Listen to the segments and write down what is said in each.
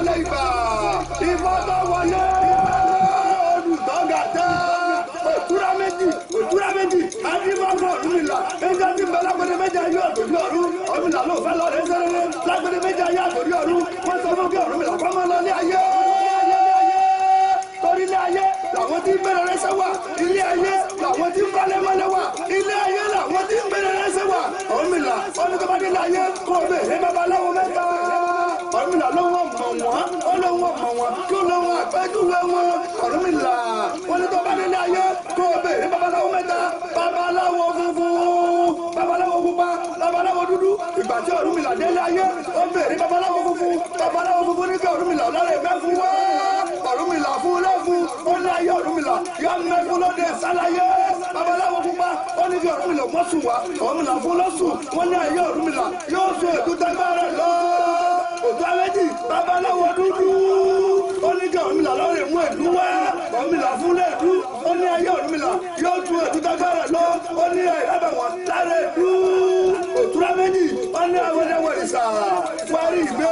wọlé ìgbà ìfọ́ tó wọlé olùdọ́gàdá òtúrá méjì adébáfọ̀ Ọ̀rúnmìlà ẹjọ́ tí bẹ lágbẹ̀dẹ méjì ayé àtòrí ọ̀run Ọ̀rúnmìlà ló fẹ́ lọ rẹ̀ sẹ́rẹ́rẹ́ lágbẹ̀dẹ méjì ayé àtòrí ọ̀run wọ́n sọ fún kí Ọ̀rúnmìlà kọ́ mọ́ lọ ní ayé torí ilé ayé làwọn tí ń bẹ̀rẹ̀ rẹ́sẹ̀ wà ilé ayé làwọn tí ń balẹ̀ mọ́lẹ̀ wà ilé ayé làwọn tí ń bẹ̀rẹ̀ rẹ́sẹ̀ wà Ọ̀rúnmìlà oníkọ́bádé láyé kó o bèèrè babaláwo mẹ́ta Ọ̀rúnmìlà lọ́wọ́ mọ̀ wọ́n ọlọ́wọ́ mọ̀ wọ́n kí ó lọ́wọ́ àpẹ́júwe wọn Ọ̀rúnmìlà oníkọ́bádé láyé kó o bèèrè babaláwo mẹ́ta babaláwo funfun babaláwo pupa babaláwo dúdú ìgbà tí Ọ̀rúnmìlà délé ayé ó bèèrè babaláwo funfun ní kí Ọ̀rúnmìlà ọ̀làrẹ̀ mẹ́ fún wá Ọ̀rúnmìlà fún lẹ́fún ó ní ayé Ọ̀rúnmìlà yọ mẹ́fún lóde sálàyé babaláwo pupa ó ní kí Ọ̀rúnmìlà mọ́sùn wá Ọ̀rúnmìlà fún lọ́sùn wọ́n ní ayé Ọ̀rúnmìlà yóò sún ètùtẹ́gbẹ́ rẹ̀ lọ òtún àwẹ́jì babaláwo dúdú ó ní kí Ọ̀rúnmìlà lọ́rẹ̀ mú èdú wá Ọ̀rúnmìlà fún lẹ́ẹ̀dú ó ní ayé Ọ̀rúnmìlà yóò tún ètùtẹ́gbẹ́ rẹ̀ lọ ó ní ẹ̀rẹ́bẹ̀wọ̀n lára èdú òtún àwẹ́jì ó ní awẹ́dẹ́wẹ̀rìsà wárí ìgbé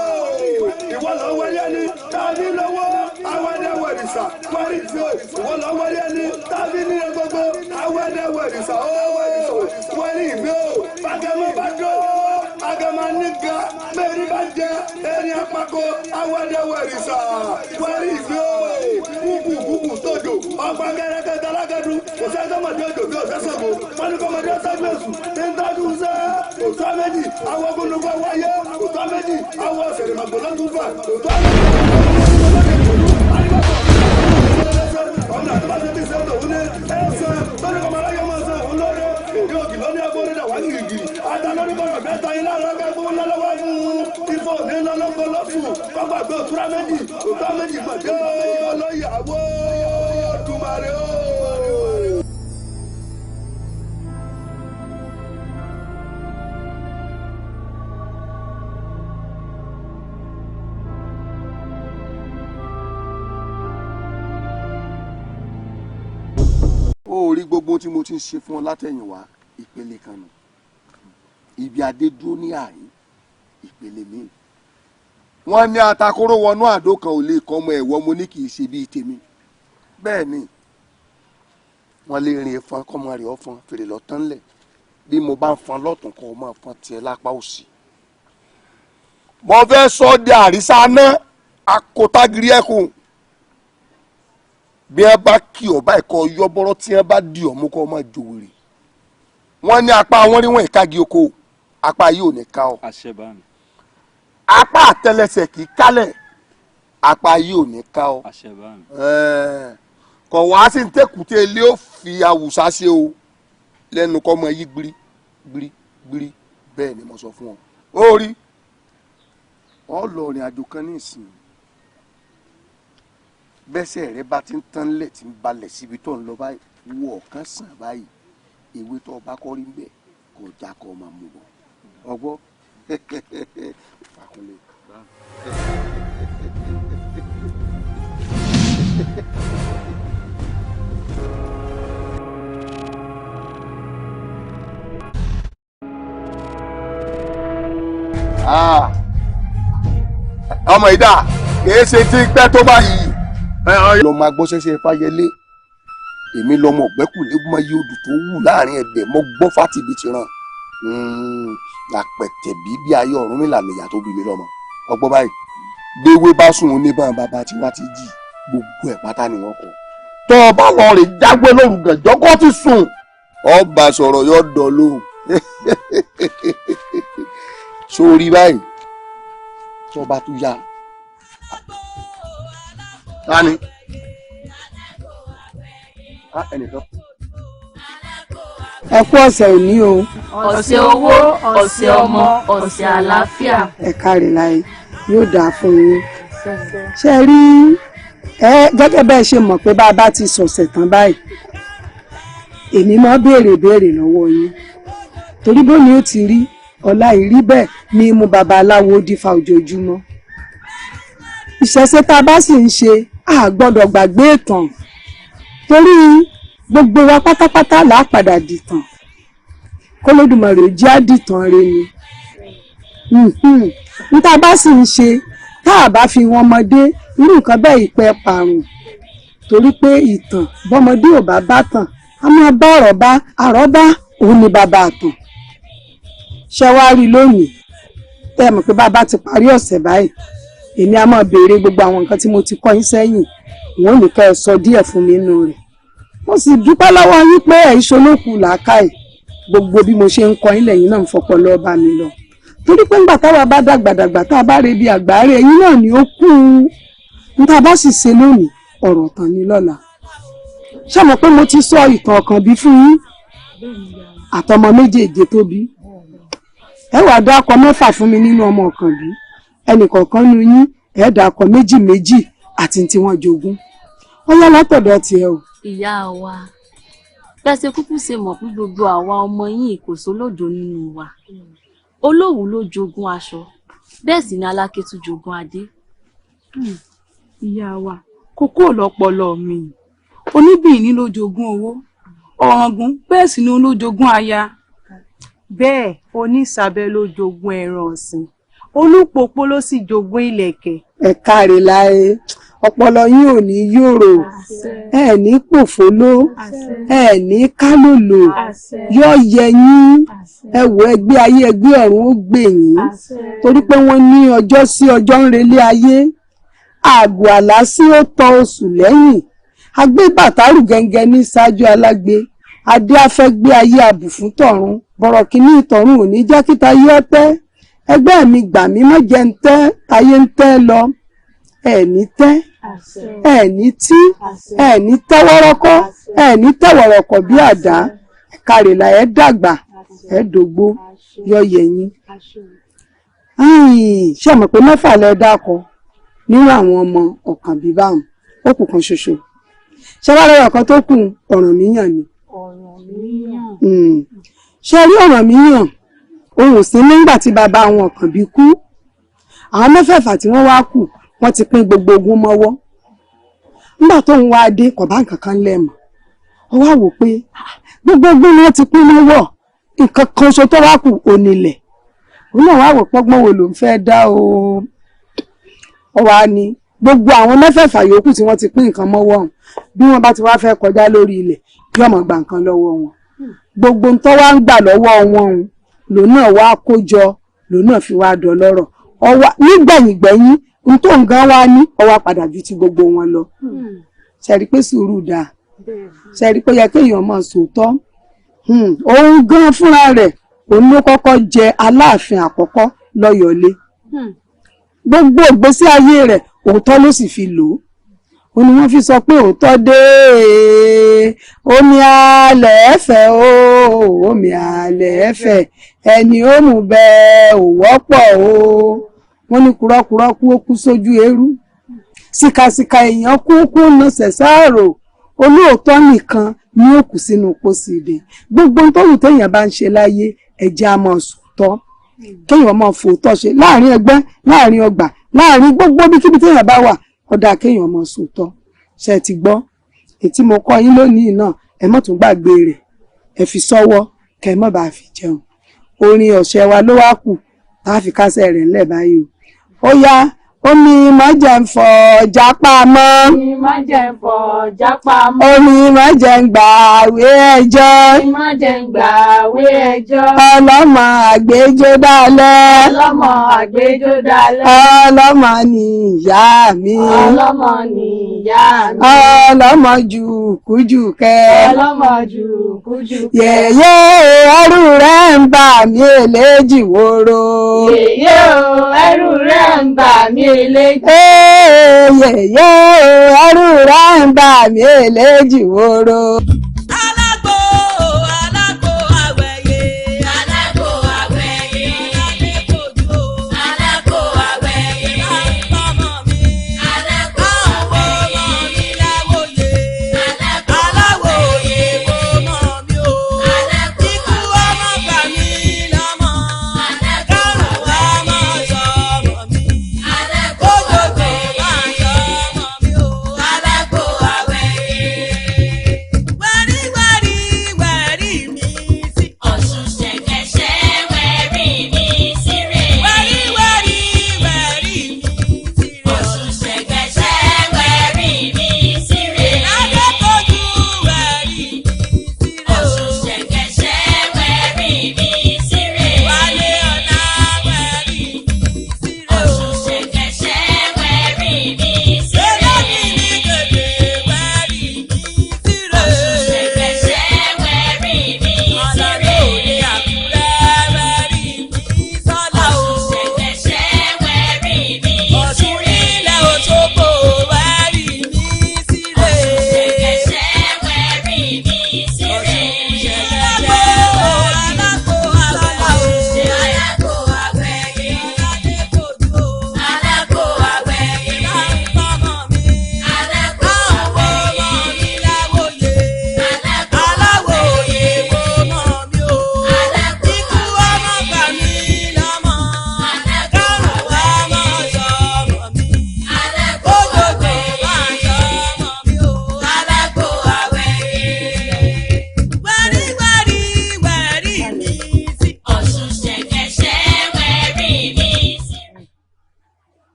ìwọ lọ wẹ́lẹ́ ní tàbí lọ́wọ́ awẹ́dẹ́wẹ̀rìsà wárí ìgbé ìwọ lọ wẹ́lẹ́ ní tàbí ní gbogbo awẹ́dẹ́wẹ̀rìsà wárí ìgbé bàgẹ́mọ́ bá dó agama níga mẹ́rin bá jẹ́ ẹni apako awẹ́dẹ́wẹ̀rìsà wárí ìgbé kúkú tójò ọgbà kẹrẹkẹ dálágẹdù kò sẹ́sọ́mọdé òjò bí òsẹ́sọ̀gbò wọ́n ní kọ́mọdé sẹ́gbẹ̀sù ní tọ́jú sẹ́ òtọ́ méjì àwọn ogunlùkọ́ wáyé òtọ́ méjì àwọn ọ̀sẹ̀rẹ̀mọ̀gbò lọ́dún fà òtọ́ méjì ọ̀nà tó bá ṣe bí sẹ́ńtò òun ní ẹ̀sẹ̀ lórí kọ́mọ aláyọ̀ máa sẹ́ òun lórí èdè òkì lóní agbórí náà wá gìrìgìrì ata lórí kọ́mọ mẹ́ta iná lọ́gẹ́ fún lọ́lọ́wọ́ fún ifọ̀ ní lọ́lọ́gbọ́ lọ́fù kọ́gbà gbé òtúrá méjì òtọ́ méjì pàdé olóyàwó tùmàrè ó. ó rí gbogbo tí mo ti ń ṣe fún ọ látẹ̀yìnwá ìpele kan nù ibi adé dúró ní àárín ìpele míì wọ́n ní atakóró wọnú àdó kan ò lè kọ́ ọmọ ẹ̀wọ́ mo ní kì í ṣe bíi tèmi bẹ́ẹ̀ ni wọ́n lè rìn ẹ̀fọn kọ́mọ rẹ̀ ọ̀fọn fèrè lọ́tàn lẹ̀ bí mo bá ń fọn lọ́tún kọ́ ọmọ ọ̀fọn tiẹ̀ lápá òsì mo fẹ́ sọ di àrísá náà akótágiri ẹ̀kún bí ẹ bá kí ọba ẹ̀kọ́ yọ́bọ́rọ́ tí ẹ bá di ọ̀mú kọ́ ọmọ jòwèrè wọ́n ní apá wọn rí wọn ìkági oko apá yìí ò ní ká ọ apá àtẹlẹsẹ̀ kì í kálẹ̀ apá yìí ò ní ká ọ kọ̀ wá sí ní tẹ́kùtẹ́ ilé ó fi àwùsá ṣe o lẹ́nu kọ́ ọmọ yìí gbiri bẹ́ẹ̀ ni mo sọ fún ọ ó rí ọ lọ rìn àjò kan ní ìsìn bẹ́sẹ̀ rẹ bá ti ń tán lẹ̀ tí ń balẹ̀ síbi tó ń lọ báyìí wo ọ̀kan sàn báyìí ìwé tó bá kọ́ rí bẹ́ẹ̀ kò já kọ́ máa mú bọ̀ ọgbọ́ fàkúnlẹ̀. ọmọ ìdá kìí ṣe tí pẹ́ tó báyìí lọ́mọ agbọ́sẹ́sẹ́ fáyẹlé èmi lọ́mọ ọ̀gbẹ́kùnlé mọ iye odù tó wù láàrin ẹ̀bẹ̀ mọ́ gbọ́ fátìbí ti ràn àpẹ̀tẹ̀ bí ayé Ọ̀rúnmìlà nìyà tó bí mi lọ́mọ ọgbọ́n báyìí gbéwé bá sùn oníbọn bàbá tí wọ́n ti jí gbogbo ẹ̀ pátá ni wọ́n kọ́ tọ́ ọ bá lọ rè jágbé lóru gànjọ́ kó ti sùn ọba sọ̀rọ̀ yọ dọ̀ lóhùn sórí báyìí tó bá tún yá tani ẹnìkan. ẹ kú ọ̀sẹ̀ òní o. ọ̀sẹ̀ owó ọ̀sẹ̀ ọmọ ọ̀sẹ̀ àlàáfíà. ẹ káre láyé yóò dáa fún yín. ṣe rí gẹ́gẹ́ bẹ́ẹ̀ ṣe mọ̀ pé bá a bá ti sọ̀sẹ̀ tán báyìí èmi máa béèrè lọ́wọ́ yín torí bó ni ó ti rí ọ̀la ìrí bẹ́ẹ̀ ní mú babaláwo dífá ojoojúmọ́. ìṣẹ̀ṣe tá a bá sì ń ṣe a gbọ́dọ̀ gbàgbé ìtàn torí gbogbo wa pátápátá là á padà dìtàn k'Olódùmarè jẹ́ àdìtàn rẹ ni níta bá sì ń ṣe tá a bá fi wọn ọmọdé irú nǹkan bẹ́ẹ̀ ìpẹ́ parun torí pé ìtàn bọ́mọdé ò bá bá tàn a máa bá àrọ́bá òun ni bàbá àtàn. ṣé wàá rí lónìí tẹ́ ẹ mọ̀ pé bàbá ti parí ọ̀sẹ̀ báyìí èmi á máa béèrè gbogbo àwọn nǹkan tí mo ti kọ́ yín sẹ́yìn wọn ò ní kẹ́ ẹ sọ díẹ̀ fún mi nínú rẹ̀. mo sì dúpẹ́ lọ́wọ́ yín pé ìṣolókù làákàyè gbogbo bí mo ṣe ń kọ́ yín lẹ́yìn náà ń fọpọlọ bá mi lọ. torí pé ńgbà táwa bá dàgbàdàgbà tá a bá rebi àgbáre ẹ̀yin náà ni ó kú un tá a bá sì ṣe lónìí ọ̀rọ̀ tán ni lọ́la. ṣé mo pé mo ti sọ ìtàn ọ̀kan bí fún yín àtọmọ méjèèjì tó bí ẹ wàá dákọ 6 fún mi nínú ọmọ ọ̀kan bí ẹnìkọ̀ọ̀kan nu yín ẹ dákọ 2 àti tí wọ́n jogún ó yá látọ̀dọ̀ tiẹ̀ o. ìyá wa bẹ́sẹ̀ kúkú ṣe mọ̀ pé gbogbo àwa ọmọ yín kò sólódò nínú wa Olówu ló jogún aṣọ bẹ́ẹ̀ sì ni Aláké tún jogún adé. ìyá wa kókó lọ́pọlọ mi Oníbìíní ló jogún owó Ọ̀ràngún bẹ́ẹ̀ sì ni ló jogún aya bẹ́ẹ̀ Onísàbẹ̀ ló jogún ẹran ọ̀sìn Olúpòpó ló sì jogún ìlẹ̀kẹ̀. ẹ káre láyé ọpọlọ yín ò ní yòrò ẹ ní pòfóló ẹ ní kálòlò yóò yẹ yín ẹ wò ẹgbẹ́ ayé ẹgbẹ́ ọ̀run ó gbè yín torí pé wọ́n ní ọjọ́ sí ọjọ́ ń relé ayé àgọ́ àlásí ó tọ oṣù lẹ́yìn agbé bàtàrù gẹ́gẹ́ ní ṣáájú alágbe adé afẹ́gbé ayé àbù fún tọ̀run bọ̀rọ̀ kìíní ìtọ̀run ò ní jẹ́ kíta yọ tẹ́ ẹgbẹ́ mi gbà mí mọ́ jẹ́ ń tẹ́ ayé ń tẹ́ lọ ẹ̀ní tẹ́ ẹ̀ní tí ẹ̀ní tẹ́wọ́rọ́kọ́ ẹ̀ní tẹ́wọ̀rọ̀kọ̀ bí àdá kárìlà ẹ̀ dàgbà ẹ̀ dògbó yọ yẹ̀yìn. ṣé mọ̀ pé 6 lẹ dákọ nínú àwọn ọmọ ọ̀kan bíbá wọn ó kù kan ṣoṣo ṣé wàá lọ́yọ̀ kan tó kù Ọ̀rànmíyàn ni. ṣé rí Ọ̀rànmíyàn òun ò sí nígbà tí bàbá àwọn ọ̀kan bí kú àwọn 6 tí wọ́n wá kù wọ́n ti pín gbogbo ogún mọ́wọ́ nígbà tó ń wá dé kò bá nǹkan kan lẹ́mọ̀ ó wá wò pé gbogbo ogún ni wọ́n ti pín mọ́wọ́ nǹkan kan ṣo tó wá kù onílẹ̀ òun náà wá wò pọ́gbọ́n wo ló ń fẹ́ dá o ó wá ní gbogbo àwọn 6 yòókù tí wọ́n ti pín nǹkan mọ́wọ́ ọ̀hún bí wọ́n bá ti wá fẹ́ kọjá lórí ilẹ̀ yóò máa gba nǹkan lọ́wọ́ wọn gbogbo ń tọ́ wá ń gbà lọ́wọ́ wọn ọ̀hún lòun náà wá kó jọ lòun náà fi wá dọlọ́rọ̀ ọwá nígbẹ̀yìngbẹ̀yìn n tó ń gan wá ní ọwá padà ju ti gbogbo wọn lọ ṣẹ̀rí pé sùúrù dáa ṣẹ̀rí pé yẹ kéèyàn máa sòótọ́ òun gan fúnra rẹ̀ òun ló kọ́kọ́ jẹ Aláàfin àkọ́kọ́ lọ́yọ̀ọ́lé gbogbo ìgbésí ayé rẹ̀ òótọ́ ló sì fi lò ó ní wọ́n fi sọ pé òótọ́ dé omi alẹ́ ẹ̀fẹ̀ o omi alẹ́ ẹ̀fẹ̀ ẹni ó mú bẹ́ẹ̀ ò wọ́pọ̀ o wọ́n ní kúrọ́kúrọ́kú ó kú sójú eérú síkàsíkà èèyàn kúkú ná sẹ̀sáàrò olóòótọ́ nìkan ni ó kù sínú pósí ìdè gbogbo nítorí téèyàn bá ń ṣe láyé ẹ̀jẹ̀ á máa sòótọ́ kéèyàn máa fòótọ́ ṣe láàrin ẹgbẹ́ láàrin ọgbà láàrin gbogbo bíkíbi téèyàn bá wà ọ̀dà kéèyàn máa sòótọ́ ṣe ti gbọ́ ètí mo kọ́ yín lónìí náà ẹ má tún gbàgbé rẹ̀ ẹ fi sọ́wọ́ kẹ́ ẹ má bàa fi jẹun orin ọ̀sẹ̀ wa ló wá kù tá a fi kásẹ̀ rẹ̀ ńlẹ̀ báyìí o ó yá omi má jẹ́ ń fọ jápá mọ́. Omi má jẹ́ ń fọ jápá mọ́. Omi má jẹ́ ń gbàwé ẹjọ́. Omi má jẹ́ ń gbàwé ẹjọ́. Ọlọ́mọ àgbéjó dálẹ̀. Ọlọ́mọ àgbéjó dálẹ̀. Ọlọ́mọ ni ìyá mi. Ọlọ́mọ ni ìyá mi. Ọlọ́mọ jùkújùkẹ́. Ọlọ́mọ jùkújùkẹ́. Yèyé ẹrù rẹ̀ ń bà mí eléjì wóró. Yèyé o ẹrù rẹ̀ ń bà mí yèyé ẹrù rẹ̀ ń bà mí eléjì wóró. Alágbo alágbo àwẹ̀yẹ. Alágbo àwẹ̀yẹ. Alágbo àwẹ̀yẹ. Ọmọ mi. Alágbo àwẹ̀yẹ. Ọmọ mi láwòye. Aláwòye wo mọ̀ mi o. Ikú ọmọ bà mí lọ́mọ. Kárùn ọmọ sọmọ mi. Ògògò máa sọmọ mi o. Alágbo àwẹ̀yẹ.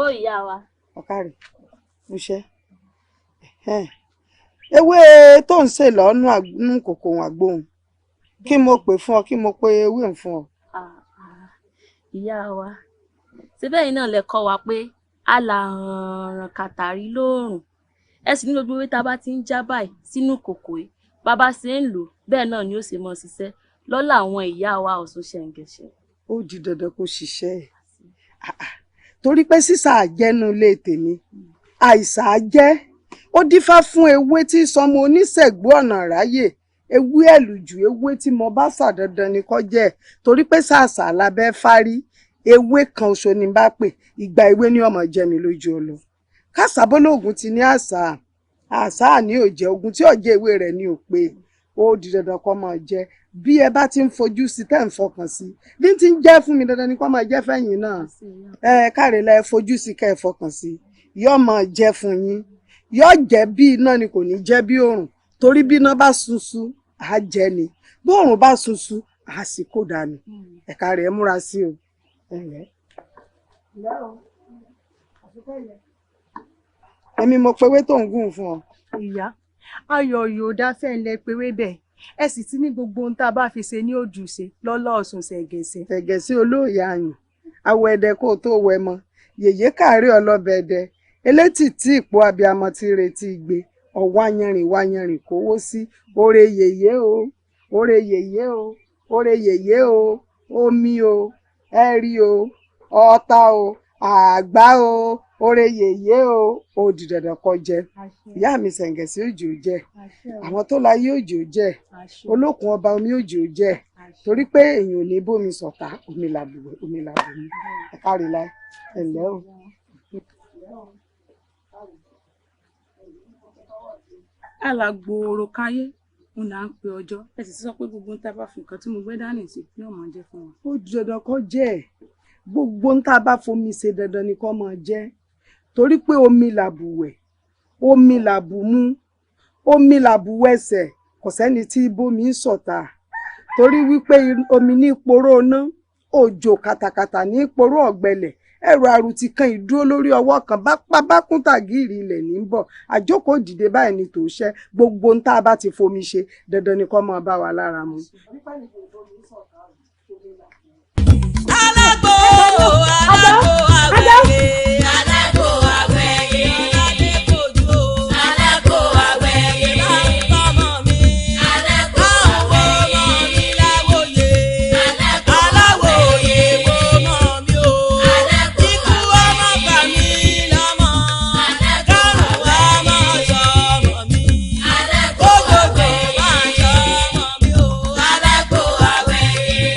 Ó ìyá wa. Ọ̀kàrẹ̀ múṣẹ́. Ewé tó ń ṣe lọ́nù kòkò àgbóhùn kí mo pè fún ọ kí mo pe ewé ń fún ọ. Ìyá wa síbẹ̀ yìí náà lẹ kọ́ wa pé alàrán kàtàrí lóòrùn ẹ sì ní gbogbo ewé tá a bá ti ń já báyìí sínú kòkò yìí bàbá ṣe ń lò bẹ́ẹ̀ náà ni ó ṣe mọ́ ṣiṣẹ́ lọ́lá àwọn ìyá wa Ọ̀ṣun ṣẹ̀ǹgẹ̀ṣẹ̀. Ó di dandan kó ṣiṣẹ́ ẹ̀ torí pé sísà àjẹnu lè tèmi àìsà àjẹ́ ó dífá fún ewé tí sọmọ oníṣègbú ọ̀nà ráyè ewé ẹ̀lùjù ewé tí mo bá sà dandan ni kó jẹ́ torí pé sàṣà lábẹ́ fárí ewé kan oṣù ni bá pè ìgbà ewé ní ọmọ jẹ mi lójú ọlọ kásàbólógún ti ní àṣà ní òjẹ ogun tí òjẹ ewé rẹ̀ ní òpè ó di dandan kó máa jẹ bí ẹ bá ti ń fojú sí tẹ́ ń fọkàn sí bí ń ti ń jẹ́ fún mi dandan ni kó máa jẹ́ fẹ́yìn náà káre la ẹ fojú sí kẹ́ ẹ fọkàn sí yóò máa jẹ́ fún yín yóò jẹ́ bí iná ni kò ní jẹ́ bí òrùn torí bí iná bá sunsun á jẹ́ ni bí òrùn bá sunsun á sì kó dànù ẹ̀ka rẹ̀ múra sí o. Èmi mo pewé tó ń gùn fún ọ. Ìyá ayọ̀ yóò dá fẹ́ǹlẹ̀ pewé bẹ́ẹ̀ ẹ sì ti ní gbogbo ohun tá a bá fi ṣe ní òjúṣe lọ́lọ́ Ọ̀ṣun ṣẹ̀gẹ̀ṣẹ̀. Ṣẹ̀gẹ̀ṣẹ̀ olóòyà àyàn awọ ẹ̀dẹ̀ kó tó wẹ mọ́ yèyé káàárẹ̀ ọlọ́bẹ̀ ẹ̀dẹ̀ elétì tí ìpò abiyamọ ti retí gbé ọ̀wá yanrìn kówó sí oore yèyé o oore yèyé o oore yèyé o omi o ẹ̀rí o ọ̀tá o àgbá o oore yèyé o ó di dandan kó jẹ ìyá mi Ṣẹ̀ǹgẹ̀ṣẹ̀ òjò jẹ àwọn tó láyé òjò jẹ olókun ọba omi òjò jẹ torí pé èèyàn ò ní bómi sọ̀tá omi làbùwẹ̀ omi làbùwẹ̀ ẹ kárí láì ẹ̀lẹ́ o. Alàgbòòrò káyé ń là ń pe ọjọ́ ẹ sì sọ pé gbogbo ń tá a bá fi nǹkan tí mo gbé dání sí ní ọmọ jẹ fún wọn. Ó di dandan kó jẹ́ gbogbo ń tá a bá fomi ṣe dandan ni kó máa jẹ́ torí pé omi làbùwẹ̀ omi làbùmú omi làbùwẹ̀sẹ̀ kò sẹ́ni tí bómi ń sọ̀tà torí wípé omi ní poró ná òjò kàtàkàtà ní poró ọ̀gbẹlẹ̀ ẹ̀rọ àrùtì kan ìdúró lórí ọwọ́ kan bá kún tàgìrì ilẹ̀ ní bọ̀ àjókòó dìde báyìí ni tòóṣẹ́ gbogbo ń tá a bá ti fomi ṣe dandan ni kó máa bá wa lára mu. Alágbó alágbó àwẹ̀yẹ alágbó àwẹ̀yẹ alágbó alágbó àwẹ̀yẹ ọmọ mi alágbó àwẹ̀yẹ ọmọ mi láwòye aláwòye wo ọmọ mi o ikú ọmọ bà mí lọ́mọ kárùn ọmọ sọmọ mi gbogbogbò máa sọmọ mi o alágbó àwẹ̀yẹ.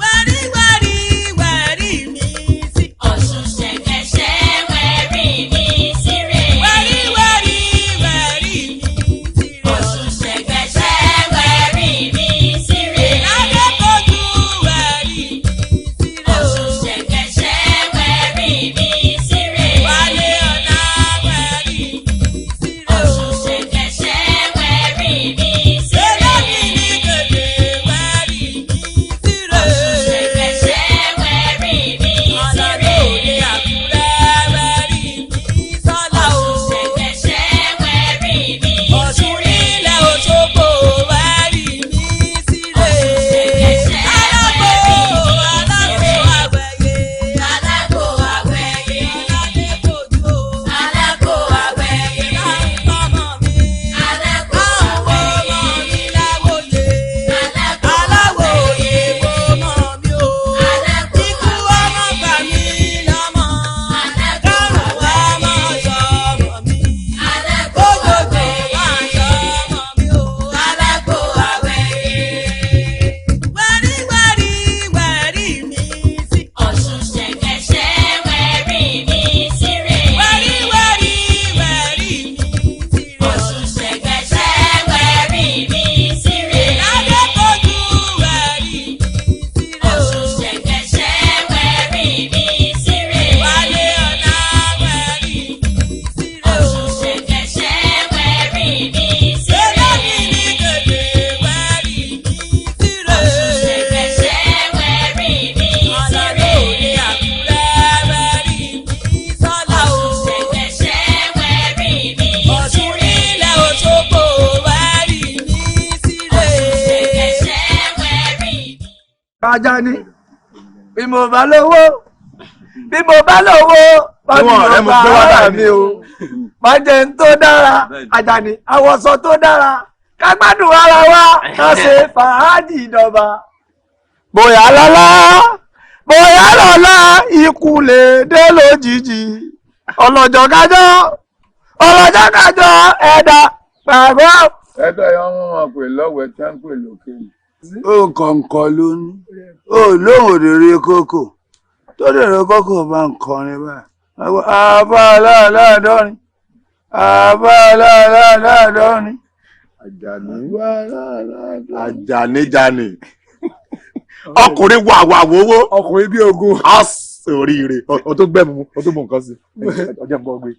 Wẹ́rí wẹ́rí wẹ́rí mi sí Ọ̀ṣun ṣẹ̀ǹgẹ̀ṣẹ̀. Àjàní bí mo bá lówó bá mi lọ bá ara mi o má jẹ ń tó dára Àjàní àwọ̀sọ tó dára ká gbádùn ara wa ká ṣe fàájì ìdọ̀bà. Bóyá lọ́la ikú lè dé lójijì ọlọ́jọ́ kájọ́ ẹ̀dá pàgọ́. ẹ̀dá yẹn wọ́n máa pè lọ́wọ́ tí wọ́n ń pè lókè. ó kọ̀ǹkọ̀ ló ní ó lóhùn òdèrè kókò tó dèrè kókò bá ń kọrin báyìí àbá aláàdọ́rin Àjàní ọkùnrin wà wówó ọkùnrin bí ogun. á sòríire. ọtún gbẹmú ọtún mú nǹkan sí ọjọ́ ń bọ́ gbé.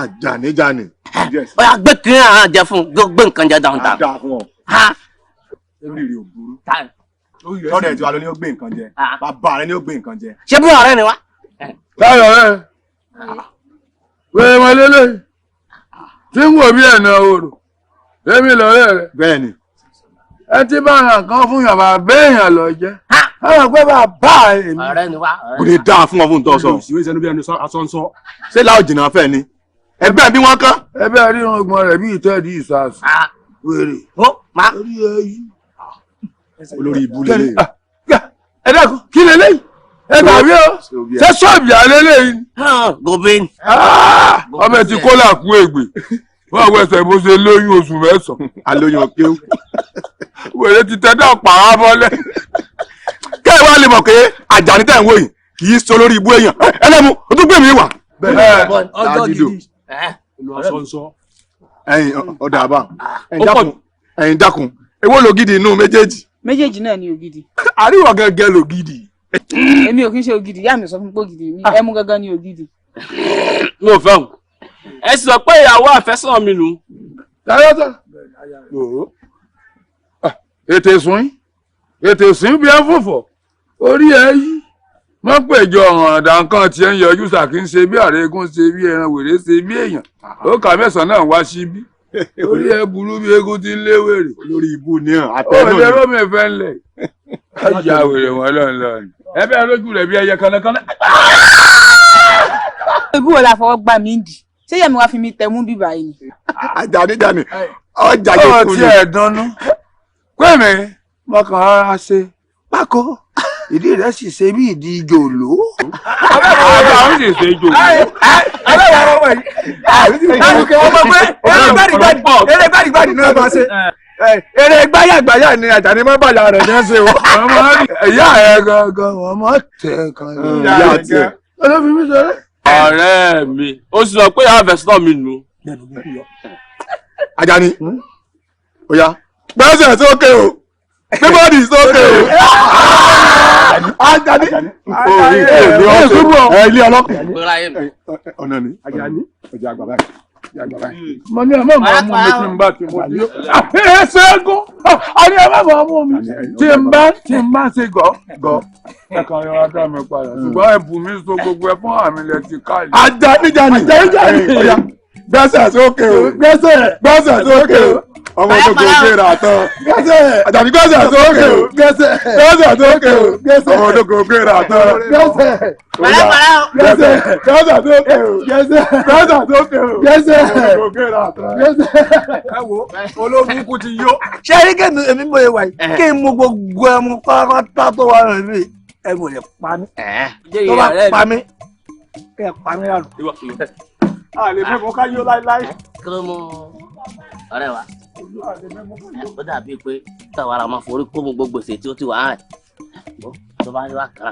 Àjàní. ó yà gbé kiri àwọn jẹ fún gbé nǹkan jẹ dáhùn tán. dáa fún ọ. oríire ò burú. lọ́dọ̀ ẹ̀ tí wàá lọ ní ó gbé nǹkan jẹ bàbá rẹ ní ó gbé nǹkan jẹ. ṣé bí ọ̀rẹ́ ni wá. táyọ̀ rẹ̀ wẹ́ẹ́ mọ lélẹ̀ tí ń wò bí ẹ̀nà òrò èmi lọ́rẹ́ rẹ̀. bẹ́ẹ̀ni. ẹ ti bá ara kan fún yàrá béèyàn lọ jẹ́ àwọn pẹ́ bá bá èmi. ọ̀rẹ́ ni wá. kò lè dáa fún ọ fún tọ́ sọ. ìwé ìṣẹ́nu bí ẹni asọ́nsọ́. ṣé láò jìnnà fẹ́ ni ẹgbẹ́ bí wọ́n kán. ẹbẹ́ ríran ọgbọ́n rẹ̀ bí ìtẹ́ẹ̀dì ìsàsù. wèrè. ó máa. orí ẹyí. olórí ibú lélẹ̀. ẹ dákun kí lélẹ́yìn ẹ tàbí o ṣé ṣọ́ọ̀bì àlélẹ́yìn. gobe. ọmọ ẹ ti kó làkú ègbè wọ́n wẹsẹ̀ bó ṣe lóyún oṣù mẹ́sàn-án. alóyún ọ̀kẹ́ ó. wèrè ti tẹ́tà pàrọ̀ mọ́lẹ̀. kẹ́ ẹ wá lè mọ̀ pé Àjàní tẹ̀ ń wò yìí kì í sọ lórí ibú èèyàn ẹlẹ́mu o tún gbé mi wà. ọjọ́ gidi. olùwàsọ́nsọ́. ẹ̀yin ọ̀dà àbá ẹ̀yin dákun èwo ló gidi inú méjèèjì. méjèèjì náà ni ògidì. àríwọ̀ gẹ́gẹ́ ló gidi. èmi ò kí ń ṣe ògidì ìyá mi sọ fún mi pé ògidì mi ẹmu gangan ni ògidì. n ò fẹ́ o ẹ sì sọ pé ìyàwó àfẹ́sọ̀n mi nù. dáyọ́tà ètè sùn bí ẹ fòfò orí ẹ yí wọ́n péjọ ọ̀ràn àdàǹkan tí ẹ ń yọjú sàkí ń ṣe bí àrégún ṣe bí ẹran wèrè ṣe bí èèyàn ó kà mẹ́sàn-án náà wá síbí orí ẹ burú bí eégún ti ń lé wèrè. lórí ibú ni hàn àtẹnu ni. ó lè rómi ìfẹ́ ńlẹ̀ ajá wèrè wọn lọ́nlọ́ni ẹ bẹ́ẹ̀ lójú rẹ̀ bí ẹyẹ kanakana. ibú wo la fọwọ́ gbà mí dì ṣé yẹmi wá fi mi tẹ̀ mú bíbá yìí ni. Àjàní ọjà yóò kú ni. ó tiẹ̀ dunnú pẹ́ẹ́mì mọ̀kàn rárá ṣe pákó ìdí rẹ̀ sì ṣe bí ìdí jòló. àwọn sì ṣe jòló. abẹ́wò ọmọ yìí láwùjọ ọmọ pé eré gbàdìgbàdì náà máa ṣe eré gbáyàgbáyà ni Àjàní má bàyà rẹ̀ ní ṣe wọ́n. ẹ̀yà ẹ̀ gangan wọ́n mọ̀ tẹ̀ kan. ìyá tiẹ̀. olófin mi sọ rẹ̀. ọ̀rẹ́ mi ó sì sọ pé ìyàwó àfẹ́sọ̀n mi nù. Àjàní oya gbẹ́sẹ̀ sókè o everybody sókè o. Àjàní orí ilé ọlọ́pàá ọ̀nà ni Àjàní ọjà àgbà báyìí. mo ní ẹ má máa mú mi tí n bá ti mo di. ẹ ṣẹ́gun àní ẹ má máa mú mi tí n bá ṣe gọ́. ẹ kàn yọra dá mi padà ṣùgbọ́n ẹ bù mí so gbogbo ẹ fún àmì lẹ ti ká yìí. Àjàní gbẹ́sẹ̀ sókè o gbẹ́sẹ̀ sókè o ọmọ tó kò gbéra tán Àjàní gbẹ́sẹ̀ sókè o gbẹ́sẹ̀ sókè o ọmọ tó kò gbéra tán gbẹ́sẹ̀ sókè o gbẹ́sẹ̀ sókè o ọmọ tó kò gbéra tán. ẹ wo ológun kù ti yó. ṣé rí kí èmi mọ ìwà yìí kí n mú gbogbo ẹmu pátá tó wà rẹ̀ mí ẹ mọ̀ lè pa mí tó bá pa mí kẹ́ ẹ pa mí lánàá. a lè fẹ́ kó ká yó láíláí. kí ló mú ọ̀rẹ́ wa ó dàbí pé táwa ara máa forí kó mu gbogbo gbèsè tí ó ti wà á rẹ̀ tó bá yọ àkàrà.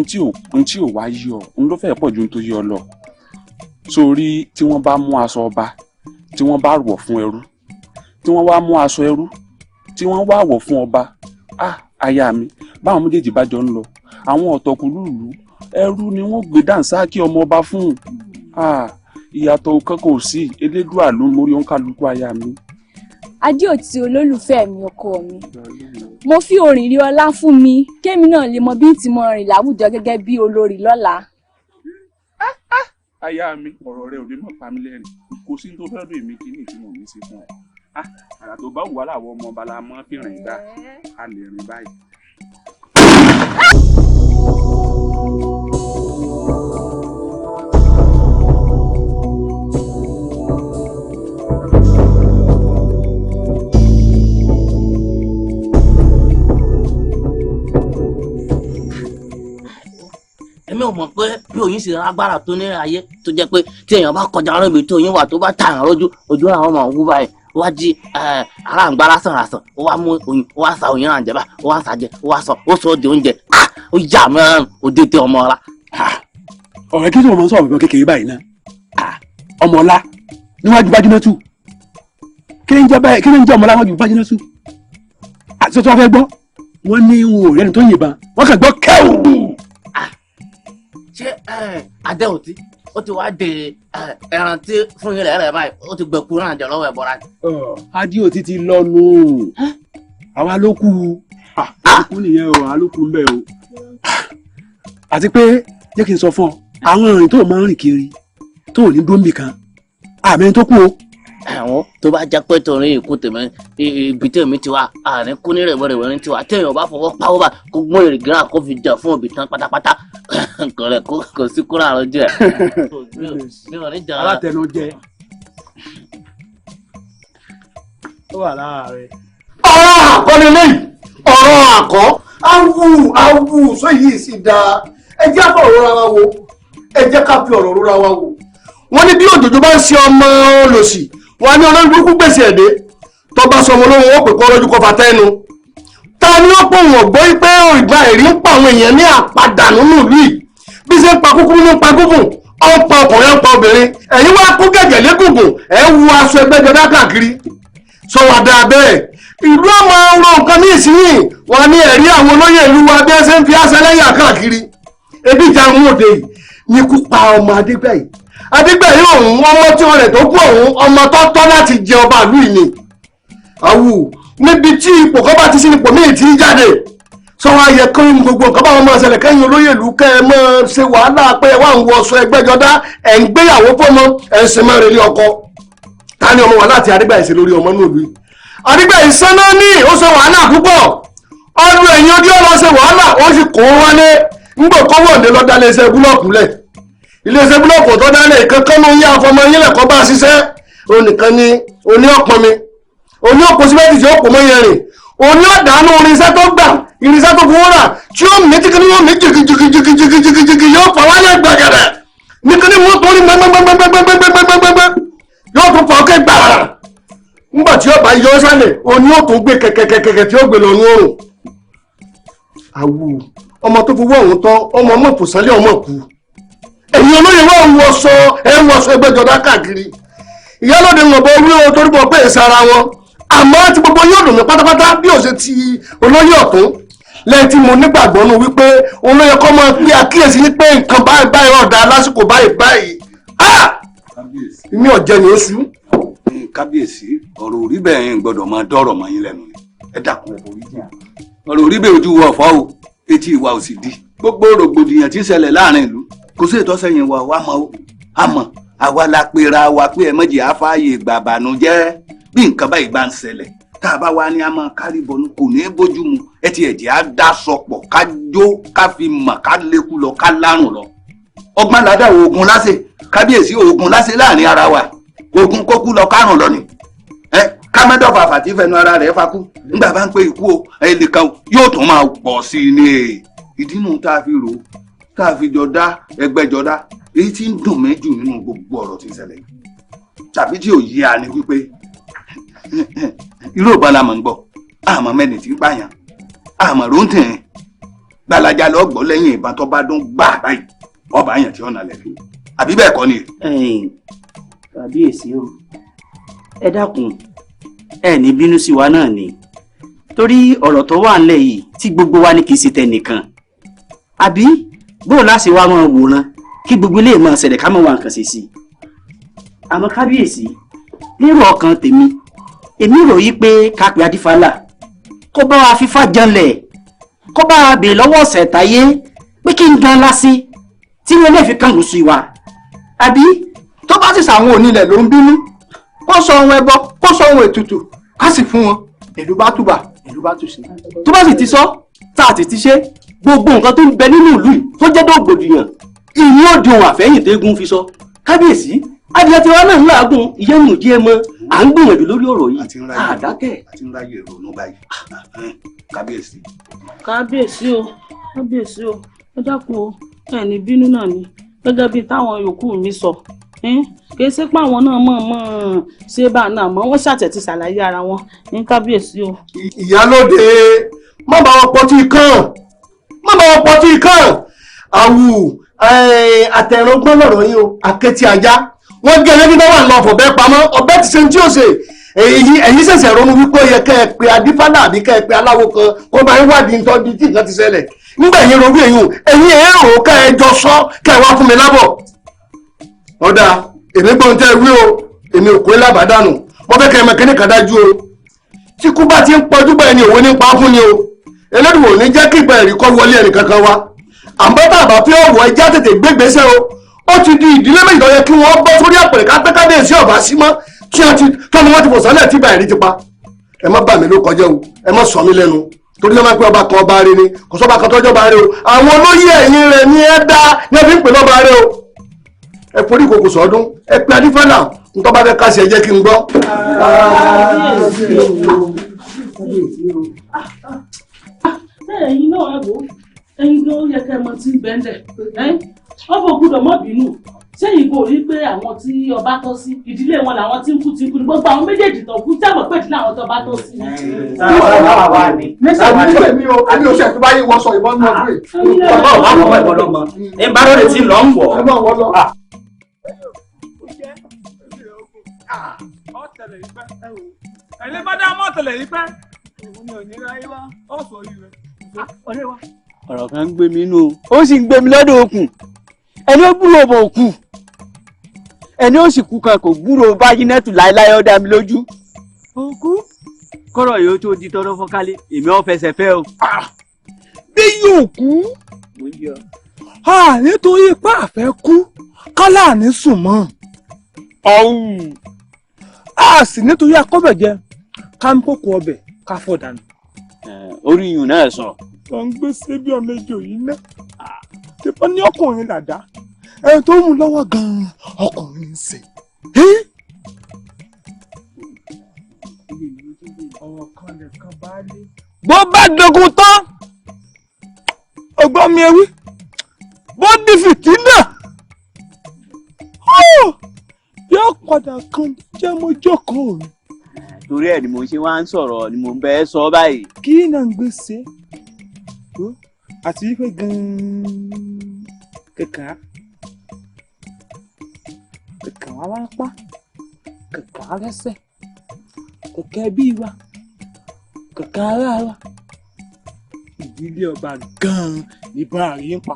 ntí ò wá yí ọ ń ló fẹ́ pọ̀ ju tó yí ọ lọ sórí tí wọ́n bá mú aṣọ ọba tí wọ́n bá wọ̀ fún ẹrú tí wọ́n wá mú aṣọ ẹrú tí wọ́n wá wọ̀ fún ọba aya mi báwọn méjèèjì bá jọ ń lọ àwọn ọ̀tọ̀kùlùlù ẹrú ni wọ́n gbé dànsákì ọmọ ọba fún ìyàtọ̀ kankan ò sí elédùà ló mórí òǹkàlùkù aya mi. Adéòtí olólùfẹ́ mi ọkọ mi mo fi orin rí ọlá fún mi kémi náà lè mọ bí tí mo rìn láwùjọ gẹ́gẹ́ bí olórí lọ́la. Aya mi ọ̀rọ̀ rẹ ò ní mọ̀ pa mí lẹ́rìn kò sí tó fẹ́ lóye mi kí ní tí mo ní sí fún ọ. Àrà tó bá wù wá láwọn ọmọ ọba la mọ́ fi rìn gbà a lè rìn báyìí. èmi ò mọ̀ pé bí oyin ṣe lágbára tó ní ayé tó jẹ́ pé tí èèyàn bá kọjá ọ̀rọ̀ ibi tó oyin wà tó bá tààyàn ojú àwọn ọmọ òwú báyìí ó wá jí aláǹgbá lásán ó wá mú oyin ó wá sa oyin náà jẹ báyìí ó wá sàjẹ ó wá sọ ó sọ di oúnjẹ ó yà mẹ́rin òde tẹ ọmọ ọlá. ọ̀rẹ́ kí ló mọ̀ sọ̀rọ̀ bíbọn kékeré báyìí náà ọmọ ọlá níwájú Bájínátù kí ni ń jẹ́ ọmọ ọlá níwájú Bájínátù àti tó wá fẹ́ gbọ́ wọ́n ní wọn ò rẹ́ni tó yìnbọn wọ́n kàn gbọ́ kẹ́wù. ṣé Adéòtí ó ti wá de ẹran tí fún ilẹ̀ rẹ̀ báyìí ó ti gbẹ̀kú náà jẹ lọ́wọ́ ẹ̀ bọ́ra. Adéòtí ti lọ́nu àwa ló kú kú nìyẹn o àwa ló kú ń bẹ̀ o. àti pé jẹ́ kí n sọ fún ọ àwọn ìrìn tó máa ń rìn kiri tó ò ní dóńbì kan àmì tó kú o. àwọn tó bá jẹ́ pé torí ikú tèmi ibi tèmi ti wá àárín kú ní rẹ̀wẹ̀rẹ̀wẹ̀ ní tiwa téèyàn bá fọwọ́ pawọ́ bá kó gbọ́n èrè gíra kó fi jẹ fún òbí tán pátápátá nǹkan rẹ̀ kò sí kúrò àrùn jẹ. alátẹnujẹ ó wà láàárẹ̀. ọ̀rọ̀ àkọ́ni lẹ́yìn ọ̀rọ̀ àkọ́ awù sóyìí sì dáa ẹ jẹ́ ká ọ̀rọ̀ ra wa wo ẹ jẹ́ ká fi ọ̀rọ̀ rora wa wò wọ́n ní bí òjòjò bá ń ṣe ọmọ olòṣì wọn ní olórí burúkú gbèsè ẹ̀dẹ́ tó bá sọ ọmọ olóhùn ó pè kọ́ lójú kọfà tẹ́nu ta ni ó pò wọ́n gbọ́ pé ìgbà ẹ̀rí ń pa àwọn èèyàn ní àpadà nínú ìlú yìí bí ṣe ń pa kúkúrú ní pa gúngùn ó ń pa ọkùnrin ó ń pa obìnrin ẹ̀yin wá kú gẹ̀gẹ̀ légùngùn ẹ̀ wu aṣọ ẹgbẹ́jọdá káàkiri sọ wà dáa bẹ́ẹ̀ ìlú ọmọ ọrọ̀ nǹkan ní ìsinyìí wọn ní ẹ̀rí àwọn olóyè ìlú wa bí ẹ ṣe ń fi aṣọ ẹlẹ́yà káàkiri ebi ìjà ń wòde yìí ní kú pa ọmọ Adégbèyí òun ọmọ tí wọn rẹ̀ tó kú òun ọmọ tó tọ́ láti jẹ ọba ìlú yìí ni àwù níbi tí ipò kan bá ti sí ipò míì tí ń jáde sọ wá yẹ kí gbogbo nǹkan báwọn máa ṣẹlẹ̀ kẹ́yìn olóyè ìlú kẹ́ ẹ máa ṣe wàhálà pé ẹ wá ń wọṣọ ẹgbẹ́jọdá ẹ̀ ń gbéyàwó fọmọ ẹ̀ ń ṣe máa relé ọkọ ta ni ọmọ wà láti Adégbèyí ṣe lórí ọmọ náà lù yìí Adégbèyí sẹ́nà ní ó ṣe wàhálà púpọ̀ ọdún ẹ̀yìn odi ọ̀rọ̀ ṣe wàhálà ó sì kó wálé ńgbò kọ́wọ́ ọ̀dẹ lọ́dá iléeṣẹ́ búlọ́ọ̀kù lẹ̀ iléeṣẹ́ búlọ́ọ̀kù tó dálẹ̀ kankan ló ń yá afọmọ yín lẹ̀kọ́ bá ṣiṣẹ́ onìkan ni oní ọ̀pọ̀ mi oní ọ̀pọ̀ síbẹ̀tì tí ó pò mọ́ yẹn rìn oní ọ̀dàánú irinṣẹ́ tó gbà irinṣẹ́ tó fowó rà tí ó mí tíkì ní wọ́n mí jìgìjìgìjìgìjìgì yóò fà wálé gbàgẹ̀rẹ̀ nìkan ní wọ́n tó rí gbẹ́gbẹ́gbẹ́gbẹ́gbẹ́gbẹ́gbẹ́gbẹ́ yóò tún fà ókè gbàrà ńgbà tí ó bá yọ sálẹ̀ oní ó tún gbé kẹ̀kẹ̀kẹ̀kẹ̀ tí ó gbé lọ ní òrùn àwù ọmọ tó fowó ọ̀hún tán ọmọ ìfòsánlẹ̀ ọmọ kú ẹ̀yin olóyè wà ń wọṣọ ẹgbẹ́jọdá káàkiri ìyálòdì ń lọ́bọ̀ orí o torí bọ̀ pé èsì ara wọn àmọ́ tí gbogbo yóò dùn mí pátápátá bí ó ṣe ti olóyè ọ̀tún lẹ́yìn tí mo nígbàgbọ́ nù wípé olóyè kọ́ máa pé àkíyèsí ní pé nǹkan báyìí báyìí ọ̀dà lásìkò báyìí mi ò jẹ ní oṣù. kábíyèsí ọ̀rọ̀ orí bẹ́ẹ̀ ń gbọ́dọ̀ máa dọ́rọ̀ mọ́ yín lẹ́nu ni ẹ dákun ọ̀rọ̀ orí bẹ́ẹ̀ ojú wọ ọ̀fọ́ o etí ìwà ò sì di gbogbo rògbòdìyàn tí ń ṣẹlẹ̀ láàrin ìlú kò sí ìtọ́sẹ̀yìn wa wá mọ́ o àmọ́ àwa la pera wa pé ẹ mọ̀jì àfáàyè gbàbànújẹ́ bí nǹkan báyìí bá ń ṣẹlẹ̀ tá a bá wá ní a máa kárí bọnú kò ní í bójú mu ẹ ti ẹ̀jẹ̀ á dá sọpọ̀ ká jó ká fi mọ̀ ká lékú lọ ká lárùn lọ ọgbọ́n ládà oògùn láṣẹ kábíyèsí oògùn láṣẹ láàrin ara wa oògùn kókú lọ kárùn lọ ni kámẹ́dọ̀fà àfàtì fẹnu ara rẹ̀ fakú nígbà bá ń pé ikú o ẹnìkan yóò tún máa pọ̀ sí i ní ìdí nù tá a fi rò ó tá a fi jọ dá ẹgbẹ́jọdá èyí tí ń dùn mí jù nínú gbogbo ọ̀rọ̀ tí ń ṣẹlẹ̀ tàbí tí ò yí a ni wípé irú ọ̀bá la mọ̀ ń gbọ́ àmọ́ mẹ́ni tí ń pààyàn àmọ́ ló ń tẹ̀ gbalaja lọ gbọ́ lẹ́yìn ìbọn tó bá dún gbà báyìí ọba àyàn tí ọ̀nà lẹ̀ fi àbí bẹ́ẹ̀ kọ́ ni. Kábíyèsí o ẹ dákun ẹ ní bínú sí wa náà ni torí ọ̀rọ̀ tó wà ńlẹ̀ yìí tí gbogbo wa ní kì í ṣe tẹnìkan àbí bó láti wá máa wòran kí gbogbo ilé máa ṣẹlẹ̀ ká máa wá nǹkan ṣe sí i àmọ́ kábíyèsí lérò ọkàn tèmi èmi rò yí pé ká pe adífálà kó bá wa fífá janlẹ̀ kó bá wa bèè lọ́wọ́ ọ̀sẹ̀ táyé pé kí n gan lásì tí wọn lè fi kàn lùsù ìwà àbí tó bá sì sàwọn onílẹ̀ ló ń bínú kó sọ ohun ẹbọ kó sọ ohun ètùtù á sì fún wọn ìlú bá túbà ìlú bá tùṣe. tó bá sì ti sọ tá a ti ti ṣe gbogbo nǹkan tó ń bẹ nínú ìlú yìí tó jẹ́ dògbòdìyàn ìní òde ohun àfẹ́yìn tẹ́gùn fi sọ kábíyèsí adìyẹ tiwa náà ń làágùn ìyẹn nù díẹ̀ mọ́ à ń gbìyànjú lórí ọ̀rọ̀ yìí àdákẹ́. àti ń ráyè ronú báyìí kábíyèsí. kábíyèsí o ẹ dákun o ẹ ní bínú náà ni gẹ́gẹ́ bíi táwọn yòókù mi sọ kì í ṣe pé àwọn náà mọ̀ ṣé bá náà mọ́ wọ́n ṣàtẹ̀tí ṣàlàyé ara wọn ní kábíyèsí o. ìyálóde má bá wọn pọtí kàn àwù àtẹ̀rọ̀gbọ́n lọ̀rọ̀ yín o àkẹ́tì ajá wọ́n gé ẹlẹ́bí náà wà lọ fọ̀bẹ́ pamọ́ ọbẹ̀ ti ṣe ní tí ó ṣe ẹ̀yin ṣẹ̀ṣẹ̀ ronú wípé ó yẹ kẹ́ ẹ pé adífálà àbí kẹ́ ẹ pé aláwo kan kó máa ń wádìí nǹkan bíi tí nǹkan ti ṣẹlẹ̀ nígbà yẹn ronú ẹ̀yin èrò kẹ́ ẹ jọ sọ kẹ́ ẹ wá fún mi lábọ̀. ọ̀dà èmi gbọ́n tẹ́ wí o èmi ò kó ẹ lábàdànù mo fẹ́ kẹ́ ẹ mẹ́kẹ́ ní kàdájú o tí kú bá ti ń pọ̀jú bẹ́ẹ̀ ni òwe ní pa fún ni o Elédùwà ò ní jẹ́ kí ìgbà ẹ̀rí kọ́ wọlé ẹnì kankan wa àmọ́ bàbá fi ọ̀wọ́ ẹja tètè gbégbèsè o ó ti di ìdílé méjì tó yẹ kí wọ́n bọ́ sórí àpẹẹrẹ kápẹ́kádé sí ọ̀bá sí mọ́ kí wọ́n ti fò sálẹ̀ tí bàyẹ̀rí ti pa ẹ má bà mí ló kọjá o ẹ má sọ mí lẹ́nu torí lọ́mọ pé ọba kan ọba rẹ ni kò sọ́ba kan tọ́jọ́ ọba rẹ o àwọn olóyè ẹ̀yìn rẹ̀ ni ẹ dá ní ẹbí ń pè lọ́ba rẹ o ẹ forí kòkò sọ́dún ẹ pe adífẹ́là ntọ́ bá fẹ́ ká ṣe ẹ jẹ́ kí n gbọ́. ẹ̀yin náà ẹ wò ẹ̀yin ló yẹ kẹ́ ẹ mọ tí ń bẹ́ńdẹ̀ ọ̀bọ̀ gbọ́dọ̀ mọ́ bínú sẹ́yìn kò rí pé àwọn tí ọba tọ́ sí ìdílé wọn làwọn tí ń kú ti kú ní gbogbo àwọn méjèèjì tó kú jábọ̀ pé ìdílé àwọn tó bá tọ́ sí. àbí oṣù ẹ̀fọ́ báyìí wọ́n sọ ìbọn náà pé. bàbá ò bá fọwọ́ ìbọn lọ́mọ ẹ̀ ń bá lóde tí ń lọ ń wọ̀. ẹni bá dá mọ́ tẹ̀lẹ̀ yìí pẹ́ òun ni ò ní ráyé wá ọ̀sọ̀ yìí rẹ̀ ọ̀rẹ́ wa. ọ̀rọ̀ kan ń gbé mi inú ó sì ń gbé mi lọ́dọ̀ òkun ẹni ó gbúrò ọmọ òkú ẹni ó sì kú kan kò gbúrò bájínẹ́tù láéláé ó dá mi lójú. òkú kọ́rọ̀ yóò tó di tọ́rọ́ fọ́kálé èmi ò fẹsẹ̀ fẹ́ o. bí yóò kú nítorí ipá àfẹ́ kú kálá ní sùn mọ́ a sì nítorí akọ́bẹ̀jẹ ká ń pòkò ọbẹ̀ ká fọ̀ dànù. orí iyùn náà sọ. wọ́n ń gbé sébi ọmọ ejò yìí ná tìpọ́ ní ọkùnrin dàda ẹni tó mú lọ́wọ́ gan-an ọkùnrin ń ṣe. ọ̀rọ̀ kan nìkan bá lé. bó bá dogun tán ọgbọ́n mi ewì bó di fìtínà yóò padà kan jẹ́ mọ́jọ́ kan òun. torí ẹ̀ ni mo ṣe wá ń sọ̀rọ̀ ni mo ń bẹ sọ báyìí. kí náà ń gbèsè àti wípé gan-an kẹ̀kẹ́ wá lápá kẹ̀kẹ́ wá lẹ́sẹ̀ kẹ̀kẹ́ bí wa kẹ̀kẹ́ ara wa ìdílé ọba gan-an níbọn àríyìn pa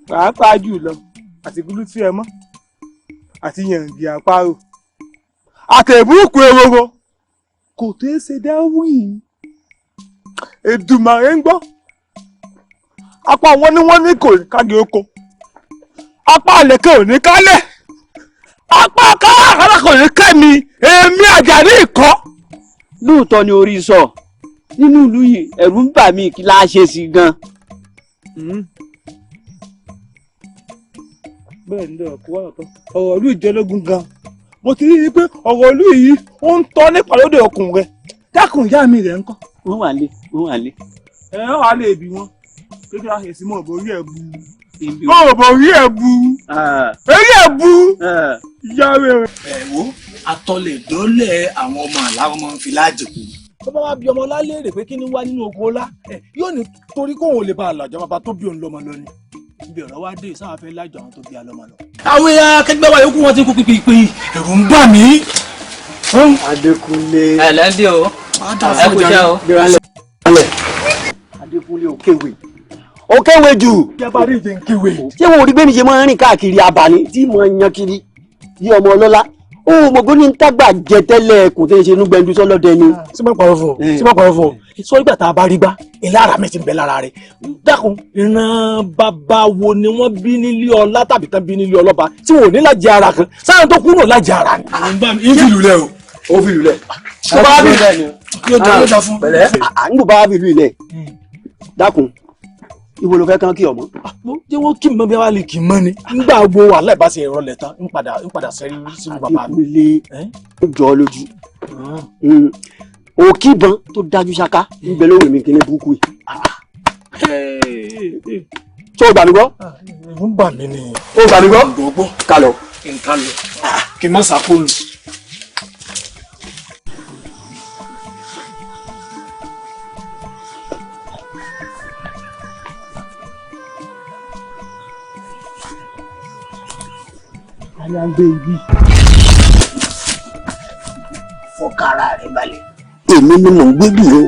pàápàá jùlọ àti gúlú tí ẹ mọ́ àti yàǹgì àparò àtẹ̀bùkù ewúro kò tó ṣe dáwọ́ yìí Èdùmàrè ń gbọ́ apá wọn ni wọ́n ní kò ní kági oko apá àlẹ́kẹ́ ò ní kálẹ̀ apá káàkiri kò ní kẹ́mi èmi Àjàní ìkọ́. lóòótọ́ ni orí sọ nínú ìlú yìí ẹ̀rù ń bà mí kí láá ṣe sí gan. bẹ́ẹ̀ ni ọ̀pọ̀ wà lọ́tọ̀ ọ̀rọ̀ ìlú ìjọlógún gan mo ti rí i pé ọ̀rọ̀ ìlú yìí ó ń tọ́ nípa lóde ọkùnrin rẹ̀ dákun ìyá mi rẹ̀ ń kọ́. wọ́n wà lé wọ́n wà lé. wọ́n wà lé ibi wọn kékeré àṣẹsí mọ̀ borí ẹ̀ bu mọ̀ borí ẹ̀ bu eré ẹ̀ bu ìyá rẹ̀. ẹ wo atọ́lẹ̀ dọ́lẹ̀ àwọn ọmọ àláwọ̀ ọmọ fìlàjì kù tó bá wá bí ọmọ ọlá léèrè pé kí ni wá nínú oko ọlá yóò ní torí kóun ò lè bá àlàjọ bàbá tó bí òun lọ́mọ lọ ni ibi ọ̀rọ̀ wá dé sáà fẹ́ lájọ àwọn tó bí alọ́mọ lọ. àwọn akẹgbẹ́ wa yòókù wọn ti kú pípípí ẹ̀rù ń bà mí. Adékúnlé. ẹ lẹ́ndí o ẹ kú iṣẹ́ o. Adékúnlé òkèwé òkèwé jù. jábàárì jẹ́ ń kéwé. ṣé wọn ò rí bẹ́ẹ̀ mi ṣe máa ń rìn káàkiri abàní tí mo yan kiri bí ọmọ ọlọ́lá ó mọ̀gbọ́n ní tágbà jẹ tẹ́lẹ̀ kò tẹ́ ṣe inú gbẹ̀ndú sọ́lọ́dẹ ni. síbẹ̀ pàrọ̀ fún ọ síbẹ̀ pàrọ̀ fún ọ sọ ìgbà tá a bá rí gbá ilé ara mi ti ń bẹ lára rẹ dákun ìran bàbá wo ni wọ́n bí nílé ọlá tàbí tán bí nílé ọlọ́ba tí wọn ò ní lájẹ ara kan sáà tó kúrò lájẹ ara ni. ìfìlú lẹ o ó fìlú lẹ. yóò dá fún. pẹ̀lẹ́ à ń gbọ́ bá fìlú ilẹ̀ dákun ibo ló fẹ́ kán kí ọmọ. jẹ́ wọ́n kí n mọ bí wàá lè kí n mọ́ ni nígbà gbogbo wàhálà ìbáṣe ìrọ̀lẹ́ tán ń padà sẹ́rí sínú bàbá mi. Adékúnlé jọ ọ lójú òkìbọn tó dájú ṣáká ń bẹ lórí mi kíní burúkú yìí. tó o gbà mí gbọ́. ẹ̀rù ń bà mí ni. o gbà mí gbọ́. gbọ́ kálọ. kí n ká lọ kí n má sàkóòlù. alágbé ibi. fọkàrà rẹ balẹ̀. èmi ni mò ń gbé bí o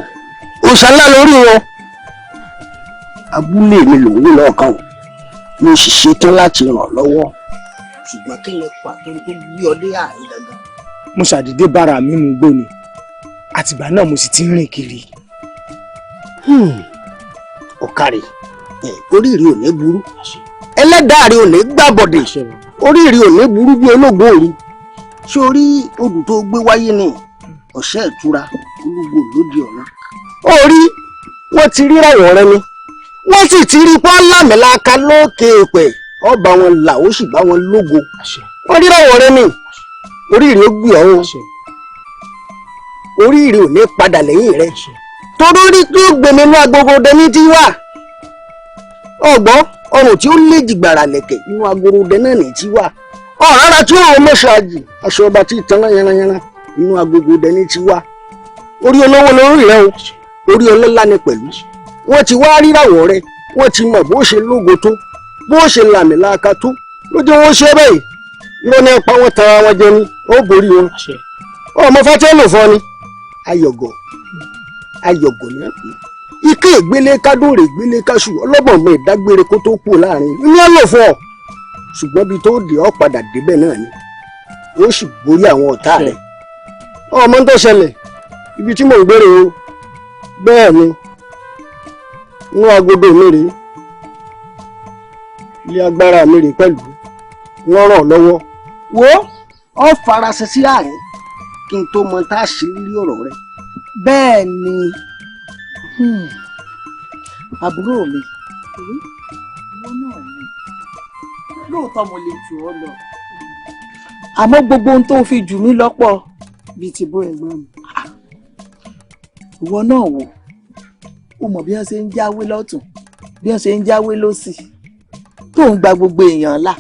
òṣàlá lórí wọn abúlé mi ló ń wí lọ́ọ̀kan mo sì ṣetán láti ràn lọ́wọ́. ṣùgbọ́n kí lè pàtó tó gbé ọ dé àárín gangan. mo ṣàdédé bára mi mú gbóni àtìgbà náà mo sì ti ń rìn kiri. ọ̀kàrẹ̀ oríire ò ní burú ẹlẹ́dàá rẹ ò ní gbàbọ̀dẹ̀ oríire ò ní burú bí ológun òru sórí odù tó gbé wáyé ni ọ̀sẹ̀ ìtura olúgbò lóde ọ̀nà. orí wọ́n ti rí ràwọ̀ rẹ ni wọ́n sì ti rí pọ́nlámẹ́láka lókè èèpẹ̀ ọba wọn là ó sì bá wọn lógo wọ́n rí ràwọ̀ rẹ ni oríire ó gbé ọ̀hún oríire ò ní padà lẹ́yìn rẹ torí rí tó gbèmí inú agogo dẹni tí wà ọgbọ́n ọrùn tí ó lé jìgbàrà lẹ̀kẹ̀ inú agogo dẹ náà ní tí wà ọ̀rọ̀ tí ó mọ̀ṣáàjì aṣọ ọba tí ìtàn yánrayánra inú agogo dẹni tí wà orí olówó lórí rẹ o orí ọlọ́lá ni pẹ̀lú wọ́n ti wá ríràwọ̀ rẹ wọ́n ti mọ̀ bó ṣe lógo tó bó ṣe làmìlàaka tó lójú wọn ṣe bẹ́ẹ̀ irọ́ ní apá wọn tara wọn jẹ ni ó borí wọn ọmọ fátẹ́ lò fọ́ ni ayọ̀gọ̀ ni wọ́n pè é ike ìgbélé kádòrè ìgbélé káṣù ọlọ́bọ̀n mi ìdágbére kó tó kú láàrin ní ọ̀lọ́ fún ọ ṣùgbọ́n bí tó dé ọ padà débẹ̀ náà ni ó sì borí àwọn ọ̀tá rẹ̀ ọmọ tó ṣẹlẹ̀ ibi tí mò ń gbére o bẹ́ẹ̀ ni inú agodo mi rèé ilé agbára mi rèé pẹ̀lú wọ́n ràn lọ́wọ́ wo ọ faraṣẹ sí àárín kí n tó mọ tá a ṣe lórí ọ̀rọ̀ rẹ. bẹ́ẹ̀ ni àbúrò mi ìwọ náà ni lóòótọ́ mo lè jù ọ́ lọ àmọ́ gbogbo ohun tó fi jù mí lọ́pọ̀ bíi ti bó ẹ̀gbọ́n mi ìwọ náà wò ó mọ̀ bí wọ́n ṣe ń jáwé lọ́tún bí wọ́n ṣe ń jáwé lósì tó ń gba gbogbo èèyàn là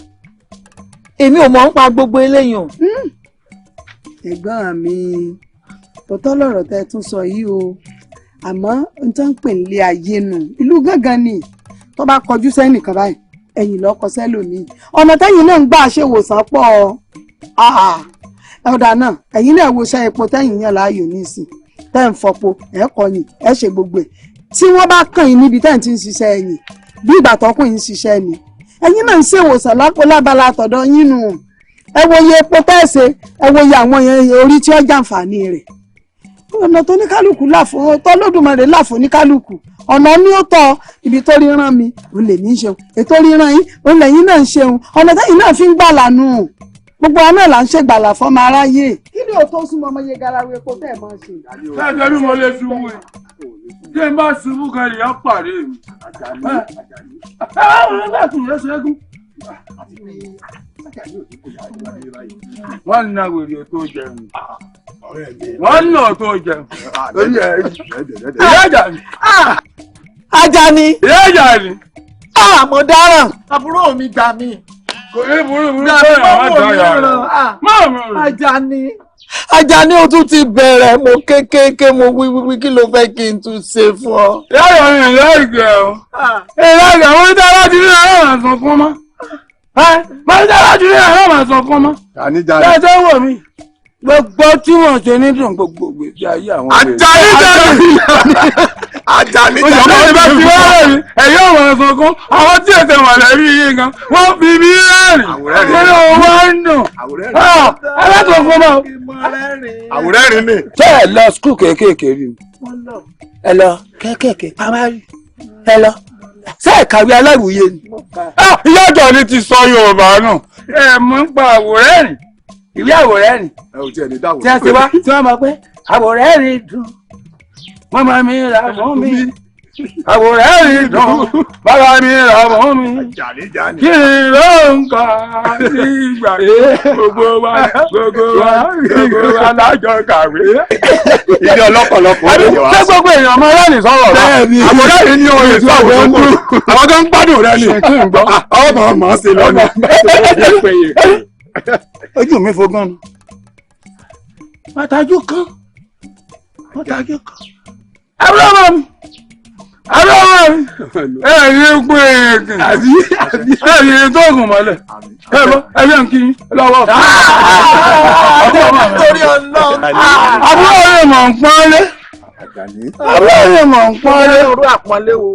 èmi ò mọ̀ ń pa gbogbo eléyìí o. ẹ̀gbọ́n mi tọ́tọ́ lọ̀rọ̀ tẹ́ tún sọ yìí o àmọ́ n tó ń pè nílé ayé nù ìlú gángan ni tó bá kọjú sẹ́nìkan báyìí ẹ̀yìn lọ́kọ sẹ́lòmíì ọ̀nà tẹ́yìn náà ń gbà ṣe wòsàn pọ̀ ọ̀dà náà ẹ̀yìn náà wo iṣẹ́ epo tẹ́yìn yàn láàyò nísìn tẹ́ ń fọpo ẹ̀ kọyìn ẹ̀ ṣe gbogbo ẹ̀ tí wọ́n bá kàn yín níbi tẹ́ ń ti ń ṣiṣẹ́ ẹ̀yìn bí ìgbà tọkùnrin ń ṣiṣẹ́ ni ẹ̀yìn náà ń ṣe wòsàn lápò lábala àtọ̀dọ̀ yín nù ẹ wo iye epo tẹ́ ṣe ẹ wo iye àwọn orí tí ó jàǹfààní rẹ̀ ọ̀nà tó ní kálukú láfo tọ́lódùmarè láfo ní kálukú ọ̀nà ní ó tọ́ ibi tó ríran mi òun lè ní í ṣeun ètò ríran yín òun lẹ́yìn náà ń ṣeun ọ̀nà tẹ́yìn náà fi ń gbàlà nù gbogbo ọmọ ẹ̀ là ń ṣe gbàlà fọ́mọ aráyé kí ni ò tó súnmọ́ ọmọ iye garawe epo tẹ́ ẹ̀ máa ṣe. ṣáàjọ bí mo lè ṣubú ẹ ṣé n bá ṣubú kan lè yàn pàdé mi. wọ́n ń na wèrè tó jẹun wọ́n ń nà tó jẹun lórí ẹ̀ ìyá àjà ni. Àjàní. ìyá àjà ni. mo dáràn àbúrò mi gbà mí. kò ní burú bẹ́ẹ̀ àwọn àjà yà rẹ̀. Àjàní Àjàní o tún ti bẹ̀rẹ̀ mo kékeré mo wíwí kí ló fẹ́ kí n tún ṣe fún ọ. Yàrá mi lẹ́gẹ̀ẹ́ o. Ìlẹ́gẹ̀ẹ́ wọ́n dá láti ní àwọn àṣọ fún mọ́. Wọ́n dá láti ní àwọn àṣọ fún mọ́. Ṣé wò mí? Gbogbo tí wọ́n ṣe ní dùn gbogbo gbèsè ayé àwọn ọmọ rẹ̀. Àjàní ìjọba bá ti wá rẹ̀ ẹ̀yọ́ ọ̀rọ̀ ẹ̀sọ̀kan àwọn tí ẹ̀sẹ̀ wà lẹ́rí yìí gan wọ́n fi bí rẹ́rìn nínú owó ń dùn. Ẹlẹ́tọ̀ fún náà. Àwòrẹ́rìn ni. Ṣé ẹ lọ skul kéékèèké rí mi? Ẹ lọ kéékèèké pamari. Ẹ lọ. Ṣé ẹ kàwé aláìwòye ni? Ìyá Àjàní ti sọ Yorùbá náà. Ẹ mọ̀ ń pa àwòrẹ́rìn. Ìwé àwòrẹ́rìn. Tí a ti wá tí wọ́n mọ̀ pé àwòrẹ́rìn dùn. Wọ́n máa mi ra mọ́ mi. Àwòrẹ́rìn dùn. Bàbá mi ra mọ́ mi. Kí ni ló ń kà nígbà gbogbo wa lájọ kàwé. Ilé ọlọ́pọ̀lọpọ̀ ló yẹ wá. Ṣé gbogbo èèyàn máa rẹ́ ní sọ̀rọ̀ rẹ̀? Àwòrẹ́rìn ní oyè tí àwọn ń dúró. Àwọn tó ń gbádùn rẹ ni. Àwọn tó ń mọ̀ ọ́ sí lọ́nà. Ojú mi fogán ni. Mọ́tajú kan. Àbúrò ọmọ mi. Ẹ̀yin pé ẹ̀yin tó gùn mọ́lẹ̀. Ẹ̀yẹ́ ń kí lọ́wọ́. Àbúrò rẹ̀ mọ̀ ń pọ́nlé.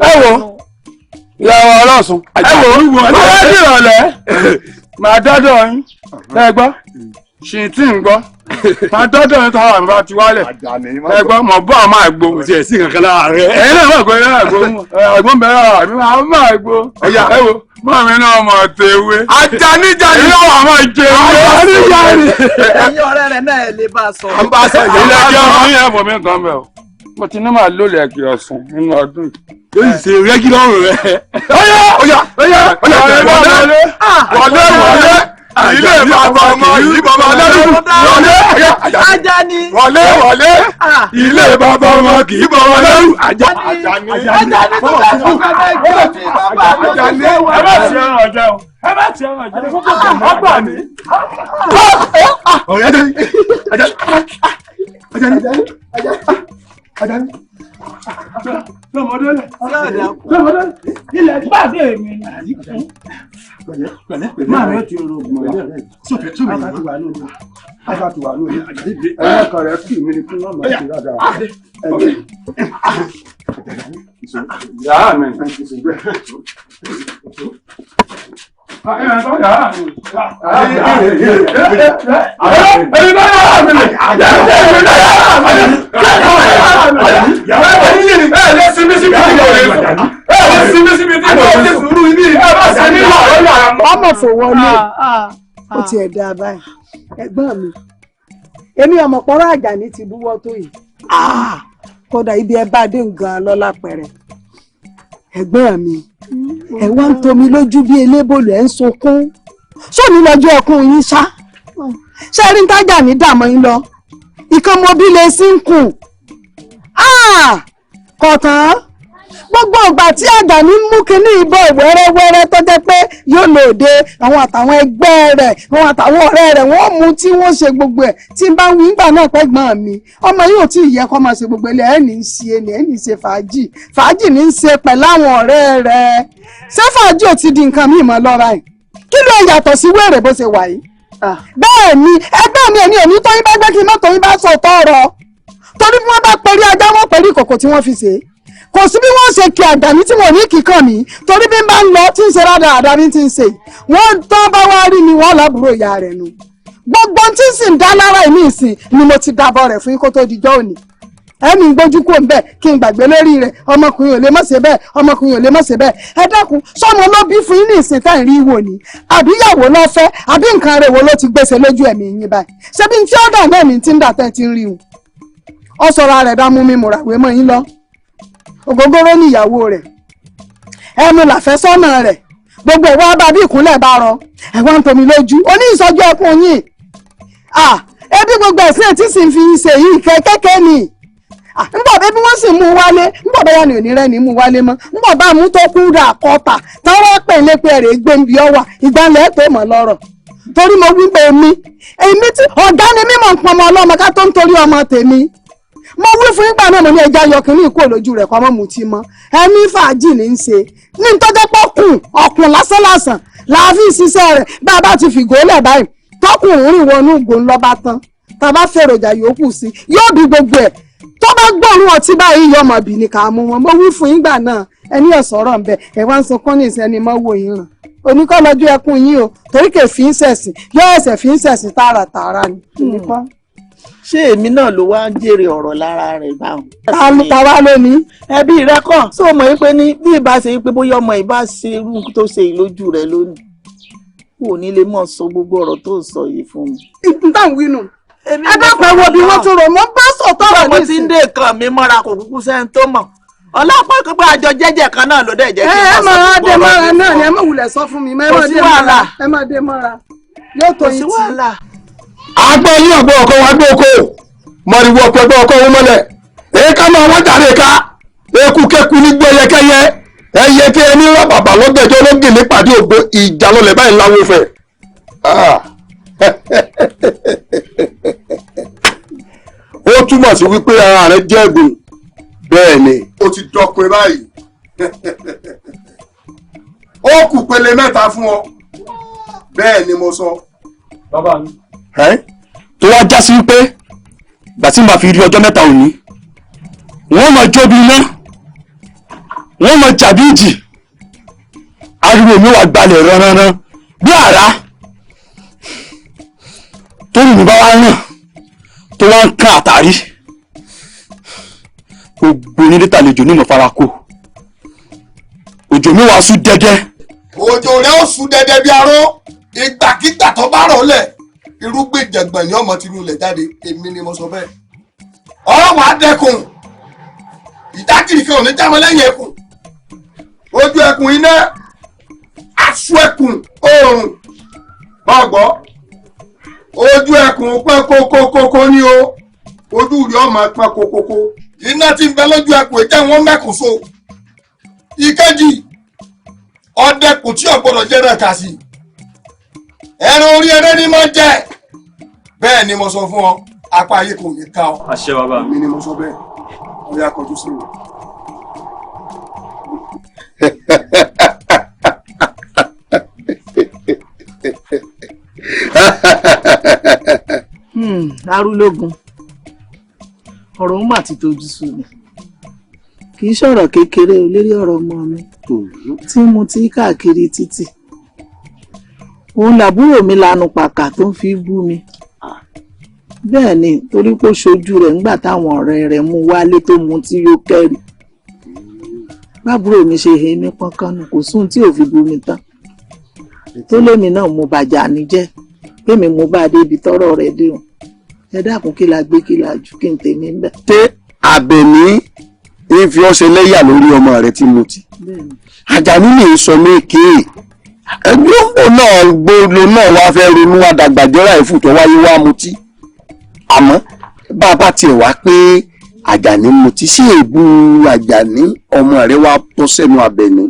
Ẹ wo ìyàwó ọlọ́sùn. Ẹ wo ọlọ́wọ́ ìrọ̀lẹ́. Màá dọ́dọ̀ yín. Ẹ gbọ́. Ṣì tí ń gbọ́. Màá dọ́dọ̀ yín táwọn àmì bá ti wálẹ̀. Ẹ gbọ́ mọ̀ bọ́ àmọ́ àgbo. Kò tiẹ̀ sí kankan lára rẹ̀. Ẹ̀yin náà mọ̀ pé àgbo bẹ̀rẹ̀ àmì máa àgbo. Ẹ wo mọ̀ mi náà mọ̀ tewé. Àjàní. Ẹ̀yin náà mọ̀ jẹun. Ẹ̀yin ọ̀rẹ́ rẹ̀ náà lè bá a sọ. Ilé ẹjọ́ ọmọ yẹn ẹ̀fọ́ mi kan bẹ̀ o. Mo ti ní màá lólè ẹ̀kì ọ̀sùn nínú ọdún yìí. Yóò ṣe rẹ́gílọ́rùn rẹ̀. Ọ̀yá. Wọlé. Ilé bàbá ọmọ yìí bàbá lẹ́rù. Wọlé. Àjàní. Wọlé. Ilé bàbá ọmọ kì í bàbá lẹ́rù. Àjàní. tó bá fún bàbá ìgbẹ́ mi bàbá mi. Àjàní. Ẹ má ti ẹran ọ̀jẹ̀ o. Ẹ má ti ẹran ọ̀jẹ̀ o. Ọgbà mi. Ọ̀rẹ́ Àjàní. Lọ́mọdé lẹ̀. Lọ́mọdé lẹ̀. Ilẹ̀ gbàdé mi. Máa mi ó ti rògùn ọ̀la. Sókè Àgbà ti wà lónìí. Ẹ̀yọ́ kan rẹ̀ kì mí ni kí wọ́n máa ṣe dáadáa. Yàrá mi. Ọmọ fòwọlé ó ti ẹ̀dá báyìí ẹ̀gbọ́n mi èmi ọmọ pọ́nrọ́ Àjàní ti búwọ́ tó yìí kódà ibi ẹ bá dé nǹkan lọ́la pẹ̀rẹ̀ ẹ̀gbọ́n mi ẹ wá ń tomi lójú bí elébòlù ẹ̀ ń sunkún sóòní lọ́jọ́ ẹkún yín ṣá ṣé rí ń tájà ní dààmú yín lọ ìkan mọ́bí lè sí ń kùn kọ̀tàn gbogbo ìgbà tí Àjàní mú kinní ìbọn wẹ́rẹ́wẹ́rẹ́ tó jẹ́ pé yóò lòde àwọn àtàwọn ẹgbẹ́ rẹ̀ àwọn àtàwọn ọ̀rẹ́ rẹ̀ wọ́n mú tí wọ́n ṣe gbogbo ẹ̀ tí n bá wí nígbà náà pẹ́gbọ́n mi ọmọ yìí ò tí ì yẹ kó máa ṣe gbogbo ilé ẹ̀ ní í ṣe ni ẹ̀ ní í ṣe fàájì ní í ṣe pẹ̀lú àwọn ọ̀rẹ́ rẹ̀ ṣé fàájì ò ti di nǹkan míì mọ́ lọ́ra ẹ̀ kí ló yàtọ̀ sí wèrè bó ṣe wà yìí bẹ́ẹ̀ ni ẹgbẹ́ mi ẹni òní tóyún bá gbé kí mọ́tò yín bá sọ tọrọ torí bí wọ́n bá pẹ̀lú ajá wọ́n pẹ̀lú ìkòkò tí wọ́n fi ṣe kò sí bí wọ́n ṣe kí Àjàní tí wọ́n ní kíkàn mí torí bí n bá ń lọ tí ń ṣe rádaràda bí tí ń ṣe wọ́n tán bá wá rí mi wọ́n lábúrò ìyá rẹ̀ nu gbogbo tí sì ń dá lára ìní ìsìn ni mo ti dábọ̀ rẹ̀ fún yín kó tó dijọ́ òní ẹ̀mí gbójú kò ń bẹ̀ kí n gbàgbé lórí rẹ̀ ọmọkùnrin ò lè má ṣe bẹ́ẹ̀ ọmọkùnrin ò lè má ṣe bẹ́ẹ̀ ẹ dákun sọmọ ló bí fún yín ní ìsìn tá ìrí wò ní àbí ìyàwó ló fẹ́ àbí nǹkan rẹ̀ wo ló ti gbèsè lójú ẹ̀mí yín báyìí ṣebí tí ó dà náà ní ti ń dà tẹ́ ti ń rí wọn ọ sọ̀rọ̀ rẹ̀ dá mú mi mùràwé mọ́ yín lọ ògógóró ní ìyàwó rẹ̀ ẹnu làfẹ́sọ́nà rẹ̀ gbogbo ẹ̀wọ́ bá bí ìkúnlẹ̀ bá rọ ẹ̀wọ́ ń tomi lójú oní ìsọjú ẹkùn yìí ebi gbogbo ẹ̀sìn tí sì ń fi ṣe yìí kẹ́kẹ́ ni ńbọ̀ bẹ́ẹ̀ bí wọ́n sì mú wálé ńbọ̀ bẹ́ẹ̀ ni òní rẹ̀ ní mú wálé mọ́ ńbọ̀ bá mú tó kú rà kọ́ta táwọn pè lé pé rẹ̀ gbé ń bí ọ wà ìgbàlẹ̀ tó mọ̀ lọ́rọ̀ torí mo wí pé èmi tí ọ̀gá ni mímọ̀ ń pọnmọ ọlọ́mọ ká tó ń torí ọmọ tèmi mo wí fún ìgbà náà mo ní ẹja yọkùnrin kúrò lójú rẹ̀ kọ́ mọ́ mu ti mọ́ ẹni fàájì ní í ṣe ní tọ́jọ́ pọ̀ ọ̀kùn lásánlásán làáfíì ṣiṣẹ́ rẹ̀ bá a bá ti fìgò lẹ̀ báyìí tọkùnrin rìn wọnú ìgò ńlọ́ba tán tá a bá fèròjà yòókù sí yóò bí gbogbo ẹ̀ tó bá gbọ́rùn ọtí báyìí yọ ọmọ bìíní ká mú wọn mo wí fún ìgbà náà ẹni ọ̀sọ̀rọ̀ ń bẹ ẹ̀ wá ń sọ kọ́ni ìsẹ́ni mọ́ wò yín ràn oníkọ́ lọ́jọ́ ẹkún yín o torí kè fi ń ṣẹ̀sìn yóò ẹ̀sẹ̀ fi ń ṣẹ̀sìn tààràtààrà ni. ṣé èmi náà ló wá ń jèrè ọ̀rọ̀ lára rẹ̀ báwọn. ta wá lónìí. ẹbí rẹ kàn sọ mọ̀ wípé ní bí ìbá ṣe wípé bóyá ọmọ ìbá ṣe irú tó ṣe ìlójú rẹ lónìí kò ní lè mọ̀ sọ gbogbo ọ̀rọ̀ tó sọ yìí fún mi. ìpínlẹ̀ ń wí nù. ẹ dákun ẹ wo bí wọ́n tún rò mọ́ bá sọ̀tọ̀ rẹ̀ nísìnyí. ọmọ tí ń dé kan mi mọ́ra kò kúkú sẹ́ni tó mọ̀ ọlọ́pàá kan pé àjọ jẹ́jẹ́ kan náà ló dẹ̀ jẹ́ kí n máa sọ gbogbo ọ̀rọ̀ náà ni ẹ má wulẹ̀ sọ fún mi ẹ má dé mọ́ra yóò tó yín tí. àgbọ̀ yín àgbọ̀ ọkọ̀ wa gbé oko mọ̀rìwọ̀ ọ̀pẹ̀gbọ̀ ọkọ̀ wọn mọ́lẹ̀ èyí ká máa wọ́n jàre ká eku kẹ́kù ní gbé ẹyẹkẹ́yẹ ẹyẹ kí ẹni rán bàbá lọ́gbẹ̀jọ́ lógè nípàdé ògbó ìjà lọlẹ̀ báyìí láwọn fẹ́. ó túmọ̀ sí wípé ara rẹ̀ jẹ́ ẹ̀gbìn bẹ́ẹ̀ ni ó ti dọ́pin báyìí ó kù pele mẹ́ta fún ọ bẹ́ẹ̀ ni mo sọ. bàbá mi. tó wá já sí wípé gbà tí màá fi rí ọjọ́ mẹ́ta òní wọ́n máa jó bí iná wọ́n máa jà bí ìjì ariwo mi wà gbalẹ̀ ránranran bí àrá tó rìn mí bá wá ràn tó wá ń kán àtàrí gbogbo onílé tàlejò nínú farako òjò mi wàá sún dẹ́dẹ́. òjò rẹ̀ ó sún dẹ́dẹ́ bí aró ìgbàkigbà tó bá rọ̀ lẹ̀ irúgbìn jẹ̀gbọ̀n ni ọmọ tinú ilẹ̀ jáde èmi ni mo sọ bẹ́ẹ̀. ọ̀rọ̀ wàá dẹkùn ìdákìrì kan ò ní jámọ́ lẹ́yìn ẹkùn ojú ẹkùn iná aṣọ ẹkùn oòrùn bá gbọ́ ojú ẹkùn pẹ́ kókókókó ní o ojú rí ọmọ pẹ́ kókókó iná tí ń bẹ lójú ẹkùn ìjẹ́ wọn mẹ́kùn so ìkejì ọdẹkùn tí ò gbọdọ̀ jẹ́ náà kà sí ẹran orí ẹrẹ́ ni mo jẹ bẹ́ẹ̀ ni mo sọ fún ọ apá ayé kò ní ká ọ. àṣẹ bàbá mi ni mo sọ bẹ́ẹ̀ ó yá kọjú sí mi. arúlógún ọ̀rọ̀ ń mà ti tójú sú mi kì í ṣọ̀rọ̀ kékeré olórí ọ̀rọ̀ ọmọ mi tí mo ti káàkiri títì òun làbúrò mi lanu pàkà tó ń fi bú mi bẹ́ẹ̀ ni torí kó ṣojú rẹ̀ ńgbà táwọn ọ̀rẹ́ rẹ̀ mú wálé tó mu tí yóò kẹ́rì bábúrò mi ṣe he ní pọ́nkánù kò sóhun tí ò fi bú mi tán tó lémi náà mo bàjá níjẹ́ kémi mo bá débi tọ́rọ̀ rẹ̀ dé o ẹ dákun kí la gbé kí la jù kí n tèmi ń bẹ̀. ṣé Àbẹ̀ní ń fi ọṣẹ lẹ́yà lórí ọmọ rẹ̀ tí mo ti Àjàní lè sọ méèké ẹgbẹ́ òpó náà gbòòlò náà wá fẹ́ ronú àdàgbàjọ́ra ìfù tó wáyé wá mutí àmọ́ bá a bá tiẹ̀ wá pé Àjàní mutí sí èébú Àjàní ọmọ rẹ̀ wá tọ́ sẹ́nu Àbẹ̀ní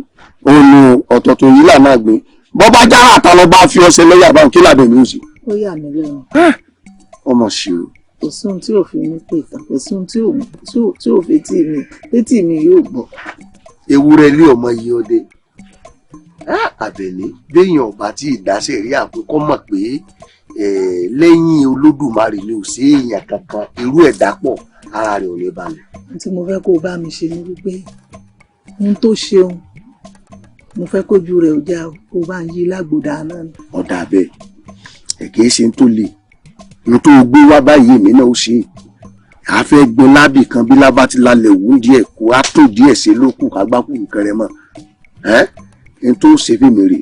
òun ni ọ̀tọ̀ọ̀tọ̀ yìí là máa gbé bọ́ bá já àtàlọ́ bá fi ọṣẹ lẹ́yà báwọn kí làbẹ̀ní ó sì. ó yà mí lẹ́nu. ọmọ ṣe o. kò sóhun tí ò fi mí pè tán kò sóhun tí ò fi létí mi yóò gbọ́. ewúrẹ́ ilé ọmọ yìí ọdẹ Àbẹ̀ní béèyàn ọba tí ìdásẹ̀ rí àkókò mọ̀ pé lẹ́yìn Olódùmarè ni ò sí èèyàn kankan irú ẹ̀dá pọ̀ ara rẹ̀ ò ní balẹ̀. tí mo fẹ́ kó o bá mi ṣe ni wípé ohun tó ṣeun mo fẹ́ kójú rẹ̀ ò já kó o bá ń yí lágbòdà náà ni. ọ̀dà bẹ́ẹ̀ ẹ̀ kìí ṣe ń tó le n tó gbé wá báyìí èmi náà ó ṣe à fẹ́ gbin lábì kan bí lábá ti lálẹ́ wù díẹ̀ kó á tó díẹ̀ ṣe lókù kágbákù kẹrẹ mọ́ n tó ṣe fún mi rè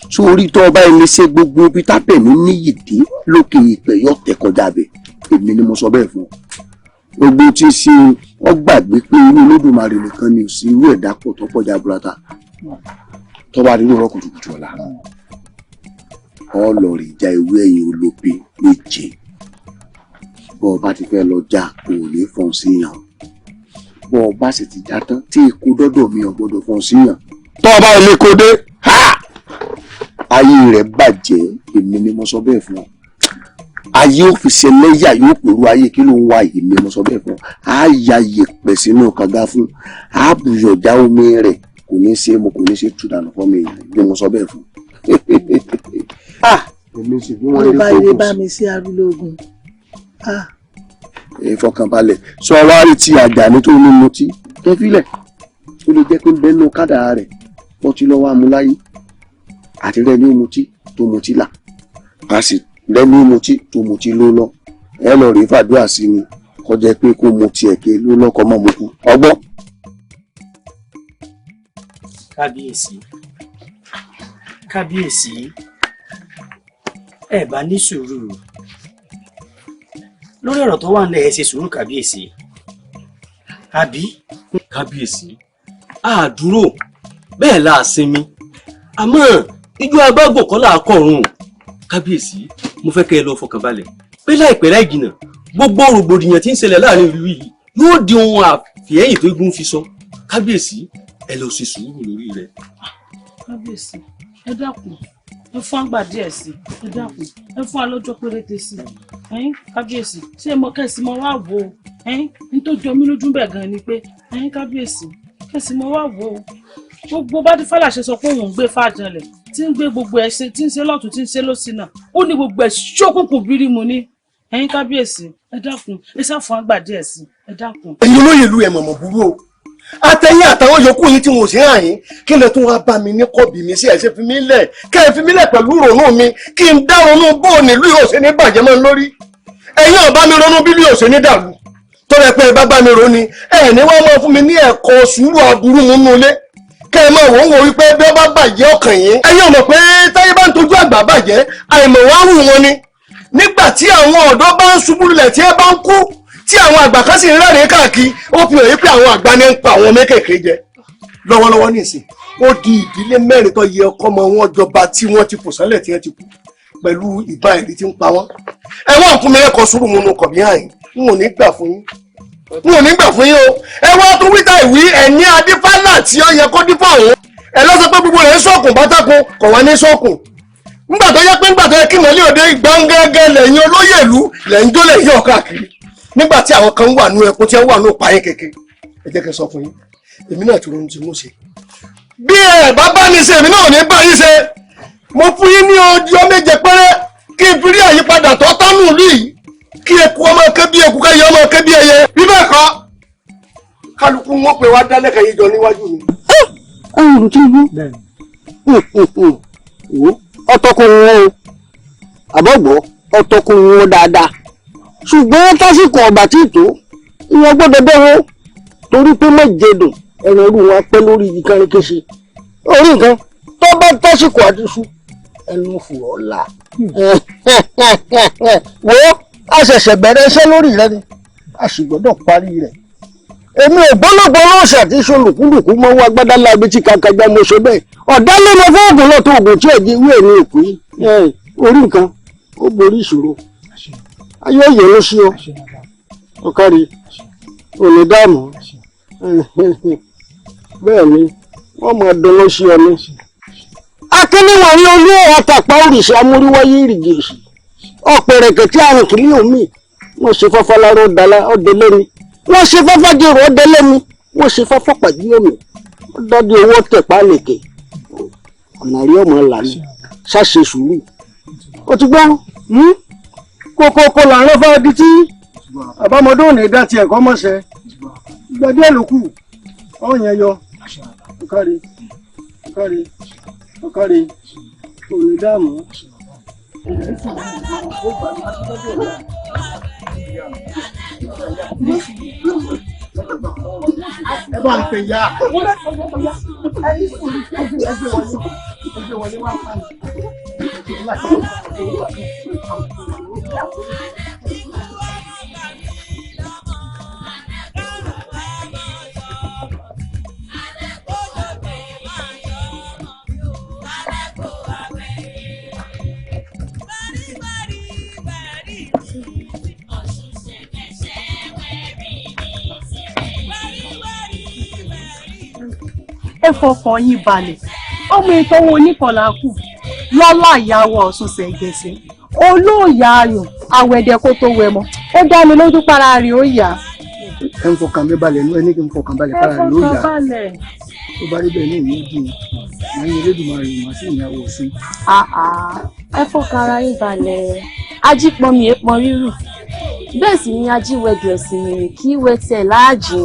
sórí tó ọba ilé ṣe gbogbo bí tábẹ̀mí níyì dé lókè ìpẹ́ yọ tẹ̀ kọjá bẹ̀ èmi ni mo sọ bẹ́ẹ̀ fún ọ gbogbo tí ṣe ọ gbàgbé pé inú Olódùmarè nìkan ni ò sí irú ẹ̀dá pọ̀ tó pọ̀ jaburata tó bá rí lóòrọ̀ kùtùkùtù ọ̀la ọlọ́ọ̀rì já ewé ẹ̀yìn olóbe méje bọ́ ọ bá ti fẹ́ lọ já kò ní fọ́n síyàn bọ́ ọ bá sì ti já tán tí èkó dọ́dọ̀ mi ò gbọ́dọ̀ fọ́n síyàn tó o bá ilé kó dé ayé rẹ̀ bàjẹ́ èmi ni mo sọ bẹ́ẹ̀ fún ọ ayé ò fi ṣe lẹ́yà yóò pèrú ayé kí ló ń wá èmi mo sọ bẹ́ẹ̀ fún ọ á ya yẹ̀pẹ̀ sínú kànga fún á bùyọ̀já omi rẹ̀ kò ní ṣe mo kò ní ṣe tú dànù fún mi bí mo sọ bẹ́ẹ̀ fún. èmi sì bí wọ́n lè fọkùn sí. ló bá mi sí Arúlógún. ìfọkànbalẹ̀ sọ wá rí ti àjà ní tó ní mutí kẹfílẹ̀ ó lè jẹ́ pé bẹ́ẹ̀nu kádà rẹ̀ ọtí lọ́wọ́ amúláyé àti rẹ̀ ní mutí tó mutí là a sì rẹ̀ ní mutí tó mutí ló lọ ẹ lọ rí fàdúrà sí ni kọjá pé kó mutí ẹ̀kẹ́ ló lọ́kọ̀ mọ́ mọ́kú ọgbọ́n. kábíyèsí ẹ bá ní sùúrù lórí ọ̀rọ̀ tó wà nílẹ̀ ẹ ṣe sùúrù kábíyèsí àbí. kábíyèsí àdúró bẹ́ẹ̀ là á sinmi àmọ́ ijó abágùn kọ́ là á kọ̀run kábíyèsí mo fẹ́ kẹ́ ẹ lọ fọkàn balẹ̀ pé láìpẹ́ láì jìnnà gbogbo rògbòdìyàn tí ń ṣẹlẹ̀ láàrin ìlú yìí yóò di ohun àfihẹ́yìn tó gún fi sọ kábíyèsí ẹ lọ ṣe sùúrù lórí rẹ̀. kábíyèsí ẹ dákun ẹ fún àgbà díẹ̀ sí ẹ dákun ẹ fún alọ́jọ́ péréte sí kábíyèsí ṣé mo kẹ́sì mo wá wò ó ní tó jọ mí lójú bẹ́ẹ̀ gan ni pé kábíyèsí kẹ́sì mo wá wò ó gbogbo bá ti fàlàṣẹ sọ pé òun ń gbé fàjànlẹ̀ tí ń gbé gbogbo ẹ̀ ṣe tí ń ṣe lọ́tún tí ń ṣe lọ́sì náà ó ní gbogbo ẹ̀ ṣókùnkùn bírímù ní kábíyèsí ẹ dákun ẹ sá fún àgbà díẹ̀ sí ẹ dákun. èyí olóyè ìlú ẹ̀ mọ̀mọ́ burú o àtẹ̀yìn àtàwọn yòókù yìí tí wọn ò sí hàn yín kí lè tún wá bá mi ní kọ́bì mi sí ẹ̀ṣẹ̀ fi mí lẹ̀ kẹ́ ẹ fi mí lẹ̀ pẹ̀lú ìrònú mi kí n dá ronú bó nílùú yóò ṣe ní bàjẹ́ mọ́ lórí ẹ̀yin ò bá mi ronú bí yóò ṣe ní dàrú tó rẹ pé ẹ bá bá mi ronú ẹ̀ ní wọ́n máa fún mi ní ẹ̀kọ́ sùúrù aburú nínú ilé kẹ́ ẹ máa wò ó wò wípé bí wọ́n bá bàjẹ́ ọkàn yín ẹ̀yin ò mọ̀ pé táyé bá ń tọ́jú àgbà bàjẹ́ àìmọ̀ wá rù wọn ni nígbà tí àwọn ọ̀dọ́ bá ń ṣubú lulẹ̀ tí ẹ bá ń kú tí àwọn àgbà kan sì ń rẹ́rìn káàkiri ó fi hàn yí pé àwọn àgbà ní ń pa àwọn mékèèké jẹ lọ́wọ́lọ́wọ́ nísìn ó di ìdílé mẹ́rin tó yẹ ọkọ ọmọ wọn jọba tí wọ́n ti fò sánlẹ̀ tí wọ́n ti kú pẹ̀lú ìbá ẹ̀rí tí ń pa wọ́n ẹ̀wọ̀n fún mi ẹ̀kọ́ sùúrù múnú kọ̀bí àyìn n ò ní gbà fún yín o ẹ wá tún wíta ìwí ẹ̀ní adífálà tí ó yẹ kó dífọ̀ ọ̀hún ẹ lọ sọ pé gbogbo rẹ̀ ń sọ̀kùn bátákun kọ̀ wá ní sọ̀kùn ńgbà tó yẹ pé ńgbà tó yẹ kí mọ̀lẹ́ òde gbọ̀ngẹ́gẹ́ lẹ́yìn olóyè ìlú lẹ́yìn tó lẹ́yìn ọ̀káàkiri nígbà tí àwọn kan wà nú ẹkún tí wọ́n wà nú payín kékeré ẹ jẹ́ kí n sọ fún yín èmi náà ti ronú tí mo ṣe bí ẹ bá bá ní ṣe èmi náà ò ní bá yín ṣe mo fún yín ní ọjọ́ méje péré kí n fi rí àyípadà tó tánú ìlú yìí kí eku ọmọ ké bí eku káyé ọmọ ké bí ẹyẹ bí bẹ́ẹ̀ kọ́ kálukú wọn pè wá dálẹ́kẹ̀ yìí jọ níwájú mi. ọ̀run tí wú ọtọkùnrin wọn o àbọ̀gbọ́ ọtọkùnrin wọn dáadáa ṣùgbọ́n tásìkò ọ̀gbà tí tó ìwọ̀n gbọ́dọ̀ bẹ́wọ́ torí pé méjèèdùn ẹ̀rọ irú wọn pẹ́ lórí ìkànnì kéṣe orí nǹkan tó bá tásìkò àtisú ẹnu fùrọ̀ la wo a ṣẹ̀ṣẹ̀ bẹ̀rẹ̀ iṣẹ́ lórí rẹ ni a sì gbọ́dọ̀ parí rẹ̀ èmi ò gbọ́lọ́gbọ́ lọ́sẹ̀ àti ṣolùkúlùkù mọ́ wá gbádá láàbí tí kankanjá mo ṣe bẹ́ẹ̀ ọ̀dá ló mọ fún oògùn lọ́tọ̀ oògùn tí ẹ̀jẹ̀ ìwé ní òkú yìí orí nǹkan ó borí ìṣòro ayé òye ló ṣí ọ ọkárí òní dààmú bẹ́ẹ̀ ni wọ́n máa dánwó sí ọ ní. akínníwọ̀n ní olú ọ̀tàpá òrìṣà amúríwáyé ìrìgìrì ọ̀pẹ̀rẹ̀kẹ̀ tí àrùn kìlí omi wọ́n ṣe fọ́fọ́ láró ọ̀dẹ lẹ́ni wọ́n ṣe fọ́fọ́ dèrò ọ̀dẹ lẹ́ni wọ́n ṣe fọ́fọ́ pàdé omi dọ́dí owó tẹ̀pá lèkè ọ̀nà rí ọmọ làní ṣàṣe sùúrù ó ti gbọ́ kókókó làárọ̀ fẹ́ di tí àbámọ́dé òní dá tiẹ̀ kọ́ mọ́ṣẹ́ gbẹdẹ́ ló kù ọ̀yẹn yọ ọ̀kárí ọ̀kárí ọ̀kárí òní dààmú. ẹ bá ń pè ya. ẹ fọkàn yín balẹ̀ ọmọ ìtọ́wọ́ oníkọlà kù lọ́lá ìyàwó Ọ̀ṣun ṣẹ̀gẹ̀ṣẹ̀ olóòyà ayò àwẹ̀dẹ kó tó wẹ̀ mọ́ ó dá mi lójú para rẹ̀ ó yá. ẹ ń fọkàn mi balẹ̀ ní ẹni kí n fọkàn balẹ̀ para rẹ̀ ó yá tó bá rí bẹ́ẹ̀ ní ìlú dùn máa ń yẹ Elédùmarè máa sì ìyàwó Ọ̀ṣun. ẹ fọkàn ara yín balẹ̀ ajípọnmi èèpọn rírù bẹ́ẹ̀ sì ni ajíwẹ̀dù ẹ̀sìn mìíràn kí wẹ́ tẹ̀ láàjì.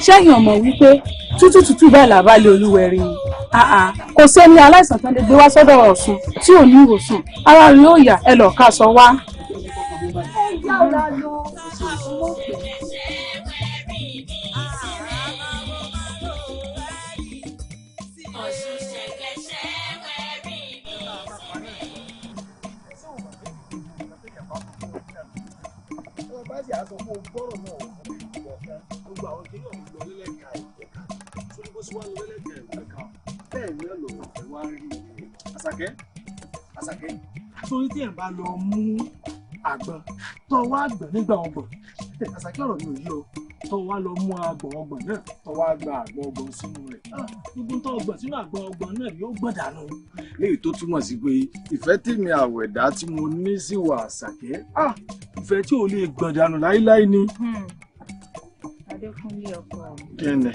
ṣẹ́yìn ọmọ wípé tútù bẹ́ẹ̀ làbálẹ̀ olúwẹ̀rí ni kò sẹ́ni aláìsàn tán lè gbé wá sọ́dọ̀ Ọ̀ṣun tí ò ní ìwòsàn ara rẹ̀ ó yá ẹ lọ́ọ́ ká sọ wá. Àṣàkẹ́ torí tí ẹ̀ bá lọ mú àgbọn tó wá àgbọn nígbà ọgbọ̀n Àṣàkẹ́ ọ̀rọ̀ mi ò yí o tó wá lọ mú àgbọn ọgbọ̀n náà tó wá gba àgbọn ọgbọ̀n sínú rẹ̀ gbogbo tó ọgbọ̀n sínú àgbọn ọgbọ̀n náà yóò gbọ̀n dànù. léyìí tó túmọ̀ sí pé ìfẹ́ tèmi àwẹ̀dá tí mo ní sí wa Àṣàkẹ́ ìfẹ́ tí ò lè gbọ̀n dànù láíláí ni. Adéfúnlé ọkọ mi. kí ni.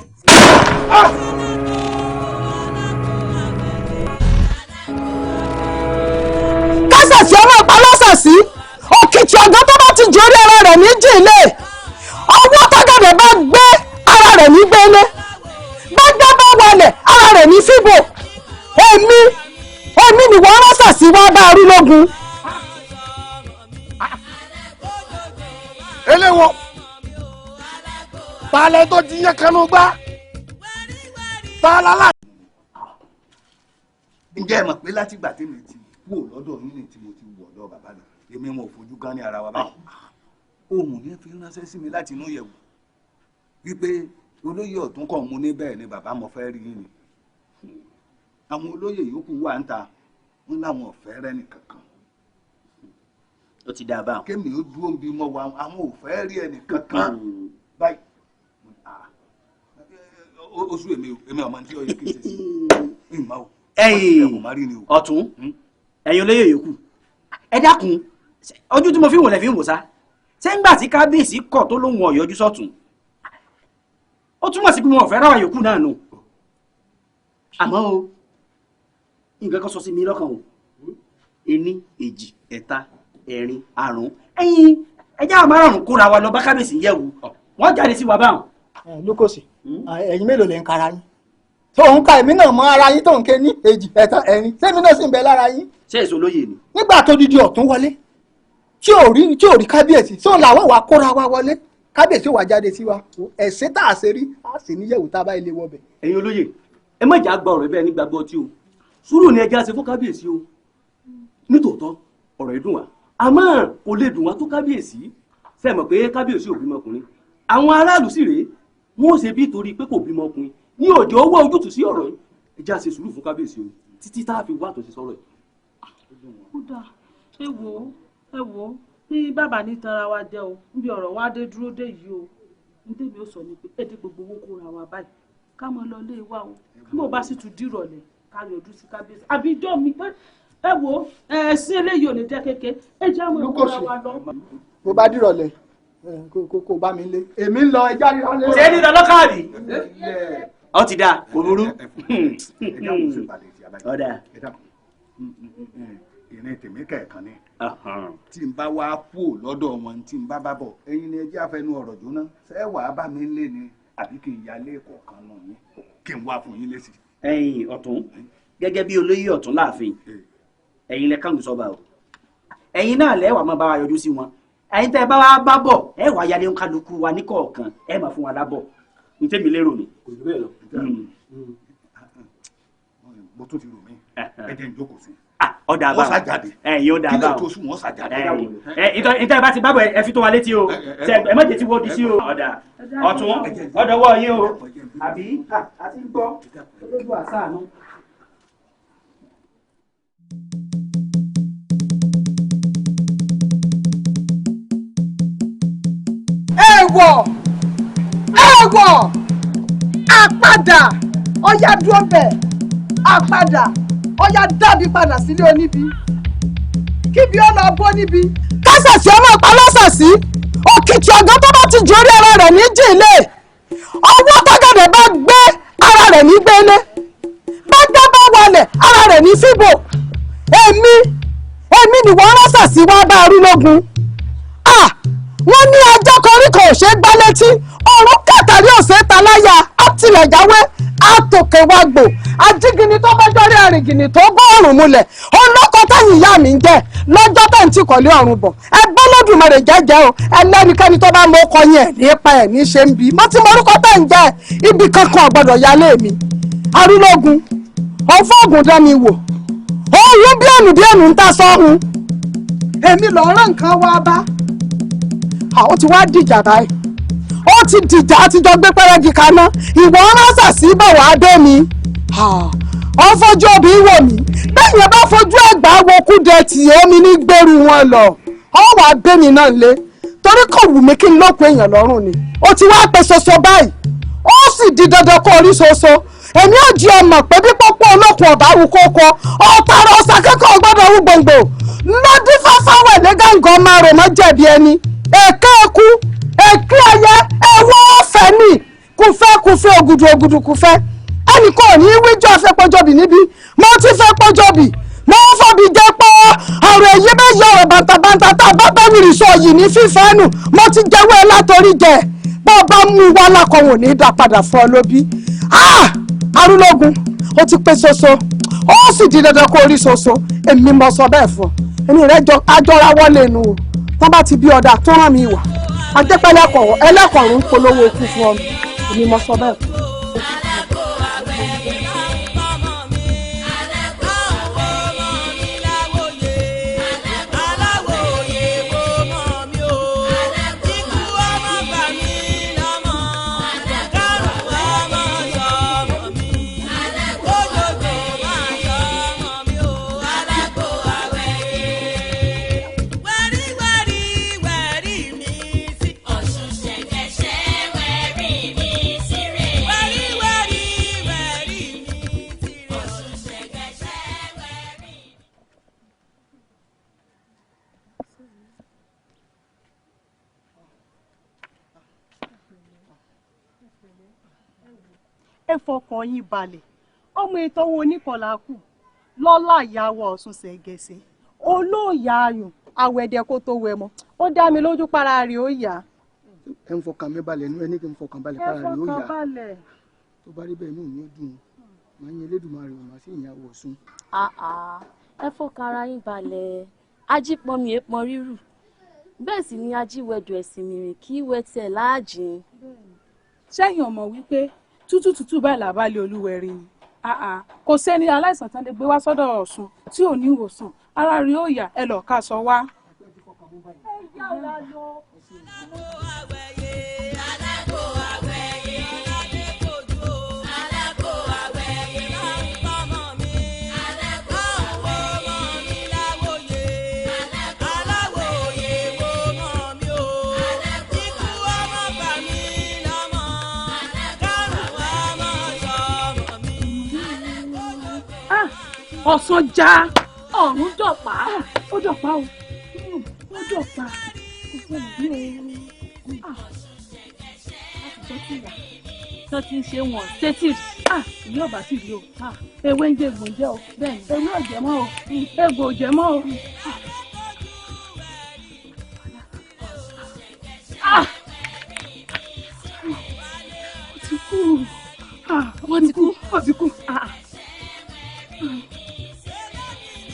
kásàsì ọmọ ìpa lọ́sàsì òkìtì ọ̀gán tó bá ti jórí ara rẹ̀ ní jìnlẹ̀ ọwọ́ tọ́gàdẹ̀ bá gbé ara rẹ̀ ní gbélé gbẹ́gbẹ́ bá wọlẹ̀ ara rẹ̀ ní fíbò èmi ni wọ́n lọ́sàsì wá bá arú lógun. eléwọ balẹ̀ tó ti yẹ kánú gbá tálálà. ǹjẹ́ ẹ mọ̀ pé látìgbà tèmi ti wò lọ́dọ̀ yín ni tí mo ti wọ̀ lọ́dọ̀ bàbá mi èmi wọn ò fojú gan ní ara wa báyìí ohun yẹn fi ránṣẹ́ sí mi láti inú yẹ̀wò wípé olóyè ọ̀tún kan mú ní bẹ́ẹ̀ ni bàbá mo fẹ́ rí yín ni àwọn olóyè yòókù wà ń ta wọn láwọn ọ̀fẹ́ rẹ nìkankan ó ti dá a bá wọn. kémi ó dúró ń bí mọ́ wa àwọn ò fẹ́ rí ẹnìkankan báyìí oṣù èmi ọmọ tí ó yẹ kí n ṣe sí ìmọ̀ o. ẹ̀yin ọ̀tún ẹ̀yin olóyè yòókù ẹ dákun ojú tí mo fi ń wò lẹ fi ń wò sá ṣé ń gbà tí kábíyèsí kọ̀ tó lóhun ọ̀yọ́jú sọ́tún ó túmọ̀ sí pé wọn ò fẹ́ ráwà yòókù náà nù àmọ́ o nǹkan kan sọ sí mi lọ́kàn o ení èjì ẹ̀ta ẹ̀rin àrún ẹ̀yin ẹjẹ́ àwọn márùn-ún kóra wa lọ bá kábíyèsí yẹ̀wò wọ́n jáde sí wa báwọn. lókòsì ẹ̀yin mélòó lè ń kara yín tó ń ka èmi náà mọ ara yín tó ń ké ní èjì ẹ̀ta ẹ̀rin sẹ́mi náà sì ń bẹ lára yín. ṣé èso lóye ni. nígbà tó di ọ̀tún wọlé tí ò rí kábíyèsí tó làwọn wà kóra wa wọlé kábíyèsí wà jáde sí wa ẹ̀sìn tá a ṣe rí a sì níyẹ̀wò tá a bá ilé wọbẹ̀. ẹ̀yin olóyè ẹ má jà gba ọ̀rọ̀ bẹ́ẹ̀ nígbàgbọ́ tí o sùúrù ni ẹja ṣe fún kábíyèsí o nítòótọ́ ọ̀rọ̀ ìdùn wa àmọ́ kò lè dùn wá tó kábíyèsí ṣe mọ̀ pé kábíyèsí ò bímọ ọkùnrin àwọn aráàlú sì rèé wọn ò ṣe bí torí pé kò bímọ ọkùnrin ní òjò owó ojútùú sí ọ̀rọ̀ yìí ẹja ṣe sùúrù fún kábíyèsí o títí tá a fi wá àtúnṣe sọ̀rọ̀ yìí. kódà ẹ wo bí bàbá ní tanra wa jẹ o níbi ọ̀rọ̀ wa dé dúró dé yìí o ní tèmi ó sọ ni pé èdè gbogbo owó kóra wa báyìí ká mọ lọ lé wa o bí mo bá sì tún dìrọ̀lẹ́ ká yọjú sí kábíyèsí àbí ìjọ mi pé ẹ wo ẹ̀sìn eléyìí ò ní jẹ́ kéke ẹ jẹ́ àwọn ìkóra wa lọ. mo bá dìrọ̀lẹ̀ kó bá mi lé èmi ń lọ ẹja ríra lé. ṣé ní lọ́lọ́kàdì ọ ti dáa kò burú. ọ̀dà ìrìn tèmi kẹ̀ẹ̀kan ni tí n bá wá kú lọ́dọ̀ wọn tí n bá bá bọ̀ ẹ̀yin ni ẹjẹ́ àfẹnú ọ̀rọ̀ jóná ṣé wàá bá mi lé ni àbí kí n yálé kọ̀ọ̀kan nù yín kí n wá fún yín lésì. ẹ̀yin ọ̀tún gẹ́gẹ́ bí olóyè ọ̀tún láàfin ẹ̀yin lẹ kánú sọ́ba o ẹ̀yin náà lẹ́wà máa bá wa yọjú sí wọn ẹ̀yin tẹ́ bá wa bá bọ̀ ẹ wàá yálé kálukú wa ní kọ̀ọ̀kan ẹ máa fún wa lábọ̀ ní tèmi lérò ni. kò jù bẹ́ẹ̀ lọ. mo tún ti rò mí ẹ jẹ́ n jókòó sí. ọ̀dà àbá wọ́n ṣàjáde ẹ̀yin ọ̀dà àbá kílẹ̀ tó sùn wọ́n ṣàjáde. ìtọ́ ìbá ti bá bọ̀ ẹ fi tó wa létí o ẹ má jẹ́ tí wọ́n di sí o ọ̀dà ọ̀tún ọ̀dọ̀wọ́ yín o àbí àti gbọ́ olójú àṣàánú. ẹ̀wọ̀ àpadà ọ̀yá dúró bẹ̀ àpadà ọya dábì padà sílé oníbi kíbi ó lọ bó níbi. kásàsì ọmọ ìpalọ́sàsì òkìtì ọ̀gá tó bá ti jù orí ara rẹ̀ ní jìnlẹ̀ ọwọ́ tọ́gẹ̀dẹ̀ bá gbé ara rẹ̀ ní gbélé bá gbé bá wọlé ara rẹ̀ ní fíbò èmi ni wọ́n rọ́sàsì wá bá Arúlógún. wọ́n ní ajá koríko ò ṣe é gbá létí ọ̀run kàtàrí òsè taláyà àtìlẹ̀jáwé àtòkè wàgbò ajígini tó bá jọrí àrìngìnì tó bọ́ ọ̀run múlẹ̀ olóko táyìn ìyá mi ń jẹ́ lọ́jọ́ tẹ̀ ń tì kọ́lé ọ̀run bọ̀ ẹgbẹ́ lódùmarè jẹ́jẹ́ o ẹlẹ́nikẹ́ni tó bá mọ ọkọ yẹn nípa ẹ̀ ní ṣe ń bí mo ti mọ orúkọ tẹ̀ ń jẹ́ ibi kankan ọ̀gbọ́dọ̀ yálé mi. Arúlógún ọ̀fọ́ọ̀gùn dán mi wò òun bí ẹnu ń ta sọ́hun èmi lọ́ọ́ rán nǹkan wá bá àwọn ti wá dìjà báyìí ó ti dìjà àtijọ́ gbé pẹ́rẹ́gì kaná ìwọ ránṣà sí bọ̀wá dé mi ọ fojú òbí wò mí bẹ́ẹ̀ yẹn bá fojú ẹ̀gbá wo kúdẹ tì omi ní gbèrú wọn lọ ọ wà bẹ́mi náà lé torí kò wù mí kí n lókun èèyàn lọ́rùn ni ó ti wá pe ṣoṣo báyìí ó sì di dandan kó orí ṣoṣo èmi ò jí ọmọ pé bí pọ́pọ́ olókun ọ̀bá wù kókó ọ̀tàrà ọ̀sà kẹ́kọ̀ọ́ gbọ́dọ̀ wù gbòǹgbò lọ́dún fáfáwẹ̀ ní gàǹgàn máa rò mọ́ jẹ̀bi ẹni èké eku èké ẹyẹ ẹwọ́ ọ̀fẹ́ nì kùfẹ́ ògùdù kùfẹ́ ẹnì kò ní í wíjọ́ fẹ́ pọ́jọ́bì níbí mo ti fẹ́ pọ́jọ́bì mo ń fọ́bi jẹ́ pọ́ ọ̀rọ̀ èyí bẹ́ẹ̀ yọ ọ̀rọ̀ bàtàbàtà tá a bá bá mi rìsọ yìí ní fífẹ́ nù mo ti jẹ́wọ́ ẹ látọrí jẹ bọ́ bá mú wa lákọ̀wọ̀n ní dá padà fún ọ lóbi. Arúlógún ó ti pé ṣoṣo ó sì di dandan kó orí ṣoṣo èmi mo sọ bẹ́ẹ̀ fún ọ èmi rẹ àjọra wọlé nu o tán bá ti bí ọ̀dà tó rán mi wà àjẹpẹ́lẹ́kọ̀ọ́ ẹlẹ́kọ̀ọ́rùn polówó ikú fún ọ èmi mo sọ bẹ́ẹ̀ fún ọ. ẹ fọkàn yín balẹ̀ ọmọ ìtọ́wọ́ oníkọ̀lá kù lọ́lá ìyàwó Ọ̀ṣun ṣẹ̀gẹ̀ṣẹ̀ olóòyà ayùn àwẹ̀dẹ̀ kó tó wẹ̀ mọ́ ó dá mi lójú para rẹ̀ ó yá. ẹ ń fọkàn mi balẹ̀ nú ẹni kí n fọkàn balẹ̀ para rẹ̀ ó yá tó bá rí bẹ́ẹ̀ náà ní ó dùn máa ń yẹ Elédùmarè ò máa sí ìyàwó Ọ̀ṣun. ẹ fọkàn ara yín balẹ̀ ajípọnmi èèpọn rírù bẹ́ẹ̀ sì ni ajíwẹ̀dù ẹ̀sìn mìíràn kí wẹ́ tiẹ̀ láàjìn. sẹ́yìn ọmọ wípé tútù báyìí làbálẹ̀ olúwẹ̀rí ni kò sẹ́ni aláìsàn tán lè gbé wá sọ́dọ̀ Ọ̀ṣun tí ò ní ìwòsàn ara rí ó yá ẹ lọ́ọ́ ká sọ wá. Ọ̀sán já ọ̀run dọ̀pá ó dọ̀pá o ó dọ̀pá kò sẹ́yìn bí o tó ti ń ṣe wọn tètè yóò bá sì rí o ewé ń jẹ egbò ń jẹ o bẹ́ẹ̀ ni ewé ò jẹ mọ́ o egbò ò jẹ mọ́ o. ó ti kú.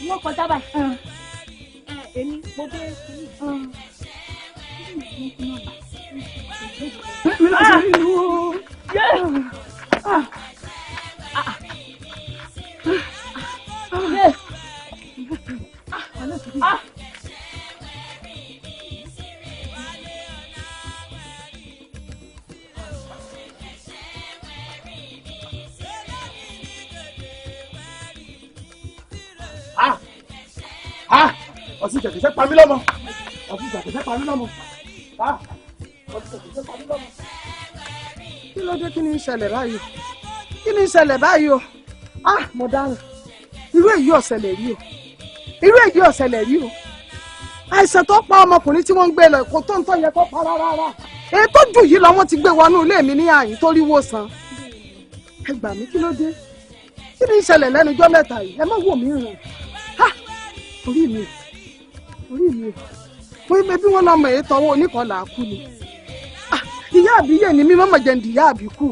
wọ́n kọjá báyìí. èmi mo dé ọ̀sìn jẹ̀kẹ̀sẹ̀ pa mí lọ́mọ ọ̀sìn jẹ̀kẹ̀sẹ̀ pa mí lọ́mọ ọ̀sìn jẹ̀kẹ̀sẹ̀ pa mí lọ́mọ. kí ló dé kí ni ń ṣẹlẹ̀ báyìí kí ni ń ṣẹlẹ̀ báyìí o mo dáhùn irú èyí ọ̀sẹ̀lẹ̀ rí o irú èyí ọ̀sẹ̀lẹ̀ rí o àìsàn tó pa ọmọkùnrin tí wọ́n ń gbé lọ kò tó ń tọ́ yẹ kó pa rárá èyí tó jù yìí lọ wọ́n ti gbé wọnú ilé mi ní àyín tó rí wòsàn ẹ gbà mí kí ló dé kí ni ìṣẹ̀lẹ̀ lẹ́nu ọjọ́ mẹ́ta yìí ẹ má wò mí ràn orí mi fún ibẹ̀ bí wọ́n lọ́mọ èyí tọwọ́ oníkọlà kú ni ìyá àbíyè ni mí mọ́mọ́ jẹ́ ndìyá àbíkú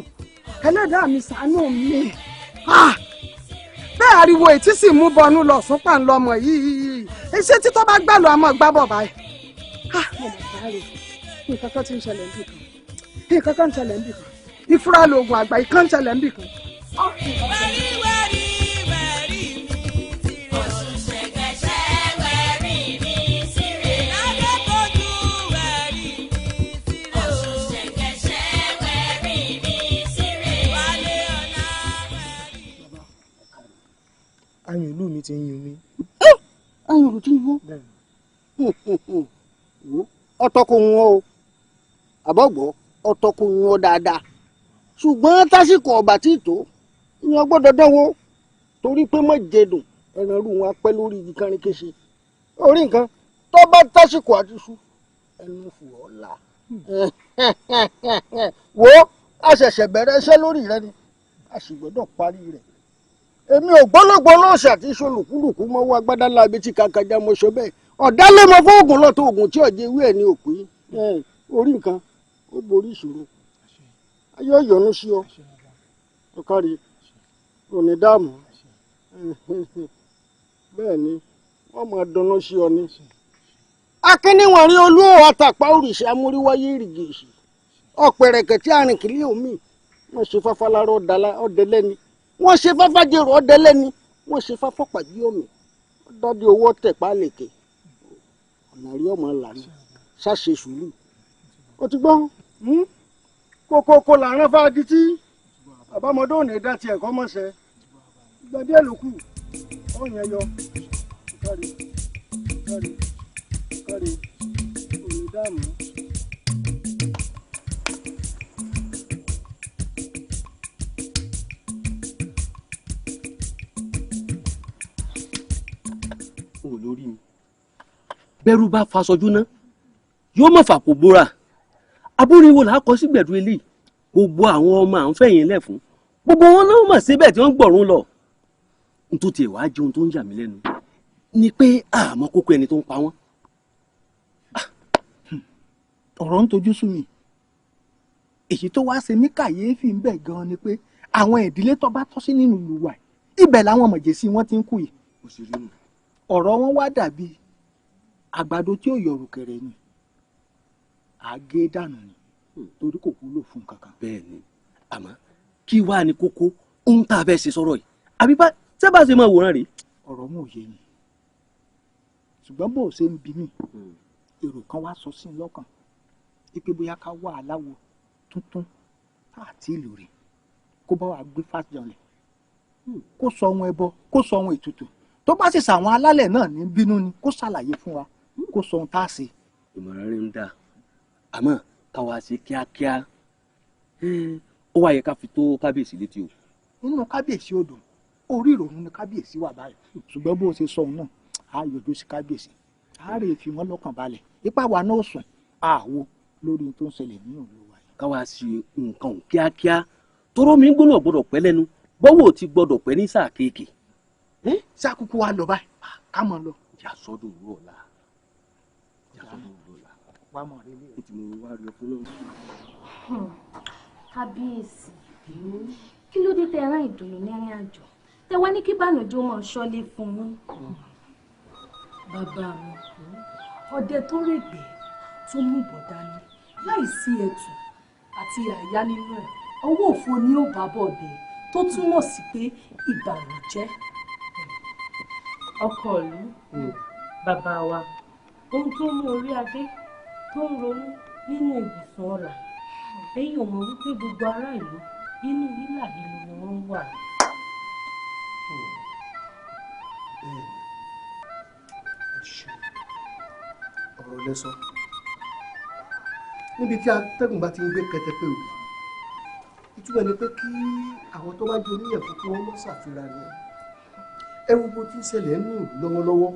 ẹlẹ́dàá mi ṣàánú mi bẹ́ẹ̀ ariwo ètí sì mú bọnú lọ súnpà ńlọmọ yìí ṣé títọ́ bá gbà lọ àmọ́ gbá bọ̀ báyìí nǹkan kan ti ń ṣẹlẹ̀ níbì kan nǹkan kan ń ṣẹlẹ̀ níbì kan ìfúra lóògùn àgbà ìkan ń ṣẹlẹ̀ níbì kan. ayùn ìlú mi ti ń yún mi. ayùn ìlú ti ń yún. ọtọkùnrin wọn o àbọ̀gbọ́ ọtọkùnrin wọn dáadáa ṣùgbọ́n tásìkò ọ̀bà tí tó ìyẹn gbọ́dọ̀ dánwó torí pé mọ̀ jẹ̀dùn ẹran rú wọn apẹ́ lórí igi kárin kéṣe orí nǹkan tó bá tásìkò àtisú ẹnu fù ọ́ la wo a ṣẹ̀ṣẹ̀ bẹ̀rẹ̀ iṣẹ́ lórí rẹ ni a sì gbọ́dọ̀ parí rẹ̀ èmi ò gbọ́lọ́gbọ́ lọ́ọ̀ṣà tí solùkúlùkù mọ́ wá gbádá ńlá ibi tí kankanjá mo sọ bẹ́ẹ̀ ọ̀dálé mọ fún oògùn lọ́tọ̀ oògùn tí ọ̀jẹ̀ ewé ẹ̀ ní òpin orí nǹkan ó borí ìṣòro ayé ọ̀yọ́nú sí ọ ọ̀kárí òní dààmú bẹ́ẹ̀ ni wọ́n máa dáná sí ọ ní. akínníwọ̀n rí olú àtàpá òrìṣà amúríwáyé ìrìgèṣì ọ̀pẹ̀rẹ̀kẹ̀ tí àrìn kìlí omi wọ́n ṣe fáfá lára ọ̀dẹ lẹ́ni wọ́n ṣe fáfá jèrò ọ̀dẹ lẹ́ni wọ́n ṣe fáfá pàdé omi dájú owó tẹ̀pá lèkè ọ̀nà rí ọmọ lànà ṣàṣe sùúrù ó ti gbọ́ kókókó làárọ̀ fáadí tí àbámọ́dé ò ní dá tiẹ̀ kọ́ mọ̀ṣẹ́ ìgbà díẹ̀ ló kù ọ̀yàn yọ kárí òní dààmú. olórí mi bẹ́rù bá faṣọjú ná yóò mọ̀ fàpò bóra abúríwò là á kọ sí gbẹ̀dú eléyìí gbogbo àwọn ọmọ à ń fẹ̀yìn lẹ̀ fún gbogbo wọn náà mọ̀ síbẹ̀ tí wọ́n ń gbọ̀rún lọ nítorí tiẹ̀ wá jẹun tó ń yà mí lẹ́nu ni pé àmọ́ kókó ẹni tó ń pa wọ́n. ọ̀rọ̀ ń tojú sú mi èyí tó wá ṣe mí kàyéfì ń bẹ̀ gan-an ni pé àwọn ìdílé tó bá tọ́ sí nínú ìlú wa ibẹ̀ làwọn mọ̀jẹ̀sí wọn ti ń kú yìí ọ̀rọ̀ wọn wá dàbí àgbàdo tí ò yọrù kẹrẹ ni àgé dànù ni torí kò wúlò fún kankan. bẹ́ẹ̀ ni àmọ́ kí wàá ní kókó ń tá a fẹ́ ṣe sọ̀rọ̀ yìí àbí bá sábà ṣe máa wòran rèé. ọ̀rọ̀ mú òye mi ṣùgbọ́n bó o ṣe ń bi mí èrò kan wá sọ sí i lọ́kàn pé bóyá ká wá aláwo tuntun àti ìlú rẹ̀ kó bá wa gbé fásitì kó sọ ohun ẹbọ kó sọ ohun ètùtù tó bá sì sàwọn alálẹ̀ náà ní bínú ni kó ṣàlàyé fún wa kó sọ ohun tá a ṣe. ìmọ̀ràn rẹ̀ ń dáa àmọ́ káwa ṣe kíákíá ó wá yẹ ká fi tó kábíyèsí létí o. nínú kábíyèsí odò orí ìrònú ni kábíyèsí wà báyìí ṣùgbọ́n bó o ṣe sọ òun náà á yọjú sí kábíyèsí á rè fi wọ́n lọ́kàn balẹ̀ ipá wa náà sùn àwo lórí ohun tó ń ṣẹlẹ̀ nínú ìlú wa. káwa ṣe nǹkan òun kíákíá tóró mi gbóná gbọ́dọ̀ pẹ́ lẹ́nu bọ́wọ́ ti gbọ́dọ̀ pẹ́ ní sáà kéèké. sákúkú wa lọ báyìí ká mọ̀ lọ. ìyá sọ́dún òwúrọ̀ ọ̀la wà mọ̀ rí ilé. ó ti mọ wá rí ọ fún lọ́wọ́. kábíyèsí kí ló dé tẹ ẹran ìdùnnú ní ẹrin àjò tẹ wá ní kí bànújẹ́ mọ ṣọlé fún yín. bàbá mi ọdẹ tó règbè tó mú bọ̀ dání láì sí ẹ̀tù àti àyà nínú ẹ̀ ọwọ́ òfo ni ó bá bọ̀ dé tó túmọ̀ sí pé ìbànújẹ́. ọkọ ìlú bàbá wa ohun tó mú orí adé tó ń ronú nínú ibùsùn ọ̀la èyí ò mọ̀ wípé gbogbo ará ìlú inú hílà ìlú ni wọ́n wà. ọ̀rọ̀ lẹ́sọ níbi tí atẹ́gùn bá ti ń gbé kẹtẹpẹ òbí ìtumọ̀ ni pé kí àwọn tó wájú oníyẹ̀fun kí wọ́n mọ́ ṣàfihàn ni ẹ wo bó ti ń ṣẹlẹ̀ nù lọ́wọ́lọ́wọ́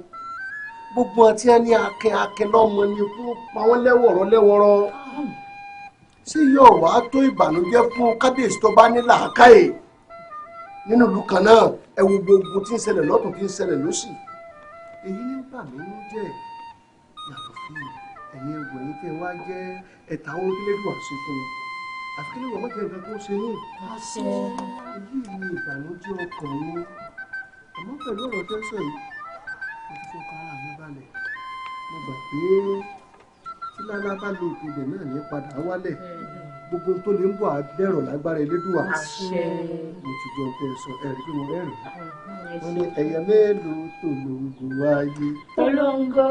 gbogbo àti ẹni akẹ́ lọ́mọ ni kó pa wọ́n lẹ́wọ̀rọ̀ ṣé yóò wá tó ìbànújẹ́ fún kábíyèsí tó bá ní làákàyè nínú ìlú kan náà ẹ wo gbogbo tí ń ṣẹlẹ̀ lọ́tún tí ń ṣẹlẹ̀ lósì èyí ní bà mí ń jẹ́ yàtọ̀ fún mi ẹ̀yin ewu ẹ̀yin tẹ́ wá jẹ́ ẹ̀ta ohun tí lẹ́dùn àṣẹ fún mi àfi kí lè wọ́n mọ̀jẹ̀ nǹkan tó ṣe yín èyí ni ìbànújẹ́ ọkàn mi àmọ́ pẹ̀lú ọ̀rọ̀ tẹ́sán yìí mo ti fọkàn ara mi balẹ̀ mo gbà pé tí lálá bá lo ìpìlẹ̀ náà ní padà wálẹ̀ gbogbo tó lè ń bọ̀ àdẹ́rọ̀ lágbára elédùà mo ti jọ tẹ sọ ẹ̀rí pé mo rẹ́rìn wọ́n ní ẹ̀yẹ mélòó tòlóńgò wáyé tolongo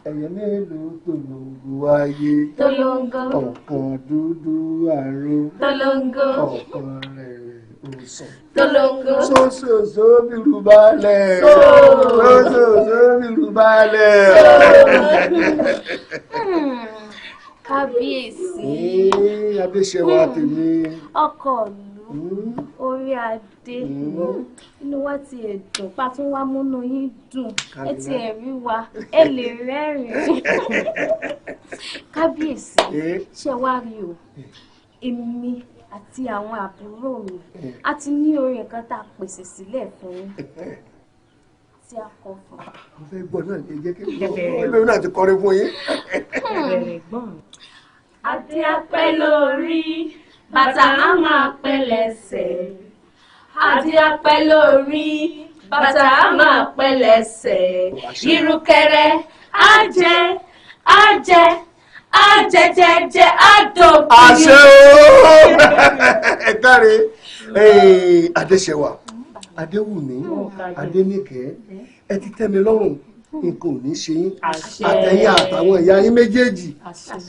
ẹ̀yẹ mélòó tòlóńgò wáyé ọ̀kan dúdú àrò tolongo ọ̀kan rẹ̀ òsàn tolongo sósòsó bìrù balẹ̀ sósòsó bìrù balẹ̀. kábíyèsí adéṣẹwà tèmi ọkọ ìlú orí adé inú wa ti ẹ̀dùn pàtó wá múnú yín dùn ẹ ti ẹ̀rí wa ẹ lè rẹ́rìn-ín kábíyèsí ṣe wá rí o èmi àti àwọn àbúrò mi a ti ní orin kan tá a pèsè sílẹ̀ fún yín tí a kọ fún. mo fẹ́ gbọ́ náà lè jẹ́ kí lóyún náà ti kọrin fún yín. Adé apẹ́ lórí, bàtà á máa pẹ́ lẹ́sẹ̀. Adé apẹ́ lórí, bàtà á máa pẹ́ lẹ́sẹ̀. Ìrùkẹ̀rẹ̀ á jẹ, á jẹ, á jẹjẹjẹ, á dòbí. àṣẹ ooo ẹ káre adéṣẹwà adéwùmí adéníkẹ́ ẹ ti tẹ́ mi lọ́rùn nǹkan ò ní ṣe yín àtẹ̀yìn àtàwọn ìyá yín méjèèjì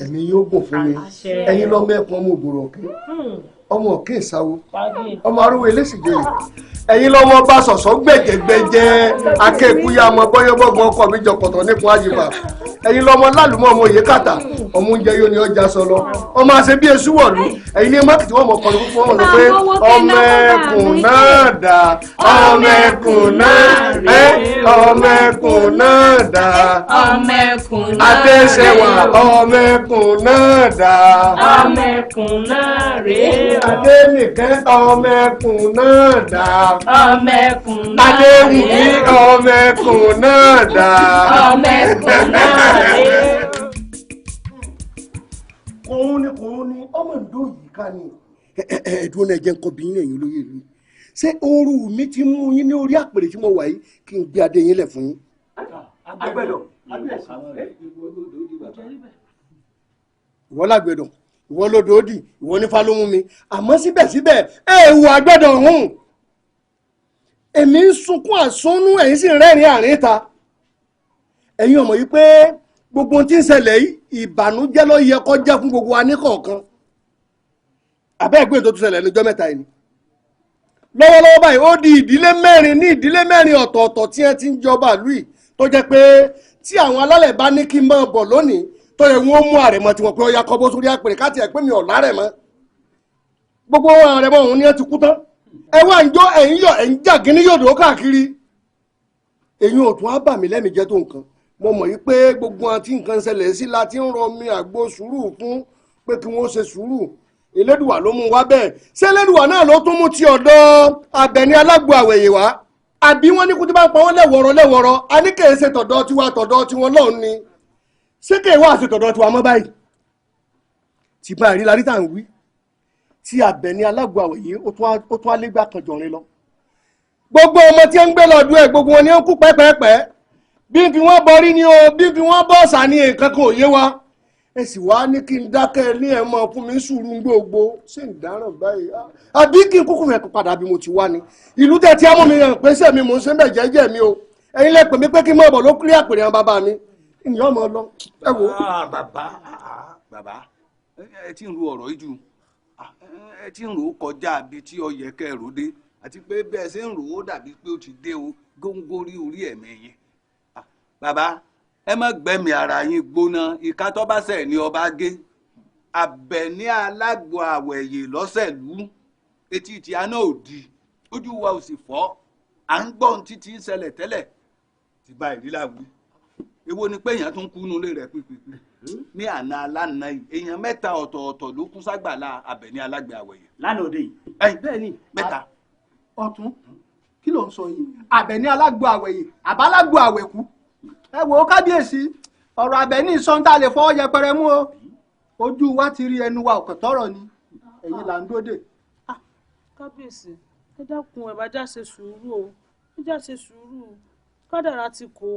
ẹ̀mí yóò gùn fún mi ẹ̀yin lọ́mọ ẹ̀kún ọmọ ògbòrò ọ̀kẹ́ ọmọ ọ̀kẹ́ ìsáwó ọmọ arúgbó eléṣìgbèrè ẹ̀yin lọ́mọ bá sọ̀sọ́ gbẹ̀jẹ̀gbẹ̀jẹ̀ akẹ́kùyà ọmọ bọ́yọ́bọ́gbọ́n ọkọ̀ mi jọkọ̀tọ̀ nípò àjìbà ẹ̀yin lọ́mọ lálùmọ́ ọmọ òye kàtà ọmọ oúnjẹ yóò ní ọjà sọlọ ọmọ àṣẹ bí esu wọ̀lú ẹ̀yin ní mákìtì wọn mọ̀ kọ́ni fún wọn lọ pé ọmọ ẹkùn náà dà ọmọ ẹkùn náà ọmọ ẹkùn náà dà ọmọ ẹkùn náà adéṣẹwà ọmọ ẹkùn náà dà ọmọ ẹkùn náà rèé adénìkẹ́ ọmọ ẹkùn náà dà ọmọ ẹkùn náà adéwùmí ọmọ ẹkùn náà dà ọmọ ẹkùn náà rèé. kòun ni ọmọ ìdó yìí ká ní ẹ̀ẹ́dùn náà jẹ́ nǹkan bí yín ẹ̀yìn olóyè ìlú ṣé ooru mi ti mú yín ní orí àpèrè tí mo wà yìí kí n gbé adé yín lẹ̀ fún yín. agbẹ́dọ̀ ìwọ lágbẹ̀dọ̀ ìwọ lódòdì ìwọ nífà ló mú mi àmọ́ síbẹ̀síbẹ̀ èèwọ̀ àgbẹ̀dọ̀ ọ̀hún èmi ń sunkún àsúnú ẹ̀yin sì ń rẹ́rìn àárín ta ẹ̀yin ọmọ yìí pé gbogbo ohun tí ń ṣẹlẹ̀ yìí ìbànújẹ́ ló yẹ kó jẹ́ fún gbogbo wa ní kọ̀ọ̀kan àbẹ́ ẹ̀gbẹ́ tó tún ṣẹlẹ̀ lọ́jọ́ mẹ́ta yìí lọ́wọ́lọ́wọ́ báyìí ó di ìdílé mẹ́rin ọ̀tọ̀ọ̀tọ̀ tí ẹ ti ń jọba ìlú yìí tó jẹ́ pé tí àwọn alálẹ̀ bá ní kí n máa bọ̀ lónìí tó yẹ wọ́n mú àrẹ̀mọ tí wọ́n pé ó yá kọ́ bó sórí àpèrè káàtì ẹ̀ pé mi ò lárẹ̀mọ gbogbo àrẹ̀mọ òun ni ẹ ti kú tán ẹ wá ń jó ẹ̀yìn yọ ẹ̀yìn jà gíní yòdò káàkiri èyí ò tún á bà mí lẹ́mìí jẹ́ tó nǹkan mo mọ̀ yí pé gbogbo àti nǹkan ṣẹlẹ̀ sí la ti ń rọ mi àgbo sùúrù fún pé kí wọ́n ṣe sùúrù elédùwà ló mú wá bẹ́ẹ̀ ṣé elédùwà náà ló tún mú ti ọ̀dọ̀ Abẹ́ni alágbo àwẹ̀yẹ wá àbí wọ́n ní kú tí bá ń pa wọ́n lẹ́wọ̀rọ̀ a ní kèé ṣe tọ̀dọ̀ tiwọn lọ́hùn ni ṣé kèé wá ṣe tọ̀dọ̀ tiwa mọ́ báyìí tí bá rí larí tá à ń wí tí Abẹ́ni alágbo àwẹ̀yẹ ó tún alégbà kan jọ̀rin lọ gbogbo ọmọ tí ń gbé lọ́dún ẹ̀ gbogbo wọn ni ó ń kú pẹ́pẹ́pẹ́ bí n fi wọ́n bọrí ni o bí n fi wọ́n bọ́ọ̀sà ni nǹkan kan ò yé wa ẹ sì wá ní kí n dákẹ́ ní ẹ̀ mọ́ fún mi sùúrù gbogbo ṣé ń dáràn báyìí àbí kí n kúkú fẹ́ padà bí mo ti wá ni ìlú tẹ̀ tí amú mi hàn pé sẹ́mi mò ń ṣe bẹ̀ jẹ́jẹ́ mi o ẹ̀yin lẹ pè mí pé kí n mọ̀ bọ̀ ló kúrẹ́ àpèrè àwọn bàbá mi ìyá ọmọ lọ ẹ wò. bàbá ẹ ti ń ro ọ̀rọ̀ yìí jù ẹ ti ń rò ó kọjá bí tí ó yẹ kẹ́ ẹ rò dé àti pé bẹ́ẹ̀ ṣe ń rò ó dàbí pé ó ti dé o góńgórí orí ẹ̀mí yẹn bàbá ẹ má gbẹ̀mí ara yín gbóná ìka tó bá ṣẹ̀ ní ọba gé Abẹ́ni alágbo àwẹ̀yẹ lọ́sẹ̀lú etí ìtì àná òdì ojú wa ò sì fọ́ à ń gbọ́ ohun títí ń ṣẹlẹ̀ tẹ́lẹ̀ ti ba ìrírí àwí èwo ni pé èèyàn tún kú nulẹ̀ rẹ̀ pípípí ní àná alánà yìí èèyàn mẹ́ta ọ̀tọ̀ọ̀tọ̀ ló kú ságbàlá Àbẹ̀ní alágbe àwẹ̀yẹ. lánàá òde yìí. bẹ́ẹ̀ ni mẹ́ta. ọ̀tún kí ló ń sọ yìí Àbẹ̀ní alágbo àwẹ̀yẹ àbálágbo àwẹ̀kú ẹ wò ó kábíyèsí ọ̀rọ̀ Àbẹ̀ní sọ́ńtà lè fọwọ́ yẹpẹrẹ mú o ojú wa ti rí ẹnu wa ọ̀kàn tọrọ ni ẹ̀yin là ń dóde. kábíyèsí ẹ dákun ẹ bá já ṣe sùúrù o ẹ já ṣe sùúrù kádàrá ti kó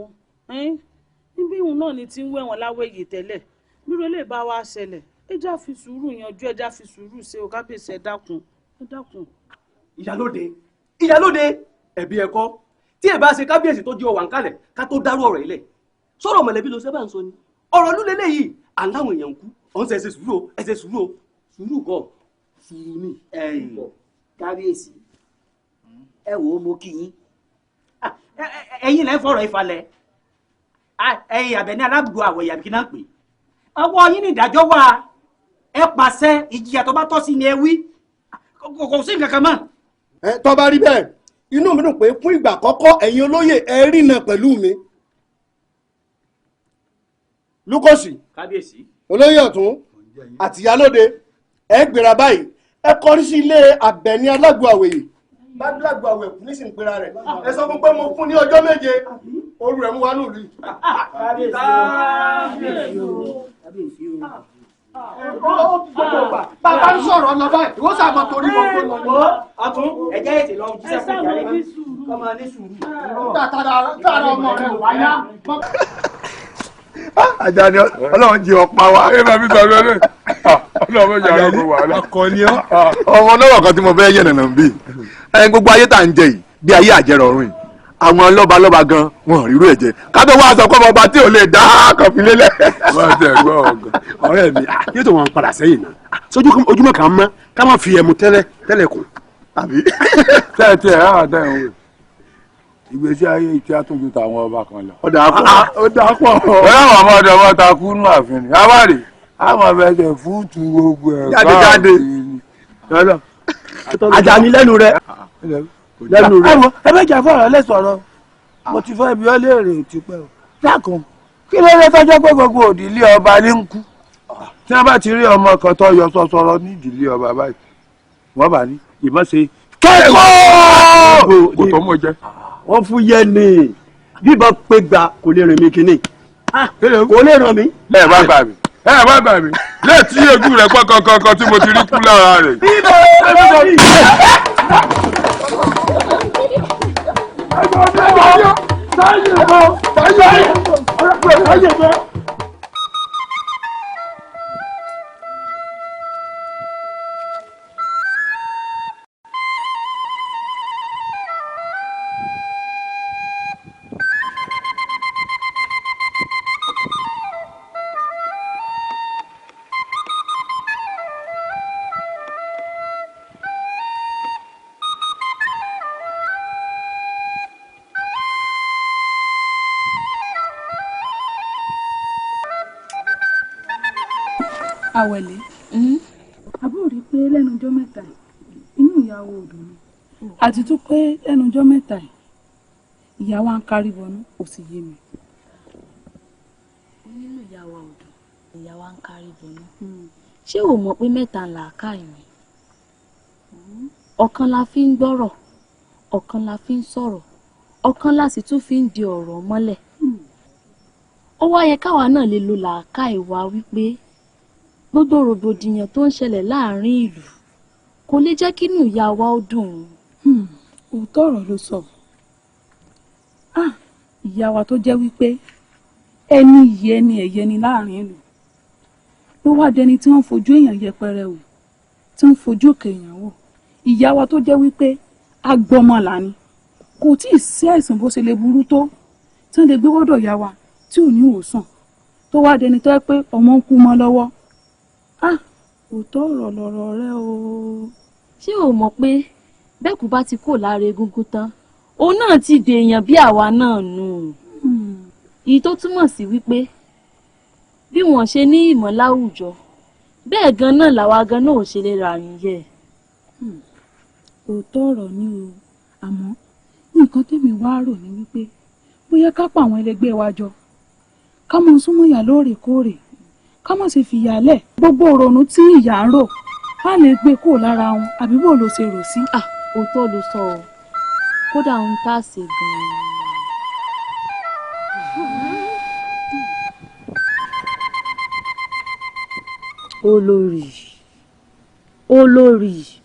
níbí ìhùn náà ni ti ń wẹ̀wọ̀n láwẹ̀yẹ tẹ́lẹ̀ bírò lè bá wa ṣẹlẹ̀ ẹ já fi sùúrù yanjú ẹ já fi sùúrù ṣe o kábíyèsí ẹ dákun ẹ dákun. ìyálóde ẹ̀bí ẹ̀kọ́ tí ẹ bá ṣe kábíyèsí tó jẹ́ ọ̀wà ń kalẹ̀ ká tó dárú ọ̀rọ̀ ilẹ̀ sọ̀rọ̀ mọ̀lẹ́bí ló ṣẹ́bà ń sọ ni ọ̀rọ̀ ló lélẹ̀ yìí à ń láwọn èèyàn kú ọ̀hún ṣe sùúrù o ẹ ṣe sùúrù o sùúrù kọ́ sùúrù ni. kábíyèsí ẹ wò ó mo kí yín ẹ̀yin lẹ́ fọ̀rọ̀ ìfalẹ̀ ẹ̀yin Àbẹ̀ní alágbo àwẹ̀yẹ àbí kí náà pè ọwọ́ yín ní ìdájọ́ wà ẹ pàṣẹ ìjìyà tó bá tọ́ sí ni ẹ wí kò sí nǹkan kan mọ́. tó bá rí bẹ́ẹ̀ inú mi dùn pé fún ìgbà àkọ́kọ́ ẹ̀yin olóyè ẹ rìnà pẹ̀lú mi. Lúkọ̀sì kábíyèsí olóyè ọ̀tún àti ìyálóde ẹ gbéra báyìí ẹ kọrí sí ilé Àbẹ̀ní alágbo àwẹ̀yẹ lágbàgbà àwẹ̀kú nísìnyí pera rẹ̀ ẹ sọ fún pé mo fún ní ọjọ́ 7 oru rẹ̀ mú wá nùlù yìí. Bàbá ń sọ̀rọ̀ lọ báyìí ìwọ sàmọ torí gbogbo lọ. ọtún ẹjẹ ètè lọ jíṣẹ́ fún ìjà rẹ kọmọ ní sùúrù. tààrà ọmọ rẹ wáyá. Àjàní Ọlọ́run jí ọ̀pá wa ẹ máa fi sọ̀rọ̀ lé Ọlọ́run jí ara kó wà lá. akọni ọ. ọmọ lọ́wọ́ kan tí mo fẹ́ yẹ̀nà náà ń bì ẹni gbogbo ayé tá à ń jẹ yìí bí ayé àjẹrọ̀ ọ̀run yìí àwọn lọ́balọ́ba gan wọn rírú ẹ̀ jẹ kátó wá sọ pé ọba tí ò lè dá kọfí lélẹ̀. wọ́n ti ẹ̀ gbọ́ ọ̀gàn. ọ̀rẹ́ mi yóò tó wọn padà sẹ́yìn náà sójú ojúmọ́ kan mọ́ ká má fi ẹmu tẹ́lẹ̀ kù. àbí. tẹ́ẹ̀tẹ́ ẹ̀ á dá ìwé ìgbésí ayé tí a tún ju tàwọn ọba kan lọ. ó dà pọ̀. ọ̀rẹ́ àwọn ọmọdé ọmọ ta kú nù àfin ni àwárí àwọn ọbẹ̀ fúùtù gbogbo ẹ̀ jáde. Àjàní lẹ́nu rẹ̀. lẹ́nu rẹ̀. ẹ bẹ jà fọ̀rọ̀ lẹ́sọ̀rọ̀ mo ti fẹ́ bi ọ́ léèrè tipẹ́ o. dákun kí ló dé tọ́jọ́ pé gbogbo òdìlé ọba ní ń kú tí wọ́n bá ti rí ọmọ kan tó yọ sọ̀sọ̀rọ̀ ní ìdílé ọba báyìí wọ́n bá ní ìbọn ṣe kẹ́kọ̀ọ́ kò tó mọ̀ jẹ́. wọ́n fún yẹ ni bíbọn pé gba kò lè rìn mí kínní kò lè ràn mí. ẹ bá gbà mí ẹ bá gbà mí létí ojú rẹ pọ kankan tí mo ti rí kú lára rẹ. Àwẹ̀lé àbúrò rí pé lẹ́nu ọjọ́ mẹ́ta inú ìyàwó òdò ni àti tún pé lẹ́nu ọjọ́ mẹ́ta ìyàwó à ń kárí bọnú kò sì yé mi. nínú ìyàwó òdò ìyàwó à ń kárí bọnú ṣé o mọ̀ pé mẹ́ta ń là á ká ìrìn ọ̀kan la fi ń gbọ́rọ̀ ọ̀kan la fi ń sọ̀rọ̀ ọ̀kan la sì tún fi ń di ọ̀rọ̀ mọ́lẹ̀ ó wá yẹ káwa náà lè lo làákàyè wa wípé gbogbo rògbòdìyàn tó ń ṣẹlẹ̀ láàrin ìlú kò lè jẹ́ kínú ìyá wa ó dùn ún. òótọ́ ọ̀rọ̀ ló sọ ìyá wa tó jẹ́ wípé ẹni yìí ẹni ẹ̀yẹ ni láàrin ìlú ló wá dẹni tí wọ́n fojú èèyàn yẹpẹrẹ wò tí wọ́n fojú òkè èèyàn wò ìyá wa tó jẹ́ wípé agbọmọlà ni kò tí ì sí àìsàn bó ṣe lè burú tó tí wọ́n lè gbé wọ́dọ̀ ìyá wa tí ò ní ìwòsàn tó wá dẹni tó yẹ pé ọmọ ń kú mọ́ lọ́wọ́ òótọ́ ọ̀rọ̀ lọ̀rọ̀ rẹ o. ṣé o mọ̀ pé bẹ́ẹ̀kú bá ti kó lára egungun tán òun náà ti dèèyàn bí àwa náà nù. èyí tó túmọ̀ sí wípé bí wọ́n ṣe ní ìmọ̀ láwùjọ bẹ́ẹ̀ gan náà làwa gan náà ò ṣe lè ràyìn yẹ. òótọ́ ọ̀rọ̀ ni o àmọ́ nǹkan wá rò ní wípé bóyá ká pa àwọn ẹlẹgbẹ́ wa jọ ká mọ súnmọ́ ìyá lóòrèkóòrè ká má ṣe fìyà lẹ̀ gbogbo òrònú tí ìyá ń rò á lè gbé kúrò lára wọn àbí bó ló ṣe rò sí. òótọ́ ló sọ ọ́ kódà ohun tá a ṣe gan-an.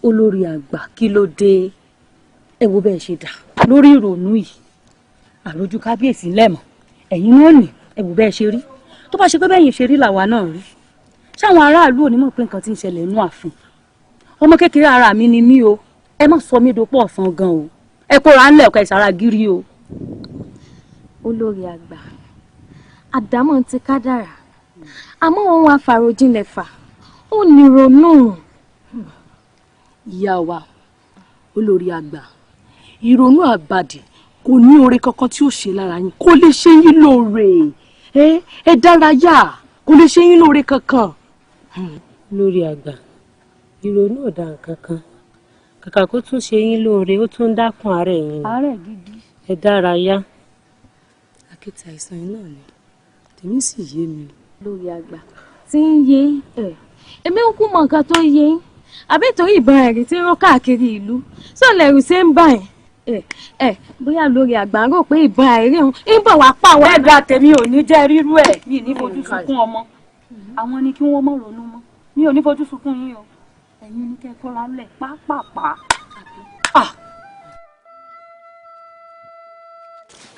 olórí àgbà kí ló dé ẹ wo bẹ́ẹ̀ ṣe dà lórí ìrònú yìí àròjù kábíyèsí lẹ́mọ̀ ẹ̀yin náà nì ẹ wo bẹ́ẹ̀ ṣe rí tó bá ṣe pé bẹ́yìn ṣe rí làwa náà rí ṣáwọn aráàlú ò ní mọ̀ pé nǹkan tí ń ṣẹlẹ̀ nínú ààfin ọmọ kékeré ara mi ni mí o ẹ má sọ mí dopọ̀ ọ̀sán gan o ẹ kóra ńlẹ̀ ọ̀ka ìsara gírí o. olórí àgbà àdámọ̀ ti kádàrá àmọ́ òun àfàròjinlẹ̀ fà ó ní ronú. ìyá wa olórí àgbà ìrònú àbàdì kò ní oore kankan tí ó ṣe lára yín kò lè ṣe yín lóore ẹ dárayá kò lè ṣe yín lóore kankan. lórí àgbà ìrònú ò dá nǹkan kan kàkà kó tún ṣe yín lóore ó tún dákun àárẹ̀ yín. àárẹ̀ gidi. ẹ dárayá. akéte àìsàn yìí náà ni tèmi sì yé mi. lórí àgbà tí ń yé èmi ń kú mọ nǹkan tó yé àbí torí ìbọn ẹ̀rí tí ń ró káàkiri ìlú sọ̀lẹ̀ ẹ̀rù ṣe ń bà ẹ̀ bóyá lórí àgbà ń rò pé ìbọn ẹ̀rí ń bọ̀ wá pàwọ́. ẹ̀dá tèmi ò ní jẹ́ rírú ẹ̀ mi ò ní fojú sunkún ọmọ àwọn ni kí wọ́n mọ̀ ronú mọ́ mi ò ní fojú sunkún yín o ẹ̀yin ní kẹ́ kóra lẹ̀ pápápá.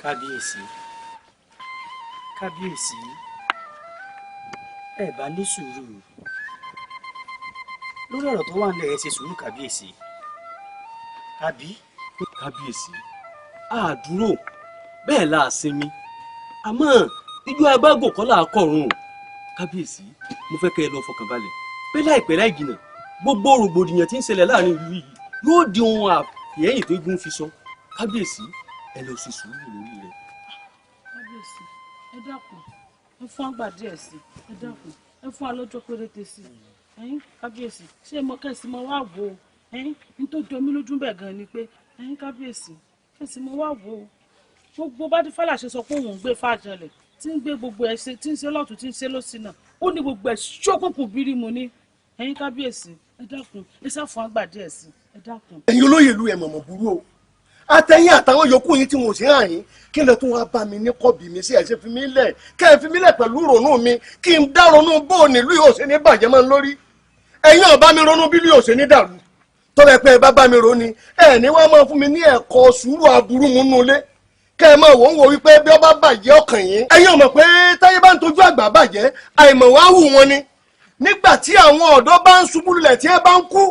kábíyèsí kábíyèsí ẹ bá ní sùúrù lórí ọ̀rọ̀ tó wà nílẹ̀ ẹ ṣe sùúrù kábíyèsí àbí. kábíyèsí àdúró bẹ́ẹ̀ la sinmi àmọ́ ijó agbágò kọ́ là á kọ̀run kábíyèsí mo fẹ́ kẹ́ ẹ lọ fọkàn balẹ̀ pé láìpẹ́ láì jìnnà gbogbo rògbòdìyàn tí ń ṣẹlẹ̀ láàrin ìlú yìí yóò di ohun àfihẹ́yìn tó gún fi sọ kábíyèsí ẹ lọ sí sùúrù lórí rẹ̀. kábíyèsí ẹ dákun ẹ fún àgbà díẹ̀ sí ẹ dákun ẹ fún alọ́jọ́ péréte sí ẹ̀yin kábíyèsí ṣé mo kẹ́sì mo wá wò ó ẹ̀yin ní tó jọ mí lójú bẹ́ẹ̀ gan ni pé ẹ̀yin kábíyèsí kẹ́sì mo wá wò ó gbogbo bá dífálà ṣe sọ pé òun ń gbé fàjọlẹ̀ tí ń gbé gbogbo ẹ̀ ṣe tí ń ṣe lọ́tún tí ń ṣe lọ́sìn náà ó ní gbogbo ẹ̀ ṣókùnkùn bírímù ní ẹ̀yin kábíyèsí ẹ dákun ẹ sá fún àgbà díẹ̀ sí ẹ dákun. ẹ̀yin olóyè ìlú ẹ̀ mọ̀mọ́ burú o àtẹ̀yìn àtàwọn yòókù yín tí mo sì hàn yín kí lè tún wá bá mi ní kọ́bì mi sí ẹ̀ ṣe fi mí lẹ̀ kẹ́ ẹ fi mí lẹ̀ pẹ̀lú ìrònú mi kí n dá ronú bó nílùú yóò ṣe ní bàjẹ́ mọ́ lórí ẹ̀yin ò bá mi ronú bí yóò ṣe ní dàrú tó bẹ pé ẹ bá bá mi ro ni ẹ ní wọ́n máa fún mi ní ẹ̀kọ́ sùúrù aburú mú nú ilé kẹ́ ẹ máa wò ń wo wípé bí ó bá bàjẹ́ ọkàn yín ẹ̀yin ò mọ̀ pé táyé bá ń tojú àgbà bàjẹ́ àìmọ̀ wá hù wọn ni nígbà tí àwọn ọ̀dọ́ bá ń ṣubú lulẹ̀ tí ẹ bá ń kú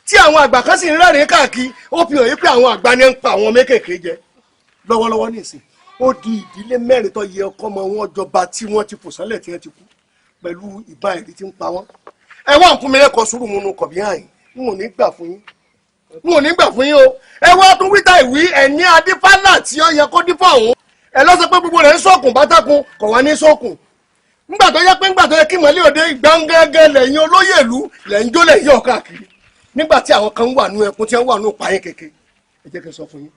tí àwọn àgbà kan sì ń rẹ́rìn káàkiri ó fi hàn yí pé àwọn àgbà ni ń pa àwọn mékèèké jẹ lọ́wọ́lọ́wọ́ nísìn ó di ìdílé mẹ́rin tó yẹ ọkọ ọmọ wọn jọba tí wọ́n ti fò sánlẹ̀ tí wọ́n ti kú pẹ̀lú ìbá ẹ̀rí tí ń pa wọ́n ẹ wá ń fún mi lẹ́kọ̀ọ́ sùúrù múnú kọ̀bí hàn yín n ò ní gbà fún yín n ò ní gbà fún yín o ẹ wá tún wíta ìwí ẹ̀ní adífálà tí ó yẹ kó dífá òun ẹ lọ sọ pé gbogbo rẹ̀ ń sọ̀kùn bátákùn kọ̀ wá ní sọ̀kùn ńgbà tó yẹ pé ńgbà tó yẹ kí mọ̀lẹ́ òde gbàngàngàn lẹ́yìn olóyè ìlú lẹ́yìn jó lẹ́yìn ọ̀káàkiri nígbà tí àwọn kan wà nú ẹkún tí wọ́n wà nú pààyàn kéke ẹ jẹ́ kí n sọ fún yín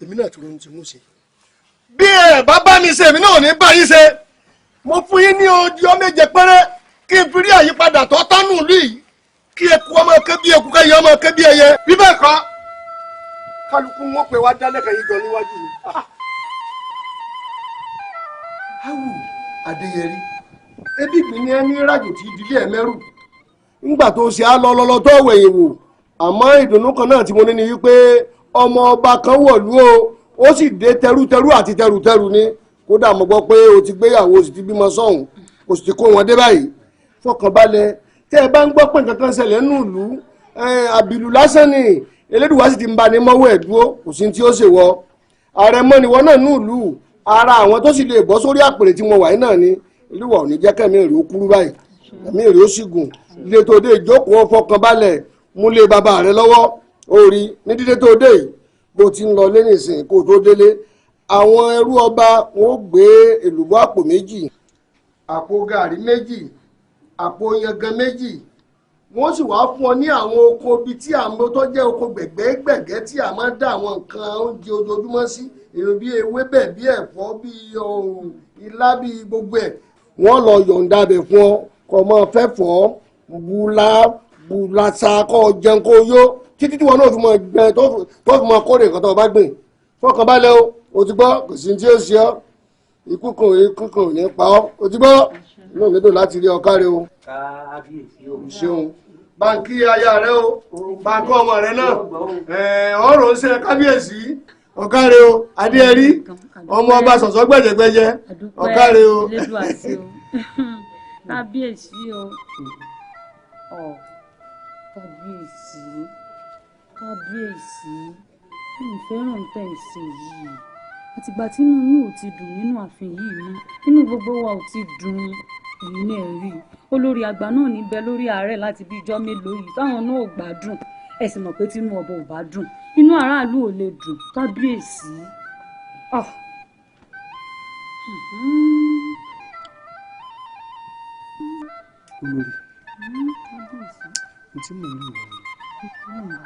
èmi náà ti ronú tí mo ṣe bí ẹ bá bá mi ṣe èmi náà ò ní bá yín ṣe mo fún yín ní ọjọ́ méje péré kí n fi rí àyípadà tó tánú ìlú yìí kí eku ọmọ ké bí eku kẹyẹ ọmọ ké bí ẹyẹ bí bẹ́ẹ̀ kọ́ kálukú wọn pè wá dálẹ́kẹ̀ yìí jọ níwájú mi. awu adéyẹrí ebi ìpín ní ẹni rájò tí ìdílé ẹ mẹ́rù ńgbà tó ṣe á lọ lọ́lọ́ tó wẹ̀yìn wò àmọ́ ìdùnnú kan náà tí mo ní ni wípé ọmọ ọba kan wọ̀lú ó sì dé tẹrútẹrú àti tẹrútẹrú ni kódà mo gbọ́ pé o ti gbéyàwó o sì ti bímọ sọ́hùn o sì ti kó wọn dé báyìí fọkànbalẹ̀ tẹ́ ẹ bá ń gbọ́ pé nǹkan kan ṣẹlẹ̀ nínú ìlú àbìlú lásán ni Elédùwà sì ti ń ba ní mọ́wọ́ ẹ̀ dúró kò sí tí ó ṣe wọ àrẹ̀mọ nìwọ náà nínú ìlú ara àwọn tó sì lè bọ́ sórí àpèrè tí mo wà yìí náà ni Elédùwà ò ní jẹ́ kẹ́mi èrè ó kúrú báyìí ẹ̀mí èrè ó sì gùn ilé tó dé ìjókòó fọkànbalẹ̀ mú lé bàbá rẹ lọ́wọ́ orí ní dídé tó dé yìí bó ti ń lọ lé nìsín kó tó délé àwọn ẹrú ọba wọn ó gbé èlùbọ́ àpò méjì àpò gàrí méjì àpò yangan méjì wọ́n sì wá fún ọ ní àwọn oko bíi tí àwọn tó jẹ́ oko gbẹ̀gbẹ́gbẹ̀gẹ́ tí a máa ń dá àwọn nǹkan oúnjẹ ojoojúmọ́ sí èrò bíi ewébẹ̀ bíi ẹ̀fọ́ bíi ilá bíi gbogbo ẹ̀ wọ́n lọ yọ̀ǹda bẹ̀ fún ọ kọ́ mọ́ fẹ́fọ́ bùlàsà kọ́ jẹun kó yó títí tí wọn náà fi mọ gbẹ tó fi mọ kórè nǹkan tó bá gbìn fọkàn balẹ̀ o ti gbọ́ kò sí tí ó ṣe ọ́ ikú kan ò ní pa ọ́ o ti gbọ́ inú mi dùn láti rí ọ káre o. kábíyèsí o. ṣeun báńkì aya rẹ o báńkì ọmọ rẹ náà ọ̀rọ̀ ṣe kábíyèsí ọ̀káre o adéẹrí ọmọ ọba sọ̀sọ́ gbẹ̀jẹ̀gbẹ̀jẹ ọ̀káre o. kábíyèsí o kábíyèsí mi fẹ́ràn tẹ̀ ń ṣe yìí àtìgbà tí inú mi ò ti dùn nínú ààfin yìí mọ́ inú gbogbo wa ò ti dùn èyí náà rí olórí àgbà náà níbẹ̀ lórí ààrẹ láti bí ijọ́ mélòó yìí táwọn náà ò gbádùn ẹ sì mọ̀ pé tínú ọba ò bá dùn inú aráàlú ò lè dùn kábíyèsí. olórí mo ti mọ̀ nínú ìwà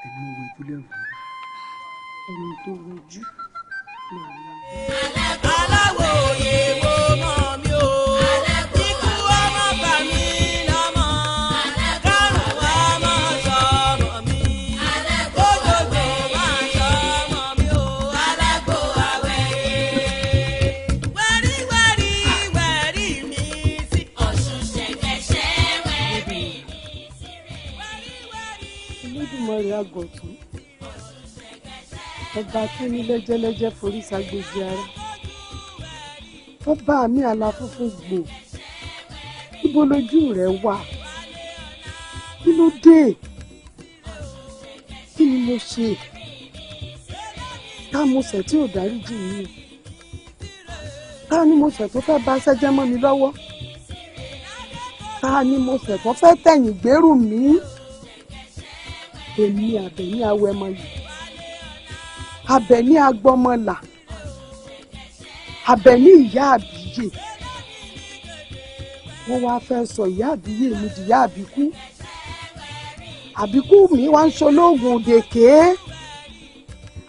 ẹni owó ìpínlẹ̀ ọ̀hún. ẹni tó rojú aláwọ̀ òye wo mọ̀ mi o ikú ọmọ bà mí lọ́mọ kárùn ọmọ sọmọ mi gbogbogbò máa sọmọ mi o alágbó àwẹ̀ wẹ́rí mi sí ọ̀ṣun ṣẹ̀kẹ̀ṣẹ̀ wẹ́rí mi sí Olódùmarè àgọ̀tún ọba tó ní lẹ́jẹ́lẹ́jẹ́ forí ságbèjì ara ọba mi àlàfúnfún gbò ibo lójú rẹ wà kí ló dé kí ni mo ṣe ká mo ṣẹ̀ tí ò dáríjì mi ká ni mo ṣẹ̀ tó fẹ́ bà ṣẹ́jẹ́ mọ́ mi lọ́wọ́ ká ni mo ṣẹ̀ tó fẹ́ tẹ̀yìn gbèrú mi èmi Àbẹ̀ní awẹ́mọ yìí Àbẹ̀ní agbọ́mọlà Àbẹ̀ní ìyá àbíyè wọ́n wá fẹ́ sọ ìyá àbíyè mi di ìyá àbíkú àbíkú mi wá ń ṣolóògùn dèké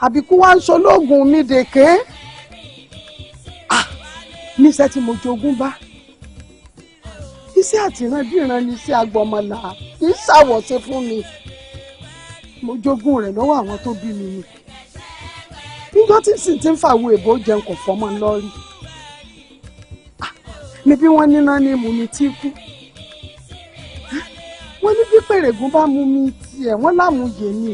àbíkú wá ń ṣolóògùn mi dèké níṣẹ́ tí mo jogún bá iṣẹ́ àtìrandíran ní iṣẹ́ agbọ́mọlà kì í ṣàwọ̀ṣe fún mi mo jogún rẹ̀ lọ́wọ́ àwọn tó bí mi ni níjọ́ tí sì ti ń fàwọ̀ èbó jẹun kò fọmọ lọ́rí ni bí wọ́n níná ní mú mi tí kú wọ́n ní bí pèrègùn bá mú mi tiẹ̀ wọ́n lámúyè ni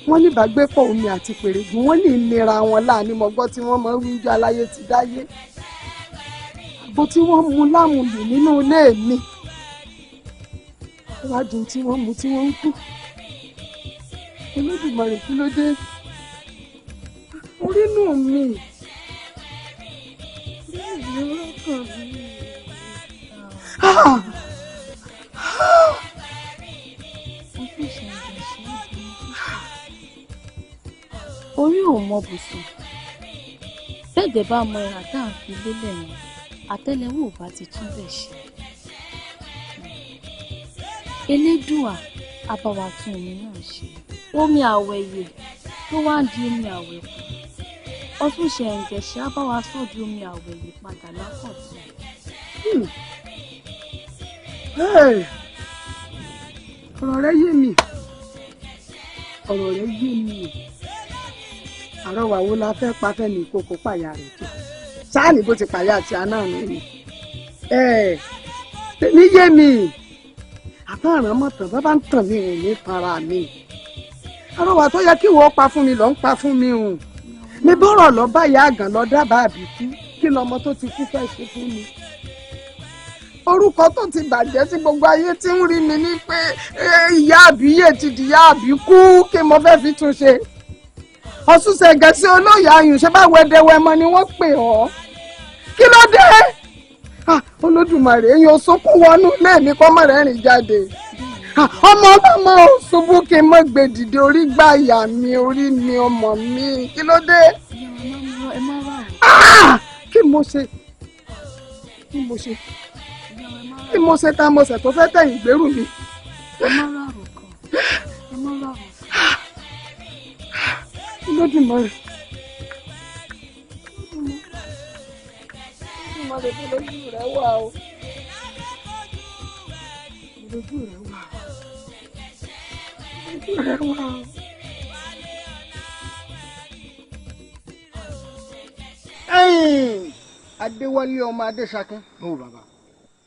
wọ́n ní ìbágbépọ̀ omi àti pèrègùn wọ́n ní ìlera wọn láàánú mọ́gbọ́ tí wọ́n máa ń wíjọ aláyé ti dáyé àgbo tí wọ́n mu lámúyè nínú ilé mi wádìí tí wọ́n mu tí wọ́n ń kú Olódùmarè kí ló dé orí nù mí orí ò mọ bùsùn bẹ́ẹ̀ dẹ̀ bá mọ ẹ̀rà tá à ń fi lélẹ̀ ni àtẹ́lẹwọ́ ò bá ti tún bẹ̀ ṣe elédùà abáwa tún omi náà ṣe omi àwẹ̀yè tó wá ń di omi àwẹ̀kù ọtún ṣe ẹ̀ǹgẹ̀ṣẹ̀ abáwa sọ di omi àwẹ̀yè padà lákọ̀tún. ọ̀rọ̀ rẹ yé mi ọ̀rọ̀ rẹ yé mi àrọwà wo la fẹ́ pa fẹ́mi kókó pàyà rẹ̀ tó sáàní bó ti pàyà àti àná mi ni ní yé mi àtàràn mọ̀tàn bá bá ń tàn mí ò ní tara mi àrọwà tó yẹ kí wọ́n pa fún mi lọ́ ń pa fún mi o mi bọ́rọ̀ lọ báyà àgàn lọ dábàá àbíkú kí lọmọ tó ti kú fẹ́ ṣe fún mi orúkọ tó ti bàjẹ́ tí gbogbo ayé ti ń rí mi ní pé ìyá àbíyè ti di ìyá àbíkú kí mo fẹ́ fi tún ṣe Ọ̀ṣun Ṣẹ̀gẹ̀ṣẹ̀ olóyè ayùn ṣe bá wẹdẹwẹmọ ni wọ́n pè ọ́ kí ló dé Olódùmarè èèyàn sunkún wọnú ilé mi kọ́ mọ̀ rẹ́rìn jáde ọmọ ọlọ́mọ ò ṣubú kí n mọ̀ gbé dìde orí gbá ìyá mi orí mi ọmọ mi kí ló dé kí mo ṣe kí mo ṣe ta mo ṣe tó fẹ́ tẹ̀yìn gbèrú mi. ẹ má lọ́rùn kan ẹ má lọ́rùn kan. lódìmọ̀ rẹ̀ lódìmọ̀ rẹ̀ tó lójú rẹ̀ wà o lójú rẹ̀ wà o lójú rẹ̀ wà o. Adéwálé ọmọ Adéṣakín.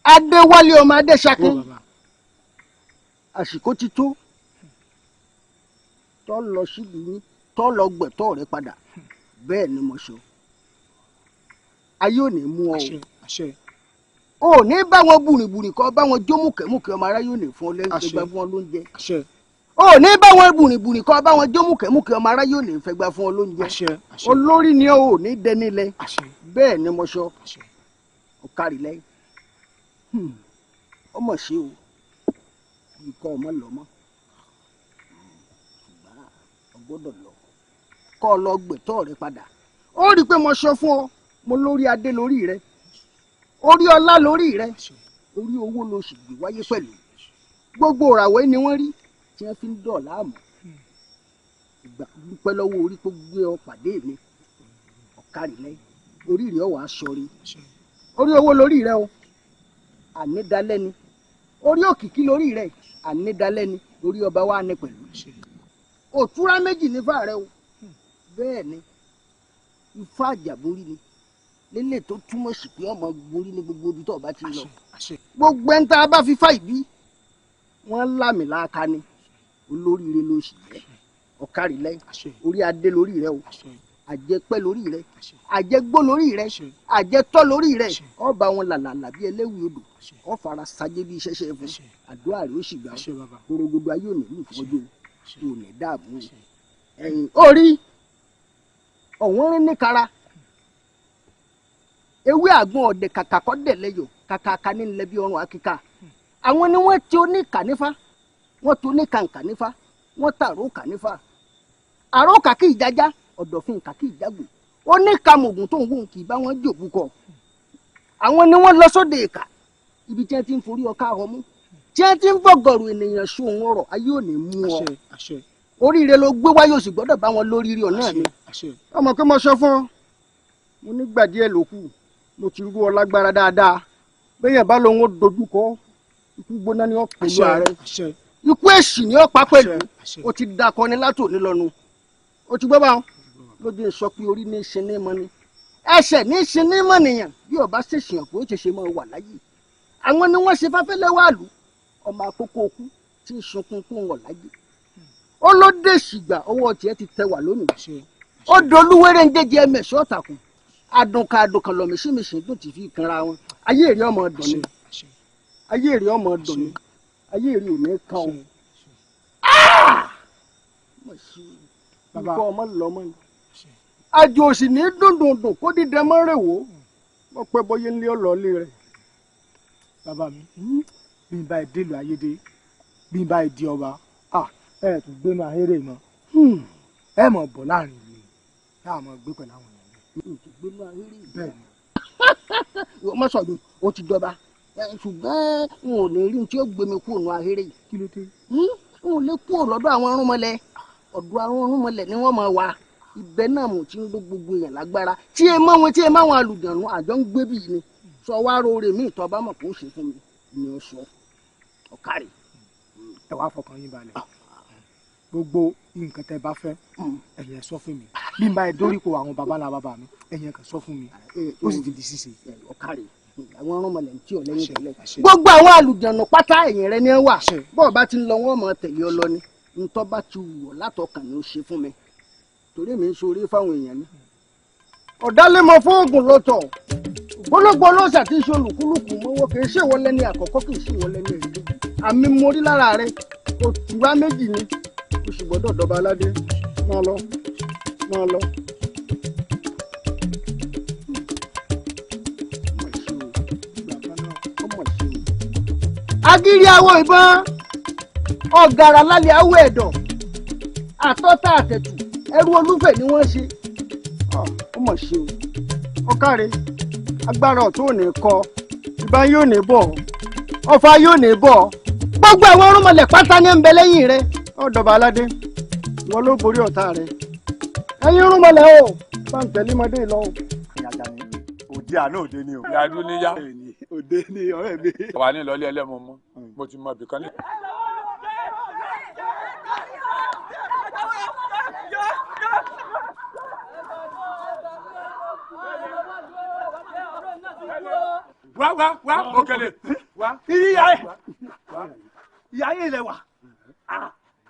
Adéwálé ọmọ Adéṣakín. Àsìkò ti tó tó lọ síbi yín tó lọ gbẹ̀tọ́ rẹ padà bẹ́ẹ̀ ni mo sọ. Ayé ò ní mú ọ o. Ò ní bá wọn bùrìbùrì kọ́ bá wọn jó mùkẹ́mùkẹ́ ọmọ aráyé ò ní fún ọ lẹ́yìn tó gbà fún ọ lóúnjẹ. Ò ní bá wọn bùrìbùrì kọ́ bá wọn jó mùkẹ́mùkẹ́ ọmọ aráyé ò ní fẹ́ gbà fún ọ lóúnjẹ. Olórí ni ọ ò ní dẹni lẹ bẹ́ẹ̀ ni mo sọ. Ọ̀kárí lẹ́yìn ọmọ ṣe o ikọ̀ ọmọ lọ mọ́ ṣùgbọ́n ọ gbọ́dọ̀ lọ kọ́ ọ lọ gbẹ̀tọ́ rẹ padà. Ó rí i pé mo sọ fún ọ mo lórí adé lórí rẹ orí ọlá lórí rẹ orí owó ló sì gbé wáyé pẹ̀lú gbogbo ìràwọ̀ ni wọ́n rí tí wọ́n fi ń dọ̀ láàmú ìgbà dúpẹ́ lọ́wọ́ orí tó gbé ọ pàdé mi Ọ̀kárí lẹ́yìn orí rẹ wàá sọrí orí owó lórí rẹ o ànídálẹ́ni orí òkìkí lórí rẹ ànídálẹ́ni orí ọba wa ní pẹ̀lú òtúrá méjì nífà rẹ o bẹ́ẹ̀ ni ifá àjàborí ni lélẹ̀ tó túmọ̀ sí pé ọmọ borí ní gbogbo ibi tó ọba ti lọ gbogbo ẹni tá a bá fi fá ìbí wọ́n lámì láàka ni olóríire ló sì jẹ́ Ọ̀kárí lẹ́yìn orí adé lórí rẹ o àjẹpẹ́ lórí rẹ àjẹgbó lórí rẹ àjẹtọ́ lórí rẹ ọba wọn làlàlà bí ẹlẹ́wì odò ọ̀fara sajé bí iṣẹ́ṣẹ́ fún àdúrà rẹ ó sì gbà gbogbo ayé òní ní ìfọ́jú òní dààmú ẹ̀yìn orí ọ̀wọ́n rí ní kara ewé àgbọn ọ̀dẹ̀ kàkà kọ́ dẹ̀ lẹ́yọ̀ kàkà ní ilẹ̀ bí ọrùn akíkà àwọn ni wọ́n ti oníkà nífà wọ́n ti oníkàǹkà nífà wọ́n tààrọ̀ kà nífà àrò kàkí ìjájá ọ̀dọ̀fin kàkí ìjágbò oníkàmọ̀gùn tó ń wò kì í bá wọn jòkú kọ àwọn ni wọ́n lọ sóde ìkà ibi tí wọ́n ti ń forí ọkà ọmú tí wọ́n ti ń fọ̀gọ̀rọ̀ ènìyàn sóhun ọ̀rọ̀ ayé ò ní mú ọ oríire ló gbé wáyé òsì gbọ́dọ̀ bá wọn lórí rí ọ náà ni ọmọ pé mo sọ fún ọ mo nígbà díẹ̀ ló kù mo ti rú ọ lágbára dáadáa bẹ́yẹn bá lóun ó dojú kọ ikú gbóná ni ó pẹ̀lú ààrẹ ikú èsì ni ó pa pẹ̀lú o ti dakọni látòní lọ́nu o ti gbọ́ bá wọn lójú sọ pé orí ní í ṣe ní mọ́ ni ẹsẹ̀ ní í ṣe ní mọ́ nìyàn bí ọba ṣèṣìyàn kò ó ti ṣe máa wà láyé àwọn ni wọ́n ṣe fáfẹ́lẹ́ wàlú ọmọ àkókò okú tí ń sunkún kún wọ̀ láyé ó ló dé ṣìgbà ọwọ́ tiẹ̀ ti tẹ wà lónìí ó dolúwẹ́rẹ́ ń déjì ẹ̀mẹ̀ṣọ́ ọ̀tàkùn adùnkà adùnkàn lọ mìṣímìṣí tó ti fi kanra wọn ayé èrè ọmọ ọdún ni ayé èrè ọmọ ọdún ni ayé èrè ò ní kàn ó nǹkan ọmọ lọmọ ni àjò òsì ní dùndùndùn kó dídẹ mọ́ rè wò wọ́n pẹ́ bọ́yé ńlẹ́ ọ̀lọ́ọ̀lẹ́ rẹ̀. bàbá mi bí n bá ẹ délùú ayédè bí n bá ẹ di ọba ẹ tún gbénu ahéré mọ́ ẹ mọ̀ bọ̀ láàrin ìlú yà mọ̀ gbé pẹ̀lú àwọn èèyàn. gbénu ahéré bẹ́ẹ̀ ni. ìwọ mọ̀ sọ̀dọ̀ o ti dọba ṣùgbọ́n n ò lè rí n tí ó gbé mi kúrò nù ahéré yìí. kí ló dé. n ò lè kúrò lọ́dọ̀ àwọn irúnmọlẹ̀ ọ̀dọ̀ àwọn irúnmọlẹ̀ ni wọ́n máa wà ibẹ̀ náà mo ti ń gbé gbogbo èèyàn lágbára tí ẹ máa wọn àlùjànnú àjọ ń gbé bí ni sọ wá róore mi ìtọ́ bá mọ̀ kó ṣe fún mi ni ó sọ Ọ̀kárí. ẹ wá fọkàn yín balẹ̀ gbogbo nǹkan tẹ bá fẹ́ ẹ̀yin sọ fún mi bí n bá ẹ dórí ko àwọn babalá bàbá mi ẹ̀yin kan sọ fún mi ó sì ti di ṣíṣe. Ọ̀kárí àwọn irúnmọlẹ̀ tí ò lẹ́yìn tẹ́lẹ̀ gbogbo àwọn àlùjànnú pátá ẹ̀yìn rẹ ni ẹ wà bọ́ọ̀ bá ti ń lọ wọ́n mọ̀ tẹ̀lé ọ lọ ni ntọ́ bá ti wọ̀ látọkàn ni ó ṣe fún mi torí mi ń sọrí fáwọn èèyàn ni. ọ̀dálẹ́mọ fún oògùn lọ́tọ̀ gbólógbó ọlọ́sà tí í ṣe olùkúlùkù mọ́wọ́ kì í ṣe ìwọlẹ́ ní àkọ́kọ́ kì í ṣe ìwọlẹ́ ní èdè àmì morí lára rẹ òtúrá méjì ni o sì gbọ́dọ̀ dọba aládé máa lọ máa lọ. agírí awọ ìbọn ọ̀gàrà lálẹ́ awọ ẹ̀dọ̀ àtọ́tà àtẹ̀tù ẹrú olúfẹ̀ ni wọ́n ṣe ó mọ̀ ṣe o Ọ̀kárí agbára ọ̀tún ò ní kọ ìbá yóò ní bọ̀ ọ̀fà yóò ní bọ̀ gbogbo àwọn orúnmọlẹ̀ pátá ní ń bẹ lẹ́yìn rẹ ọ̀dọ̀bà aládé wọn ló borí ọ̀tá rẹ ẹ̀yin orúnmọlẹ̀ o bá ń tẹ̀lé ọmọdé lọ. òde àná òde ni o. ìyàdú níyà. òde ni ọ̀rẹ́ mi. wà ní ìlọlé ẹlẹ́mu mọ́ mo ti mọ ibìkan ní. wá òkèlè wá. ìyá yìí lẹ wà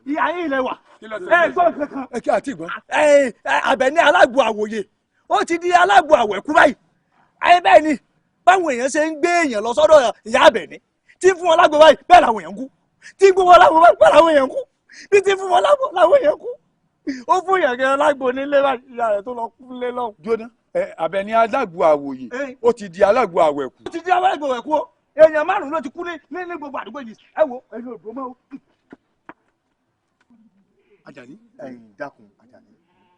ìyá yìí lẹ wà. ẹ gbọ́ kankan. ẹ kí àti ìgbọ́n. Àbẹ̀ní alágbo àwòye ó ti di alágbo àwẹ̀kú báyìí. ayé bẹ́ẹ̀ ni báwọn èèyàn ṣe ń gbé èèyàn lọ sọ́dọ̀ ìyá Àbẹ̀ní tí fún wọn lágbo báyìí bẹ́ẹ̀ làwọn èèyàn kú tí gbé wọn lágbo báyìí bẹ́ẹ̀ làwọn èèyàn kú bí tí fún wọn lágbo làwọn èèyàn kú. ó fún èèyàn kẹrin lágbo nílé báyìí ìyá rẹ̀ tó lọ kú lé lọ́hùn. jóná Àbẹ̀ní alágbo àwòye ó ti di alágbo àwẹ̀kú. ó ti di alágbo àwẹ̀kú o èèyàn márùn-ún ló ti kú ní gbogbo àdúgbò yìí ẹ wo ẹ̀yin ò dúró mọ́ o. Àjàní dákun Àjàní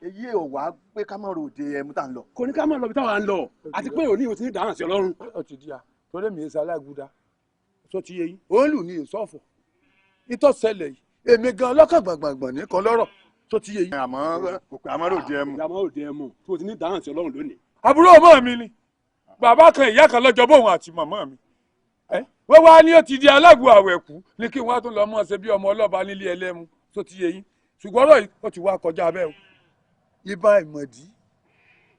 èyí ò wá pé ká má ròde ẹmu tá à ń lọ. kò ní ká má lọ bí táwa ń lọ àti pé òní ò ti ní dáhùn sí Ọlọ́run. ó ti di a torí mi èsì alágúdá tó ti yé yín òun lù ní ìsọfọ ìtọ́sẹ̀lẹ̀ yìí èmi gan ọlọ́kàn gbàngbàngbàn nìkan lọ́rọ̀ tó ti yé yín. àmọ́ ròde ẹmu. àmọ́ ròde ẹmu tó ti ní dáhùn sí Ọlọ́run lónìí. àbúrò ọmọ mi ni bàbá kan ìyá kan lọ́jọ́ bóun àti màmá mi wọ́n wá ní ó ti di alágbo àwẹ̀kú ní kí wọ́n á tún lọ mọ́ ṣe bí ọmọ ọlọ́ba nílé ẹlẹ́mu tó ti yé yín ṣùgbọ́n ọ̀rọ̀ yìí ó ti wá kọjá bẹ́ẹ̀ o ibà ìmọ̀dí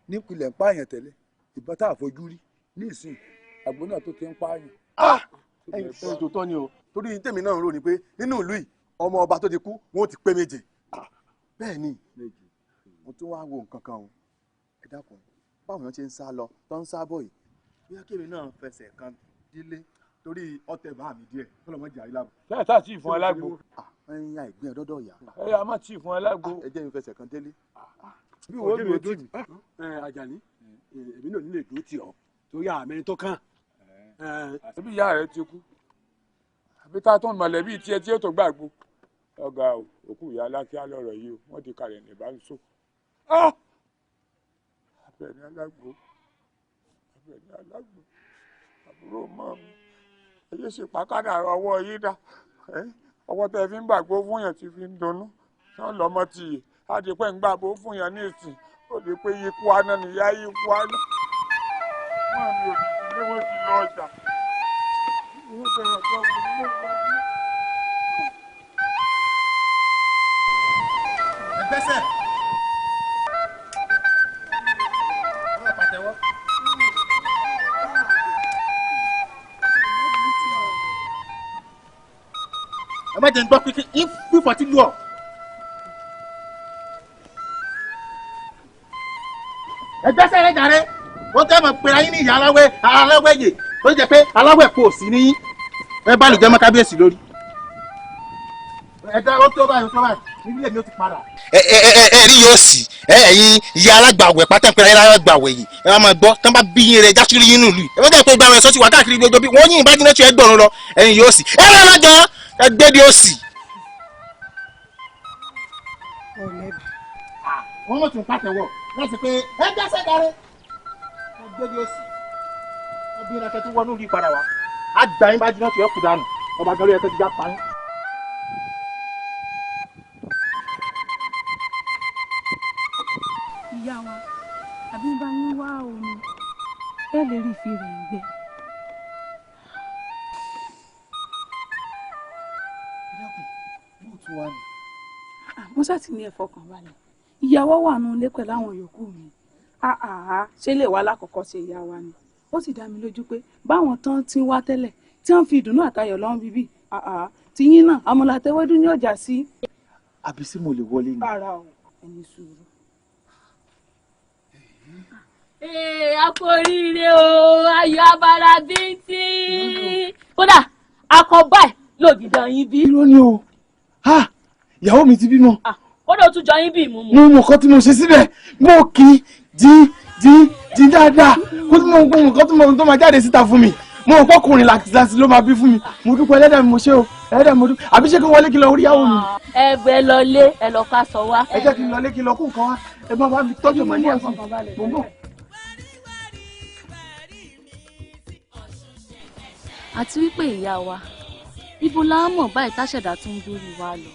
nípìnlẹ̀ ń pààyàn tẹ́lẹ̀ ìbọn tá a fojú rí ní ìsìn Àgbọn náà tó ti ń pààyàn. ẹ̀yin tó tọ́ ni o torí tèmi náà ń rò ní pé nínú ìlú yìí ọmọ ọba tó ti kú wọn ò ti pé méje bẹ́ẹ̀ ni mo tún wá wo nǹkan kan o ẹ dákun báwọn èèyàn ṣe ń sá lọ tó ń sá bọ̀ yìí bóyá kémi náà fẹsẹ̀ kan dílé torí ọtẹ bá mi díẹ̀ ọlọmọdé àrílábù. bẹ́ẹ̀ tá a ti fún ẹ lágbo. ẹyin àìgbín ọdọdọ ìyá. ẹ yà má ti fún ẹ lágbo. ẹ jẹ́ mi fẹsẹ̀ kan délé. bí wo bí o tó jì. Àjàní èmi náà nílé dúró tì ọ́ torí àmẹ́rin tó kàn. àbí ìyá rẹ ti kú àbí tá a tún mọ̀lẹ́bí tiẹ̀ tí ó tó gbàgbó. ọ̀gá òkú ìyá alákíá lọ́rọ̀ yìí o wọ́n ti kalẹ̀ ní ìbánisọ. Àbẹ̀ní alágbo Àbẹ̀ní alágbo àbúrò mọ́ mi ẹyẹ ṣe pàkádà ọwọ́ yìí dá ọwọ́ tẹ fi ń gbàgbó fún yẹn ti fi ń dunnú náà lọ́mọ ti yè á di pé ń gbàgbó fún yẹn ní ìsìn ó di pé ikú aná nìyá ikú aná máa mi ò sì ní wọ́n ti lọ ọjà ìwọ́n bẹ̀rẹ̀ ọjọ́ wọn ní ìgbà wọn. ẹgbẹ́sẹ̀ ọmọ pàtẹ́wọ́. ẹ má jẹ́ ń gbọ́ pé fífọ́ ti lù ọ́. ẹgbẹ́ sẹ́rẹ̀ jàre wọ́n tẹ́ mọ̀ pé ayé ní ìyá aláwẹ̀ yè tó jẹ́ pé aláwẹ̀ kò sí ní ẹ bá lè jẹ́ mọ́ kábíyèsí lórí. ẹ̀dá ó tó báyìí nílé mi ó ti padà. ẹ rí yóò sì ẹ̀yin ìyá alágbàwẹ̀ pátákó ayé alágbàwẹ̀ yìí ẹ máa gbọ́ tán bá bí yín rẹ jákiri yín nù lù ẹ bá jẹ́ pé gbàmọ̀ ẹ̀sọ́ ti wà káàkiri gbogbo bí wọ́n yìn bá jiná tí ẹ gbọ̀run lọ ẹ̀yin yóò sì ẹ rẹ́ lọ́jọ́ ẹ gbé di òsì. wọ́n mọ̀ tún pàtẹ́wọ̀ láti pé ẹ jẹ́sẹ̀ darí ẹ gbé di òsì ẹ bí iná kẹtù wọnú rí padà wá á gbà yín bá jiná tí ẹ kù dànù ọba gẹ́lẹ́ ẹ kẹ́tù já pa yín. ìyá wa àbí bá yín wá omi ẹ lè rí ìfìrè ìgbẹ́. mo ṣáàtì ní ẹ̀fọ́ kan balẹ̀ ìyàwó wà nù ilé pẹ̀lú àwọn yòókù mi ṣé lè wá lákọ̀ọ́kọ́ ṣe ìyá wa ni ó sì dá mi lójú pé báwọn tán ti wá tẹ́lẹ̀ tí wọ́n fi ìdùnnú àtayọ̀ lọ́n bíbí tiyín náà àmọ̀là tẹ́wẹ́dú ní ọjà sí. àbí sí mo lè wọlé ni. rárá o ẹni sùúrù. a kò ríire o ayọ̀ abara bíntín kódà akọ báyìí lògìdàn yín bí. irọ́ ni o ìyàwó mi ti bímọ. kódà ó tún jọ yín bí ìmúmu. mo mọ̀ nǹkan tí mo ṣe síbẹ̀ mo kì í dín dáadáa kó tí mo gbọ́ nǹkan tó máa jáde síta fún mi mo rò pọ́kùnrin láti ló máa bí fún mi mo dúpẹ́ ẹlẹ́dàá mi mo ṣe o ẹlẹ́dàá mi mo dúpẹ́ àbí ṣé kí n wọlé kí n lọ orí ìyàwó mi. ẹ lọ lé ẹ lọ ká sọ wá. ẹ jẹ́ kí n lọ lé kí n lọ kú nǹkan wá ẹ bá bá mi tọ́jú ọmọ ní ẹ̀sìn mo ń bọ̀. àti wípé ìyá wa ibo la mọ̀ báyìí táṣẹ̀dá tún ń dórí wa lọ.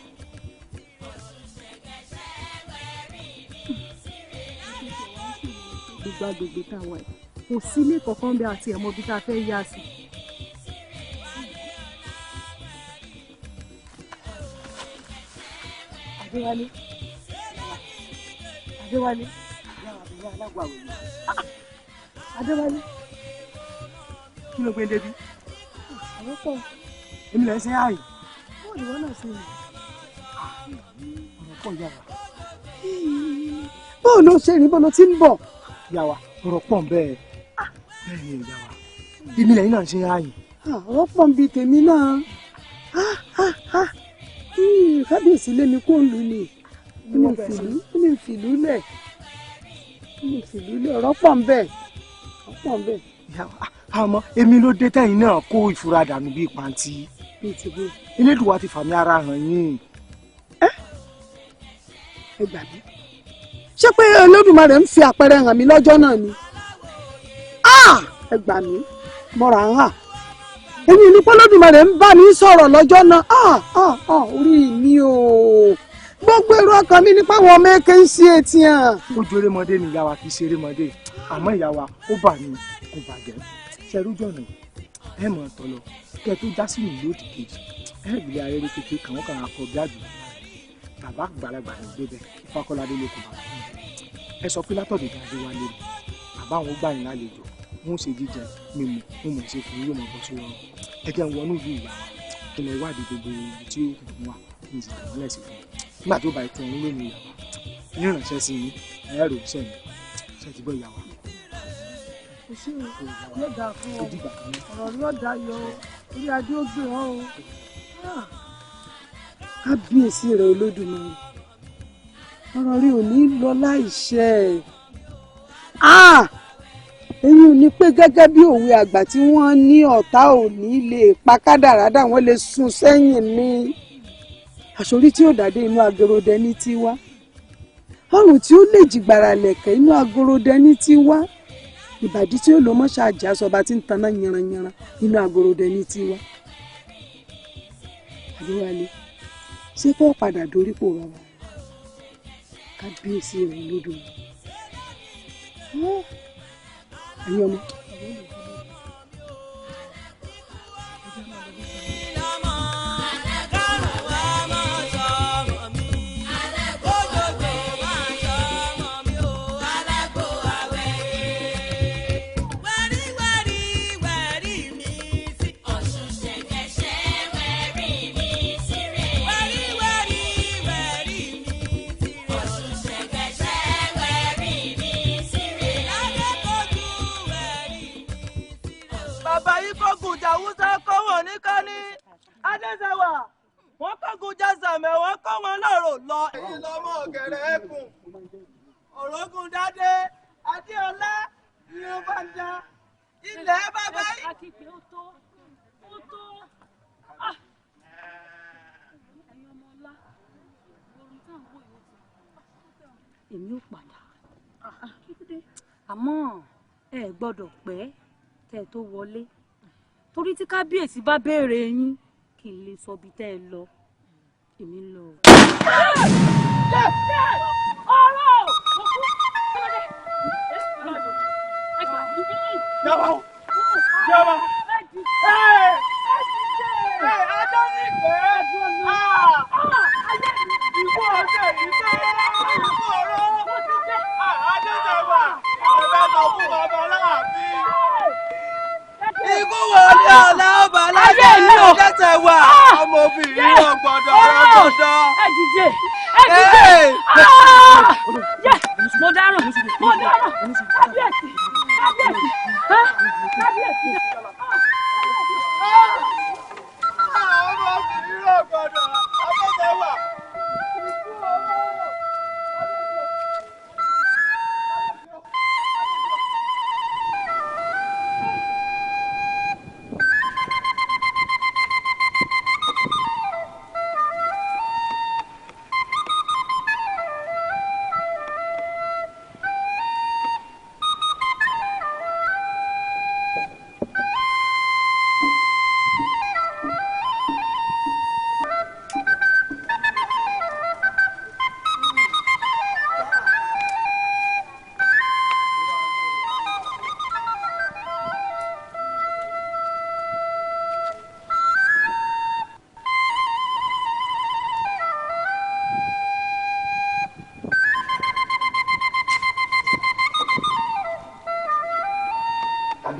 gbogbo agbègbè tá a wà yìí kò sí ilé kankan bí àti ẹ̀mọ́ bí tá a fẹ́ yá sí. Adéwálé Adéwálé Adéwálé kí ló gbé débi. àwọn pọ̀. èmi lè ṣe àyè. báwo ni wọ́n náà ṣe yìí. ọ̀rọ̀ pọ̀ yà wá. báwo ló ṣe rí bó ló ti ń bọ̀. yà wá ọ̀rọ̀ pọ̀ bẹ́ẹ̀ bẹ́ẹ̀ ni ìyá wa èmi lẹ́yìn náà ṣe àyè. ọ̀rọ̀ pọ̀ ń bi tèmi náà. kábíyèsí lé mi kó ń lu ni ní ìfìlú lẹ̀ ọ̀rọ̀ pọ̀ ń bẹ̀ ọ̀pọ̀ ń bẹ̀. àmọ́ èmi ló dé tẹ́yìn náà kó ìfura dànù bíi pàǹtí. elédùwà ti fàmì ara hàn yín. ẹ gbà mí ṣé pé Olódùmarè ń fi àpẹẹrẹ hàn mí lọ́jọ́ náà ni. ẹ gbà mí mọ́ra ń hà èmi ní pé Olódùmarè ń bá mi sọ̀rọ̀ lọ́jọ́ náà. orí mi o gbogbo èrò ọkàn mi nípa àwọn ọmọ èké ń ṣe etí hàn. ojú erémọdé ni ìyá wa kì í ṣe erémọdé àmọ́ ìyá wa ó bà ní kò bàjẹ́ ṣẹrújọ náà ẹ mọ̀ ọ́ tọ́lọ kẹ́ ẹ tó já sínú ìlú òdì kejì ẹ gbélé ayẹyẹ kékeré kan wọ́n kàn á kọ bí àgbẹ̀ bàbá àgbàlagbà ní gbé bẹ́ẹ̀ Ifákọ́ládé ló kọ bàbá fún mi ẹ sọ pé látọ̀dọ̀ ìdájọ́ wa lé mi bàbá àwọn gbà yín lálejò wọn ò ṣe jíjẹ mímu wọn mọ̀ ṣe fún yóò mọ̀ bọ́ sí ọrùn ẹ jẹ́ ń wọnú ìlú ìyá wa kí lè wádìí gbogbo ibi tí ó kù wá ní ìsìnkú mọ́lẹ̀ sí fún mi nígbà tó bá ìtàn òun lónìí ìyá wa ní ìrànṣẹ́ sí yín ẹ̀rọ iṣẹ́ mi ṣe ti gbọ́ ìyá wa. yóò dáa fún ọ ọ̀rọ̀ yóò dáa yọ orí adé ó gbé ọ o. kábíyèsí rẹ Olódùmarè ọ̀rọ̀ rí ò ní lọ láìṣẹ èyí ò ní pé gẹ́gẹ́ bí òwe àgbà tí wọ́n ní ọ̀tá ò ní lè pa kádàrádà wọ́n lè sún sẹ́yìn ní àṣorí tí ó dàdé inú agorodẹ ní tiwa ọrùn tí ó lè jìgbàrà lẹ̀kẹ̀ inú agorodẹ ní tiwa ìbàdí tí ó lọ mọ́ ṣáàjà sọba tí ń taná yanranyanran inú agorodẹ ní tiwa. Adéwálé ṣé kó padà dorípò bàbá rẹ kábíyèsí rẹ lódò ẹ̀yin ọmọ. Adéṣẹ́wà wọ́n kọ́kùn jásàmẹ̀ wọ́n kọ́ wọn lọ́rọ̀ lọ. èyí lọ́mọ ọ̀gẹ̀rẹ̀ ẹ̀kùn òrógùn dádé adéọlá ni ó bá ń já ilẹ̀ bàbá yìí. akíkpé ó tó ẹ̀yin ọmọ ọlá orin tá à ń wò yìí èmi ò padà àmọ́ ẹ gbọ́dọ̀ pẹ́ kẹ́ ẹ tó wọlé torí tí kábíyèsí bá béèrè yín kí n lè sọ bí tẹ́ ẹ lọ èmi ń lọ. Ikú wo ni ọ̀la ọba láyé ìlú ọ̀dẹ́tẹ̀ wà? Ọmọbìnrin ọ̀gbọ̀dọ̀ ọ̀gbọ̀dọ̀. Ẹ dìde. Mo dáràn. Kábíyèsí. Ọmọbìnrin ọ̀gbọ̀dọ̀ ọ̀gbọ̀dọ̀ wà.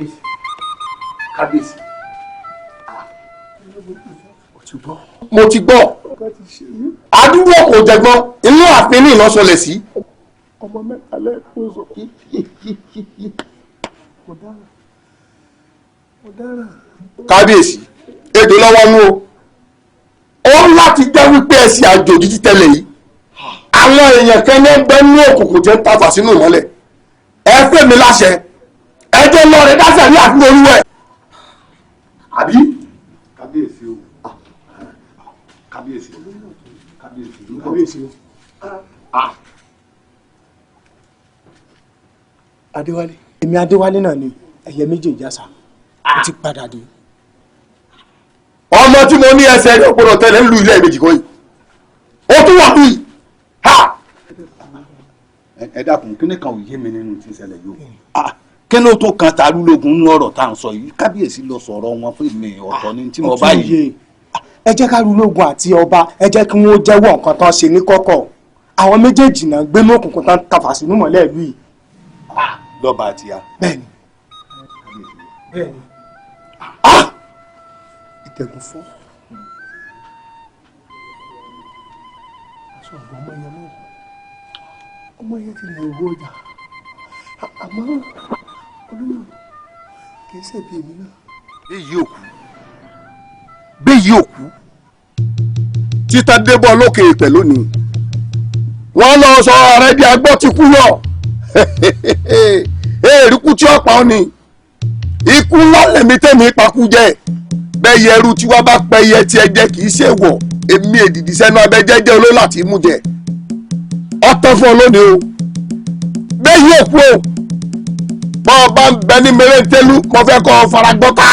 kábíyèsí kábíyèsí. mo ti gbọ́ àdúgbò kò jẹgbọ́n inú ààfin ní ìlọsọlẹ̀ sí. ọmọ mẹ́ta lẹ́kùn sọ. kábíyèsí èdè lọ́wọ́ mú o ó láti jẹ́ wípé ẹ̀sìn àjòjì ti tẹ̀lé yìí àwọn èèyàn kan ní ẹgbẹ́ ní òkùnkùn jẹ́ ń tafà sínú ìmọ́lẹ̀ ẹ fẹ́ mi láṣẹ ẹjọ́ lọ rẹ̀ dáṣẹ̀ ní àfihàn olúwẹ̀ àbí. kábíyèsí o kábíyèsí kábíyèsí o. Adéwálé èmi Adéwálé náà ni ẹ̀yẹ méjèèjì àṣà ó ti padà dé. ọmọ tí mo ní ẹsẹ̀ rẹ̀ gbọ́dọ̀ tẹ̀lé ń lu ilé ìbejì kan yìí ó tún wà bí. ẹ dákun kí ni kan ò yé mi nínú tí ń ṣẹlẹ̀ yìí kí ló tó kan Tarúlógún nínú ọ̀rọ̀ tá à ń sọ yìí kábíyèsí lọ sọ̀rọ̀ wọn fún mi ọ̀tọ̀ ni tí mo bá yìí. ẹ jẹ́ Tarúlógún àti ọba ẹ jẹ́ kí wọ́n jẹ́wọ́ nǹkan tán ṣe ní kọ̀kọ̀ àwọn méjèèjì náà gbé ní òkùnkùn tán tafà sínú mọ́lẹ̀ ìlú yìí. lọ́ba àti ya. bẹ́ẹ̀ni bẹ́ẹ̀ni. ìtẹ̀gùn fọ́ aṣọ àgbà ọmọ yẹn ti lè wọ ọjà àmọ́ olóyè kì í ṣèbí èmi náà. béyìí òkú títa débọ̀ lókè ìpẹ̀ lónìí wọ́n lọ sọ ààrẹ di agbọ́ ti kú yọ èrìkú tí ó pa ọ́ ni ikú ńlá lẹ̀mí tẹ̀mí pakú jẹ́ bẹ́ẹ̀ yẹ ẹrú tí wọ́n bá pẹ́ yẹ tí ẹ jẹ́ kì í ṣe wọ̀ èmi èdìdì sẹ́nu abẹ́ jẹ́jẹ́ olóò láti mú jẹ ọ̀tọ̀ fún ọ lónìí o bẹ́ẹ̀ yóò kú o bọ́ ọ bá ń bẹ ní mẹ́rẹ́ntẹ́lú mo fẹ́ kọ́ ọ fara gbọ́ta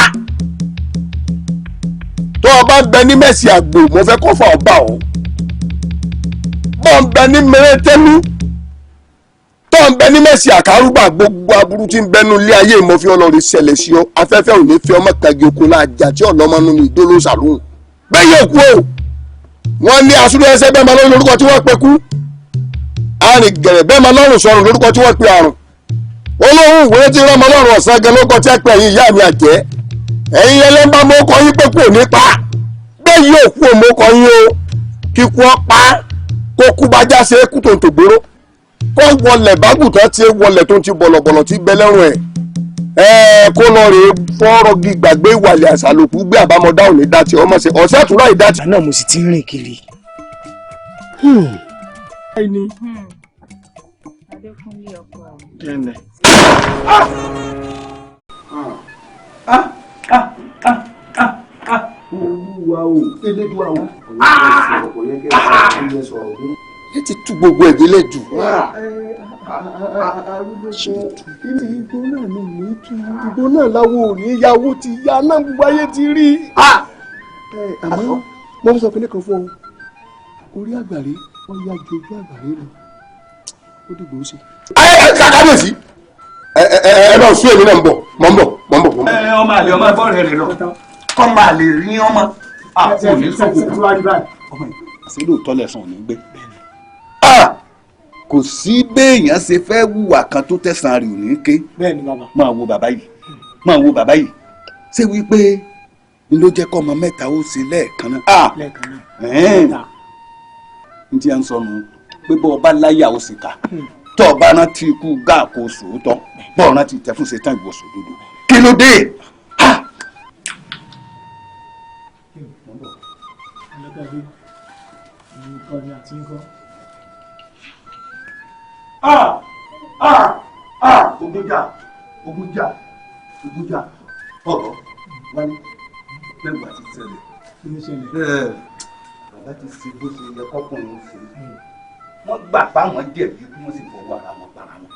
tó o bá ń bẹ ní mẹ́sì àgbò mo fẹ́ kọ́ fà ọ́ bà ọ́ bọ́ ọ ń bẹ ní mẹ́rẹ́ntẹ́lú tó ń bẹ ní mẹ́sì àkárúgbà gbogbo aburú tí ń bẹnu ilé ayé ìmọ̀fí ọlọ́rin ṣẹlẹ̀ sí ọ afẹ́fẹ́ ò ní fi ọmọ kagi oko láàjà tí ọlọ́mọnú ní ìdóló sàlóhùn bẹ́ẹ̀ yóò kú o wọ́n ní asúlù ẹsẹ̀ bẹ́ẹ̀ máa lọ́rùn lórúkọ tí wọ́n pe kú arìn gẹ̀rẹ̀ bẹ́ẹ̀ máa lọ́rùn sọ̀rùn lórúkọ tí wọ́n pe àrùn olóhùn ìwé tí rán máa lọ́rùn ọ̀sán gẹ lórúkọ tí wọ́n pe ẹ̀yin ìyá mi àjẹ́ ẹ̀yin ẹlẹ́mbà mọ́ kọ́ yín pé kú ò ní pa bẹ́ẹ̀ yóò kú ò mọ́ kọ́ yín o kíkú ọ pa kó kú bá já ṣe é kú tó ń tògbóró kó wọlé bágùtàn tí wọlé tó ń ti bọ̀lọ̀bọ̀lọ̀ tí bẹ lẹ́rùn ẹ̀ kó lọ rè fọ́rọ̀ gbàgbé ìwàlẹ̀ àṣàlòkù gbé àbámọ́dá òní dátì ọmọ ṣe ọ̀sẹ̀ àtúrà ìdátì. náà mo sì ti rìn kiri. Adékúnlé ọkọ olúwa o elédùn àwọn ọ̀pọ̀ yẹ kẹ́ ẹ sọ̀rọ̀ bí. ẹ ti tú gbogbo ẹ̀gbẹ́ lẹ́jù. ìbò náà ni mi tú ìbò náà láwo ò ní yàwó ti ya náà gbogbo ayé ti rí. àmọ́ mo sọ pé nìkan fún ọ orí àgbàre wọ́n yá ju ojú àgbàre lọ ó dìgbò ó ṣe. kábíyèsí ẹ náà sún èmi náà ń bọ̀ mọ̀ ń bọ̀. ọmọ àlè ọmọ ẹgbọ́n rẹ̀ lọ kọ́ máa lè rí ọmọ àpò ní sọ́kù ọmọ àṣírí òótọ́ lẹ̀sán ò ní gbé. kò sí béèyàn ṣe fẹ́ hùwà kan tó tẹ̀sán rẹ̀ ò ní ké. bẹ́ẹ̀ni bàbá. máa wo bàbá yìí máa wo bàbá yìí ṣé wípé n ló jẹ́ kọ́ ọmọ mẹ́ta ó ṣe lẹ́ẹ̀kan náà. n tí a ń sọnù pé bọ́ ọba láyà ó sì kà tọ́ ọba rántí ikú gáà kó sòótọ́ bọ́ọ̀ rántí ìtẹ́fún ṣetán ìwọ̀sùn dúdú kí ló dé. ogunjà ọ̀rọ̀ wálé mẹ́wàá ti ṣẹlẹ̀ bàbá ti ṣe bó ṣe yẹ kọ́kùnrin ṣe wọ́n gbà páwọn jẹ̀bi kí wọ́n sì fọwọ́ ara wọn para wọn.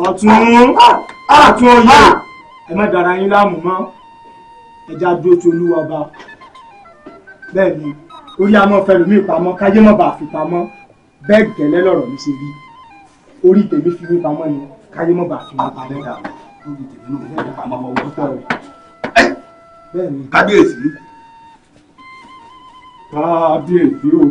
ọ̀tún oyè ẹ má dára yín láàmú mọ́ ẹja dúró tí olúwa bá bẹ́ẹ̀ ni orí àmọ́ fẹlùmí pamọ́ káyé mọ́ bá fi pamọ́ bẹ́ẹ̀ gẹ́lẹ́ lọ̀rọ̀ mi ṣe rí orí tèmi fi mí pamọ́ ni káyé mọ́ bá fi mí pamọ́. kábíyèsí. kábíyèsí o.